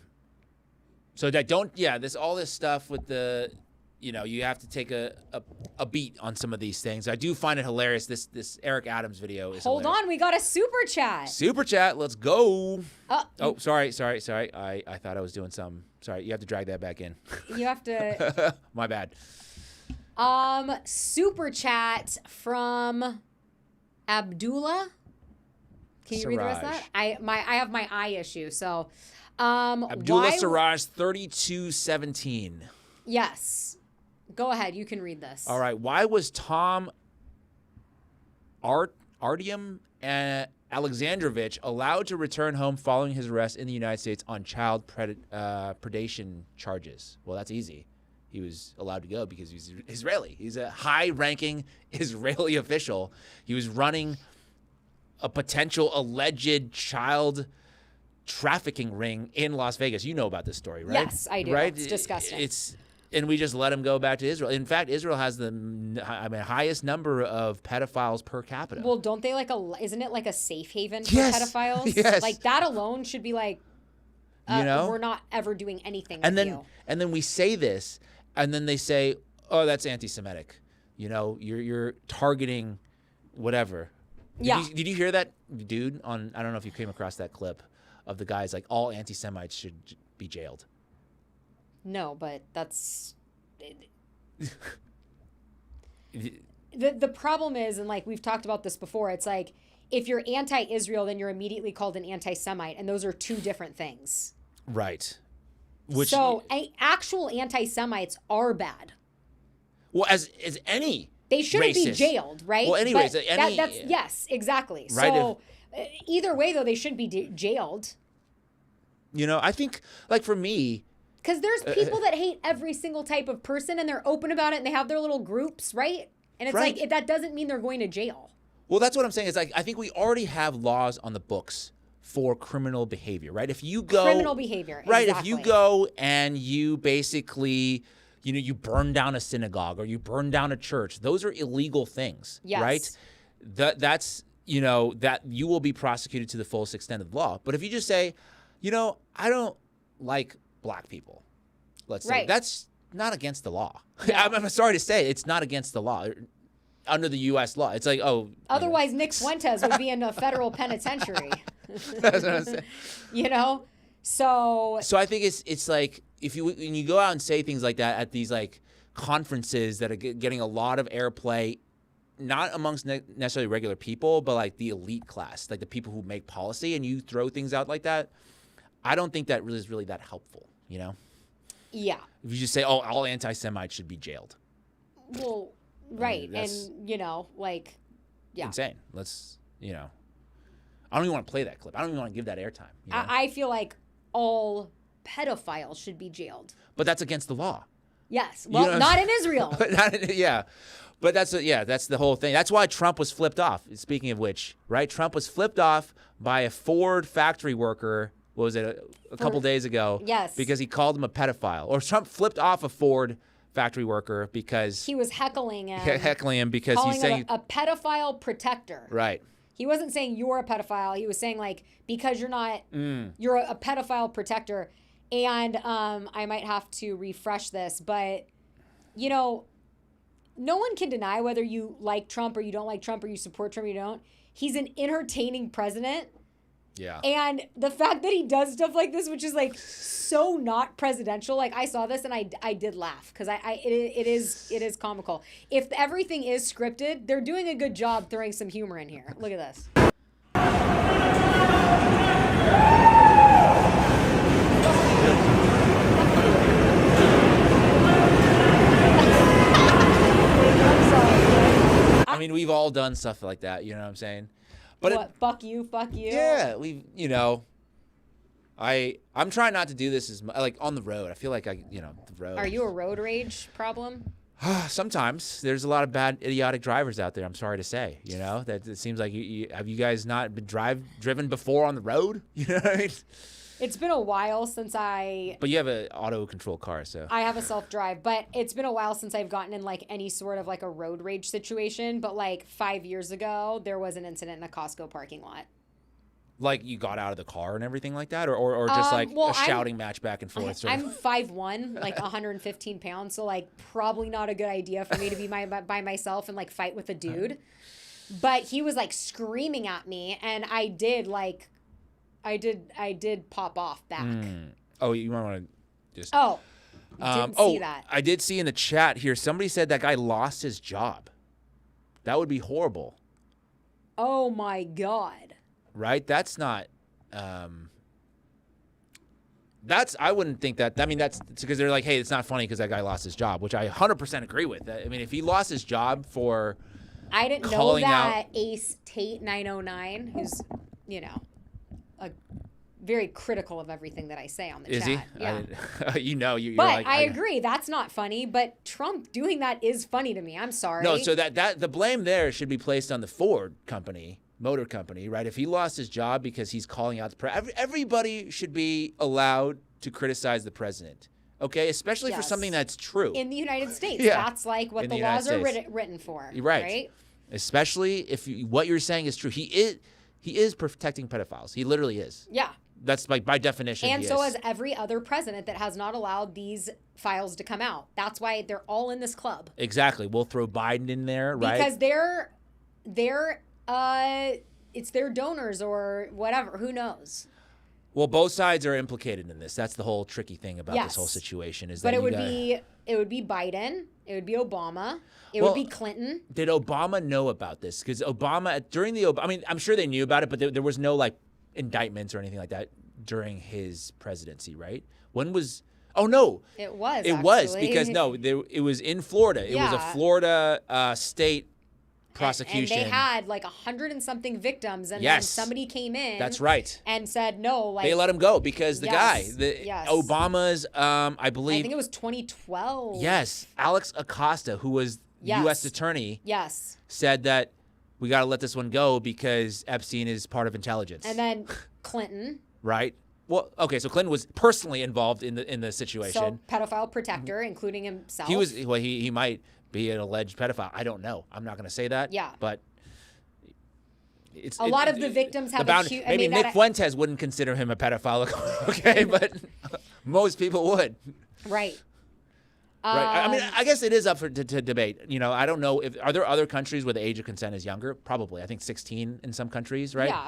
So all this stuff with the... you have to take a beat on some of these things. I do find it hilarious. This Eric Adams video is Hold hilarious. on, we got a super chat. Super chat, let's go. Oh, sorry. I thought I was doing something. Sorry, you have to drag that back in. You have to. My bad. Super chat from Abdullah. Can you read the rest of that? I have my eye issue, so. Abdullah Siraj 3217. Yes. Go ahead. You can read this. All right. Why was Tom Artyom Alexandrovich allowed to return home following his arrest in the United States on child predation charges? Well, that's easy. He was allowed to go because he's Israeli. He's a high-ranking Israeli official. He was running a potential alleged child trafficking ring in Las Vegas. You know about this story, right? Yes, I do. Right? It's disgusting. And we just let him go back to Israel. In fact, Israel has the highest number of pedophiles per capita. Well, don't they isn't it like a safe haven for Yes. pedophiles? Yes. Like that alone should be like, we're not ever doing anything with you. And then we say this, and then they say, oh, that's anti-Semitic. You're targeting whatever. Did you hear that dude on, I don't know if you came across that clip of the guys like all anti-Semites should be jailed. No, but that's the problem is, and like we've talked about this before, it's like if you're anti-Israel, then you're immediately called an anti-Semite, and those are two different things. Right. Actual anti-Semites are bad. Well, as any they shouldn't racist. Be jailed, right? Well, anyways, that's yes, exactly. Right, so either way, though, they should be jailed. I think, like for me. Because there's people that hate every single type of person, and they're open about it, and they have their little groups, right? And it's like, that doesn't mean they're going to jail. Well, that's what I'm saying. Is like I think we already have laws on the books for criminal behavior, right? If you go criminal behavior, right? Exactly. If you go and you basically, you burn down a synagogue or you burn down a church, those are illegal things, yes. right? That's that you will be prosecuted to the fullest extent of the law. But if you just say, I don't like black people, let's say, that's not against the law. Yeah. I'm sorry to say, it's not against the law. Under the U.S. law, it's like, otherwise Nick Fuentes would be in a federal penitentiary. That's what I'm saying. So I think it's like when you go out and say things like that at these like conferences that are getting a lot of airplay, not amongst necessarily regular people, but like the elite class, like the people who make policy, and you throw things out like that, I don't think that is really that helpful. Yeah. If you just say, all anti-Semites should be jailed. Well. Right. And, yeah. Insane. Let's, I don't even want to play that clip. I don't even want to give that airtime. I feel like all pedophiles should be jailed. But that's against the law. Yes. Well, not in Israel. Yeah. But that's the whole thing. That's why Trump was flipped off. Speaking of which, right? Trump was flipped off by a Ford factory worker, what was it, a couple days ago? Yes. Because he called him a pedophile. Or Trump flipped off a Ford factory worker because he was heckling him because he's saying a pedophile protector. Right. He wasn't saying you're a pedophile. He was saying because you're not, you're a pedophile protector. And I might have to refresh this, but no one can deny whether you like Trump or you don't like Trump or you support Trump or you don't. He's an entertaining president. Yeah. And the fact that he does stuff like this, which is so not presidential, I saw this and I did laugh because it is comical. If everything is scripted, they're doing a good job throwing some humor in here. Look at this. I mean, we've all done stuff like that. You know what I'm saying? But fuck you. Yeah, I'm trying not to do this as much, on the road. I feel like the road. Are you a road rage problem? Sometimes there's a lot of bad, idiotic drivers out there. I'm sorry to say, that it seems like have you guys not been driven before on the road? You know what I mean? It's been a while since But you have an auto control car, so. I have a self-drive, but it's been a while since I've gotten in like any sort of like a road rage situation. But like 5 years ago, there was an incident in a Costco parking lot. Like you got out of the car and everything like that, or just like a shouting match back and forth. I'm 5'1", like 115 pounds, so like probably not a good idea for me to be by myself and like fight with a dude. But he was like screaming at me, and I did pop off back. Oh, you might want to just. Oh, didn't see that. I did see in the chat here. Somebody said that guy lost his job. That would be horrible. Oh my God. Right? That's not. I wouldn't think that. I mean, that's because they're like, hey, it's not funny because that guy lost his job, which I 100% agree with. I mean, if he lost his job for. I didn't know that Ace Tate 909, who's, very critical of everything that I say on the chat. Is he? Yeah. You're but like, I agree. That's not funny. But Trump doing that is funny to me. I'm sorry. No, so that the blame there should be placed on the Ford company. Motor company, right? If he lost his job because he's calling out everybody should be allowed to criticize the president, okay? Especially for something that's true. In the United States, Yeah. That's like what the laws are written for. Right? Especially if what you're saying is true. He is protecting pedophiles. He literally is. Yeah. That's like by definition. And so is every other president that has not allowed these files to come out. That's why they're all in this club. Exactly. We'll throw Biden in there, right? Because it's their donors or whatever. Who knows? Well, both sides are implicated in this. That's the whole tricky thing about this whole situation. But it would be Biden. It would be Obama. It would be Clinton. Did Obama know about this? Because Obama I'm sure they knew about it, but there was no like indictments or anything like that during his presidency, right? When was? Oh no, it was. It was because it was in Florida. It was a Florida state prosecution. And they had like 100 and something victims, and then somebody came in. That's right. And said no. Like they let him go because the guy, Obama's, I believe. I think it was 2012. Yes, Alex Acosta, who was U.S. attorney. Yes. Said that we got to let this one go because Epstein is part of intelligence. And then Clinton. Right. Well, okay, so Clinton was personally involved in the situation. So pedophile protector, including himself. He might be an alleged pedophile. I don't know. I'm not going to say that. Yeah. But it's a lot of the victims have maybe Nick Fuentes wouldn't consider him a pedophile, okay, but most people would. Right. Right. I mean, I guess it is up to debate. I don't know are there other countries where the age of consent is younger? Probably. I think 16 in some countries, right? Yeah.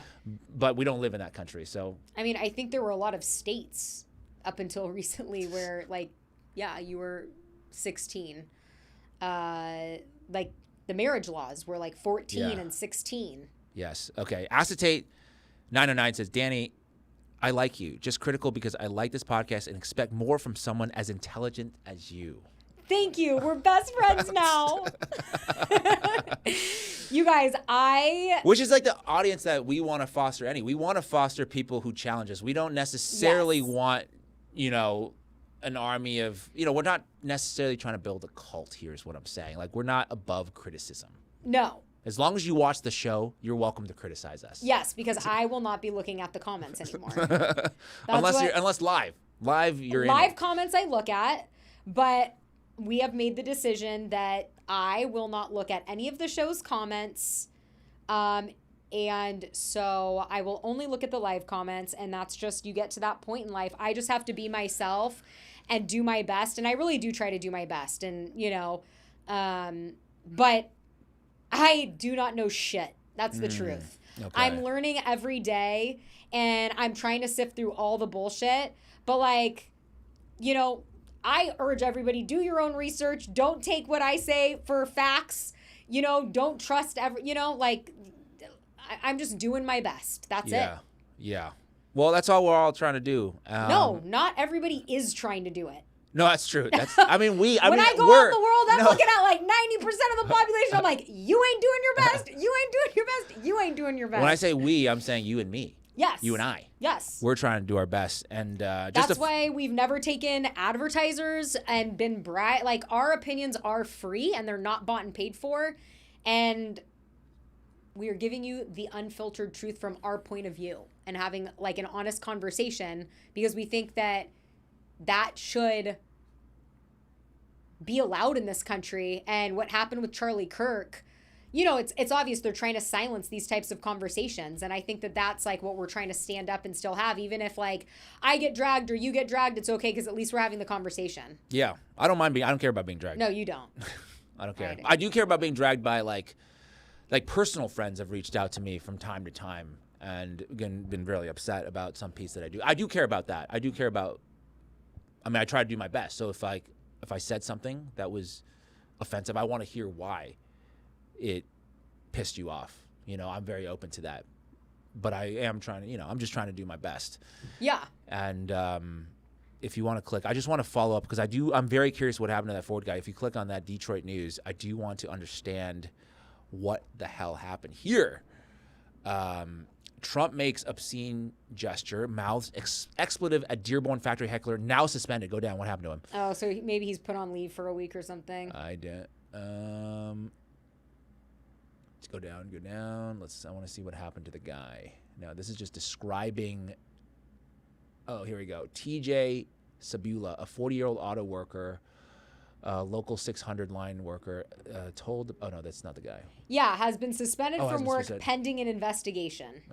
But we don't live in that country, so. I mean, I think there were a lot of states up until recently where, you were 16. Like the marriage laws were like 14 and 16. Yes. Okay. Acetate 909 says, Dani, I like you. Just critical because I like this podcast and expect more from someone as intelligent as you. Thank you. We're best friends now. You guys, Which is like the audience that we want to foster We want to foster people who challenge us. We don't necessarily want, an army of, we're not necessarily trying to build a cult here is what I'm saying. Like, we're not above criticism. No. As long as you watch the show, you're welcome to criticize us. Yes, because I will not be looking at the comments anymore. Unless live. Live comments I look at, but we have made the decision that I will not look at any of the show's comments. And so I will only look at the live comments, and that's just, you get to that point in life. I just have to be myself and do my best. And I really do try to do my best. And, but I do not know shit. That's the truth. Okay. I'm learning every day, and I'm trying to sift through all the bullshit. But I urge everybody, do your own research. Don't take what I say for facts. Don't trust I'm just doing my best. That's it. Yeah. Well, that's all we're all trying to do. No, not everybody is trying to do it. No, that's true. When I go out in the world, I'm looking at like 90% of the population. I'm like, you ain't doing your best. You ain't doing your best. You ain't doing your best. When I say we, I'm saying you and me. Yes. You and I. Yes. We're trying to do our best. And that's why we've never taken advertisers and been like, our opinions are free and they're not bought and paid for. And we are giving you the unfiltered truth from our point of view and having like an honest conversation, because we think that should be allowed in this country. And what happened with Charlie Kirk, you know, it's obvious they're trying to silence these types of conversations. And I think that that's like what we're trying to stand up and still have. Even if like I get dragged or you get dragged, it's okay, because at least we're having the conversation. Yeah. I don't care about being dragged. No, you don't. I don't care. I do care about being dragged by like personal friends have reached out to me from time to time and again been really upset about some piece that I do. I do care about that. I do care about, I mean, I try to do my best. So if I said something that was offensive, I want to hear why it pissed you off. You know, I'm very open to that. But I am trying to, you know, I'm just trying to do my best. Yeah. And if you want to click, I just want to follow up because I'm very curious what happened to that Ford guy. If you click on that Detroit news, I do want to understand what the hell happened here. Trump makes obscene gesture, mouths expletive at Dearborn factory heckler, now suspended. Go down. What happened to him? Oh, so maybe he's put on leave for a week or something. I did. Let's go down. I want to see what happened to the guy. No, this is just describing. Oh, here we go. TJ Sabula, a 40-year-old auto worker, local 600 line worker, told. Oh no, that's not the guy. Yeah, has been suspended from work pending an investigation.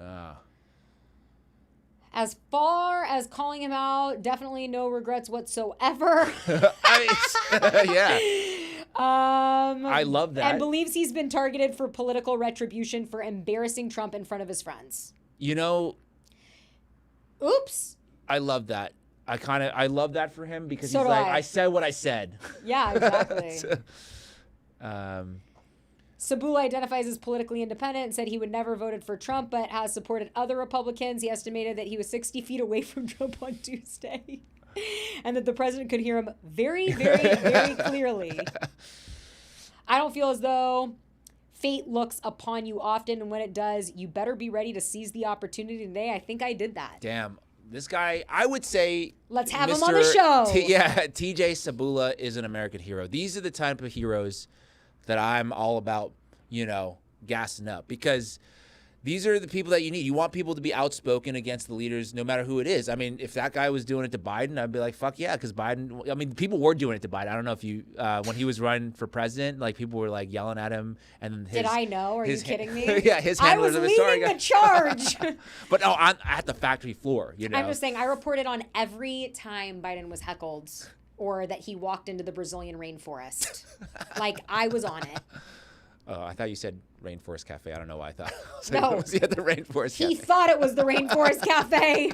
As far as calling him out, definitely no regrets whatsoever. Yeah. I love that. And believes he's been targeted for political retribution for embarrassing Trump in front of his friends. You know. Oops. I love that. I love that for him because he's like, I said what I said. Yeah, exactly. Sabula identifies as politically independent and said he would never voted for Trump, but has supported other Republicans. He estimated that he was 60 feet away from Trump on Tuesday and that the president could hear him very, very, very clearly. I don't feel as though fate looks upon you often, and when it does, you better be ready to seize the opportunity today. I think I did that. Damn. This guy, I would say... Let's have him on the show. TJ Sabula is an American hero. These are the type of heroes that I'm all about, you know, gassing up. Because these are the people that you need. You want people to be outspoken against the leaders, no matter who it is. I mean, if that guy was doing it to Biden, I'd be like, fuck yeah, because Biden... I mean, people were doing it to Biden. I don't know if you... when he was running for president, like, people were, like, yelling at him. And did I know? Are you kidding me? Yeah, his handlers... I was leading the charge. But no, at the factory floor, you know? I'm just saying, I reported on every time Biden was heckled or that he walked into the Brazilian rainforest. Like, I was on it. Oh, I thought you said Rainforest Cafe. I don't know why I thought. No. Was he at the Rainforest Cafe? He thought it was the Rainforest Cafe,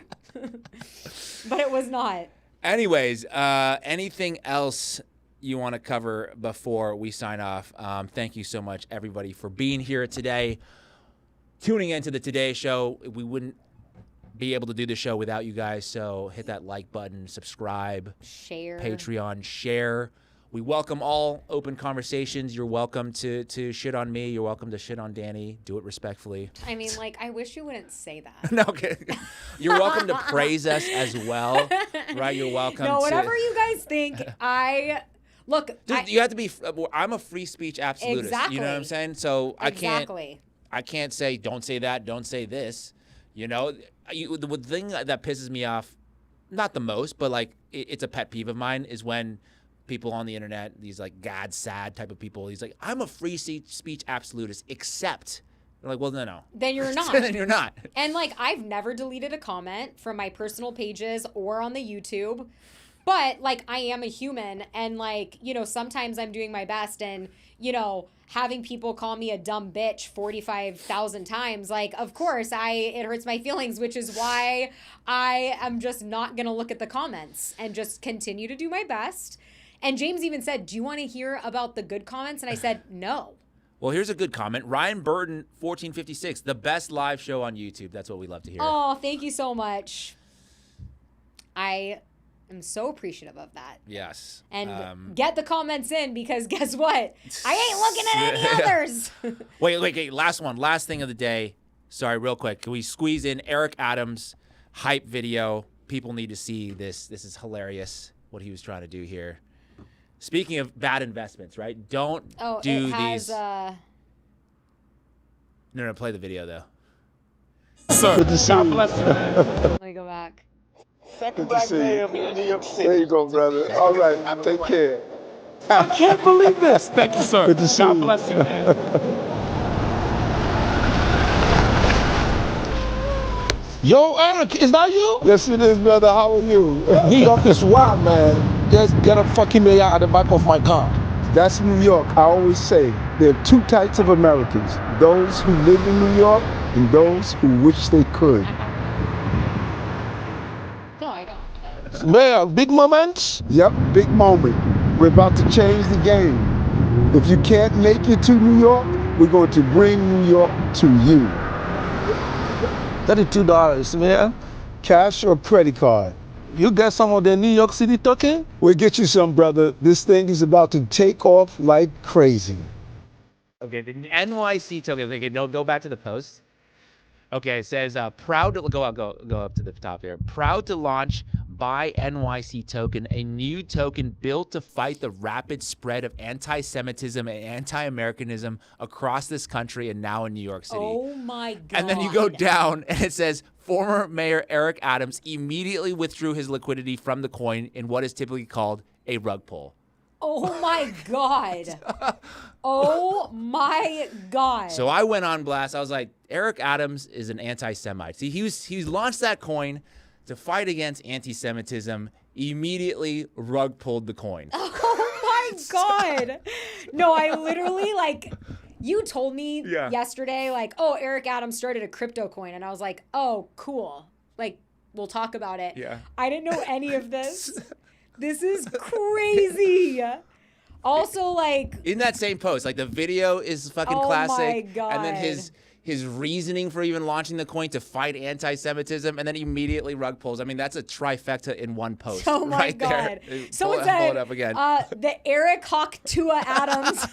but it was not. Anyways, anything else you want to cover before we sign off? Thank you so much, everybody, for being here today, tuning into the Today Show. We wouldn't be able to do the show without you guys, so hit that like button, subscribe, share, Patreon, share. We welcome all open conversations. You're welcome to shit on me. You're welcome to shit on Dani. Do it respectfully. I mean, like, I wish you wouldn't say that. No, okay. You're welcome to praise us as well, right? You're welcome to... No, whatever you guys think, Look, you have to be... I'm a free speech absolutist. Exactly. You know what I'm saying? So I exactly. can't say, don't say that, don't say this. You know? The thing that pisses me off, not the most, but, like, it's a pet peeve of mine, is when... people on the internet, these like God sad type of people. He's like, I'm a free speech absolutist, except they're like, well, no. Then you're not. Then you're not. And like, I've never deleted a comment from my personal pages or on the YouTube, but like, I am a human, and like, you know, sometimes I'm doing my best, and you know, having people call me a dumb bitch 45,000 times, like, of course, it hurts my feelings, which is why I am just not gonna look at the comments and just continue to do my best. And James even said, do you want to hear about the good comments? And I said, no. Well, here's a good comment. Ryan Burton, 1456, the best live show on YouTube. That's what we love to hear. Oh, thank you so much. I am so appreciative of that. Yes. And get the comments in, because guess what? I ain't looking at any others. Wait. Last one. Last thing of the day. Sorry, real quick. Can we squeeze in Eric Adams hype video? People need to see this. This is hilarious, what he was trying to do here. Speaking of bad investments, right? Don't do it has, these. No, play the video, though. Sir, good to see you. Let me go back. Second black mayor of New York City. There you go, brother. All right, take care. I can't believe this. Thank you, sir. Good to see you. God bless you. Yo, Eric, is that you? Yes, it is, brother. How are you? New York is wild, man. Just get a fucking mayor out of the back of my car. That's New York. I always say there are two types of Americans. Those who live in New York and those who wish they could. No, I don't. Mayor, big moments? Yep, big moment. We're about to change the game. If you can't make it to New York, we're going to bring New York to you. $32, man. Cash or credit card? You got some of the New York City token? We'll get you some, brother. This thing is about to take off like crazy. Okay, the NYC token. Okay, no, go back to the post. Okay, it says proud to go up to the top here. Proud to launch Buy NYC token, a new token built to fight the rapid spread of anti-Semitism and anti-Americanism across this country and now in New York City. Oh my God. And then you go down and it says former Mayor Eric Adams immediately withdrew his liquidity from the coin in what is typically called a rug pull. Oh my God. Oh my God. So I went on blast. I was like, Eric Adams is an anti-Semite. See, he launched that coin to fight against anti-Semitism, immediately rug pulled the coin. Oh my God. No, I literally, like, you told me yesterday, like, oh, Eric Adams started a crypto coin. And I was like, oh, cool. Like, we'll talk about it. Yeah. I didn't know any of this. This is crazy. Also, like, in that same post, like the video is fucking classic. Oh my God. And then his reasoning for even launching the coin to fight anti-Semitism, and then immediately rug pulls. I mean, that's a trifecta in one post. Oh my right God. There. Someone said, pull it up again. The Eric Hawk Tua Adams.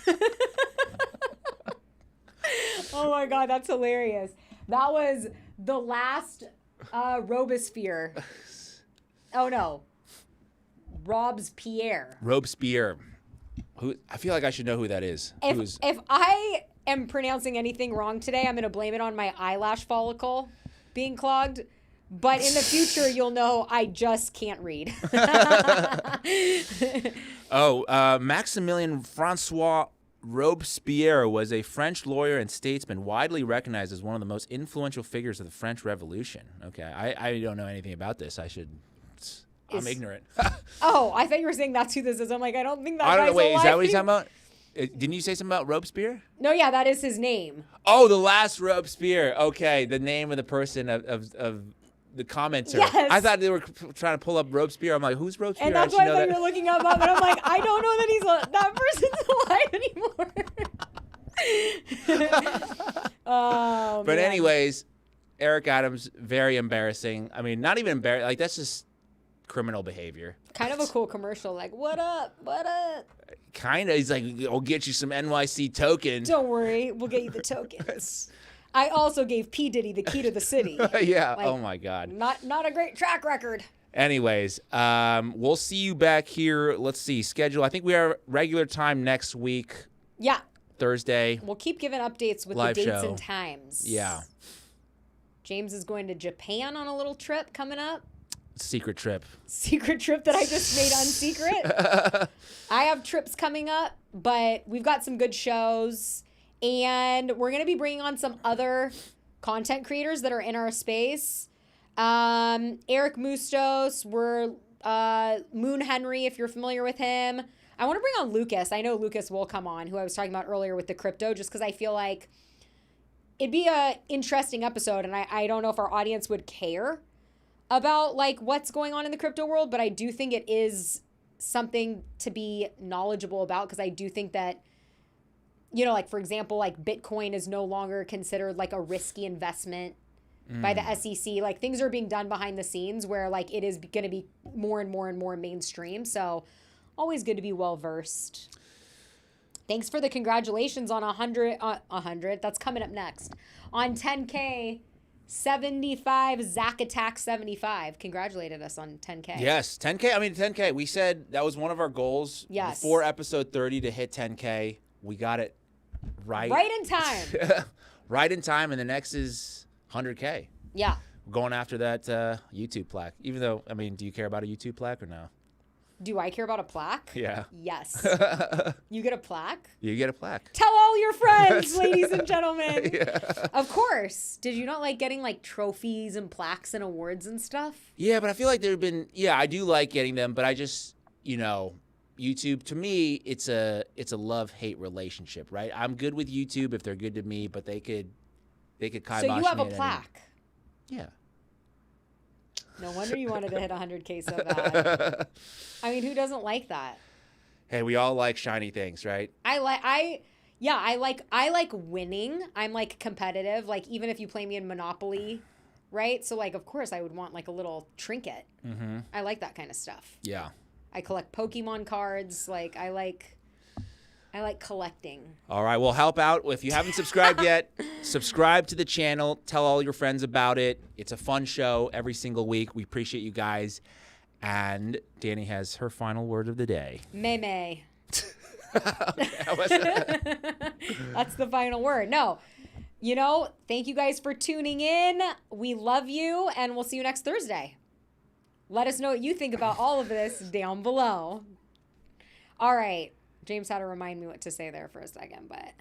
Oh my God, that's hilarious. That was the last Robespierre. Oh no. Robespierre. Robespierre. Who? I feel like I should know who that is. If I am pronouncing anything wrong today, I'm going to blame it on my eyelash follicle being clogged. But in the future, you'll know I just can't read. Maximilien Francois Robespierre was a French lawyer and statesman widely recognized as one of the most influential figures of the French Revolution. Okay, I don't know anything about this. I'm ignorant. Oh, I thought you were saying that's who this is. I'm like, I don't think that I don't guy's know. Wait, alive. is that what he's talking about? Didn't you say something about Robespierre? No, yeah, that is his name. Oh, the last Robespierre. Okay, the name of the person of the commenter. Yes. I thought they were trying to pull up Robespierre. I'm like, who's Robespierre? And that's why I thought you were looking up, and I'm like, I don't know that person's alive anymore. Oh, but man. anyways, Eric Adams, very embarrassing. I mean, not even embarrassing. Like, that's just criminal behavior. Kind of a cool commercial. Like, what up? What up? Kind of. He's like, I'll get you some NYC token. Don't worry. We'll get you the tokens. I also gave P. Diddy the key to the city. Yeah. Like, oh, my God. Not a great track record. Anyways, we'll see you back here. Let's see. Schedule. I think we are regular time next week. Yeah. Thursday. We'll keep giving updates with Live the dates show. and times. Yeah. James is going to Japan on a little trip coming up. Secret trip. Secret trip that I just made unsecret. I have trips coming up, but we've got some good shows. And we're going to be bringing on some other content creators that are in our space. Eric Mustos, Moon Henry, if you're familiar with him. I want to bring on Lucas. I know Lucas will come on, who I was talking about earlier with the crypto, just because I feel like it'd be an interesting episode. And I don't know if our audience would care about like what's going on in the crypto world, but I do think it is something to be knowledgeable about, because I do think that, you know, like, for example, like Bitcoin is no longer considered like a risky investment by the SEC. Like, things are being done behind the scenes where like it is going to be more and more and more mainstream. So always good to be well versed. Thanks for the congratulations on 100. 100. That's coming up next. On 10K 75, Zack Attack 75. Congratulated us on 10K. Yes, 10K. I mean, 10K. We said that was one of our goals. Yes. Before episode 30 to hit 10K. We got it right. Right in time. Right in time. And the next is 100K. Yeah. We're going after that YouTube plaque. Even though, I mean, do you care about a YouTube plaque or no? Do I care about a plaque? Yeah. Yes. You get a plaque? You get a plaque. Tell all your friends, ladies and gentlemen. Yeah. Of course. Did you not like getting like trophies and plaques and awards and stuff? Yeah, but I feel like there have been, I do like getting them, but I just, YouTube, to me, it's a love-hate relationship, right? I'm good with YouTube if they're good to me, but they could kibosh me. So you have a plaque? Yeah. No wonder you wanted to hit 100K so bad. I mean, who doesn't like that? Hey, we all like shiny things, right? I like winning. I'm like competitive. Like even if you play me in Monopoly, right? So like, of course I would want like a little trinket. Mm-hmm. I like that kind of stuff. Yeah. I collect Pokemon cards. Like I like collecting. All right, well, help out. If you haven't subscribed yet, subscribe to the channel. Tell all your friends about it. It's a fun show every single week. We appreciate you guys. And Dani has her final word of the day. Meme. That's the final word. No, thank you guys for tuning in. We love you, and we'll see you next Thursday. Let us know what you think about all of this down below. All right. James had to remind me what to say there for a second, but...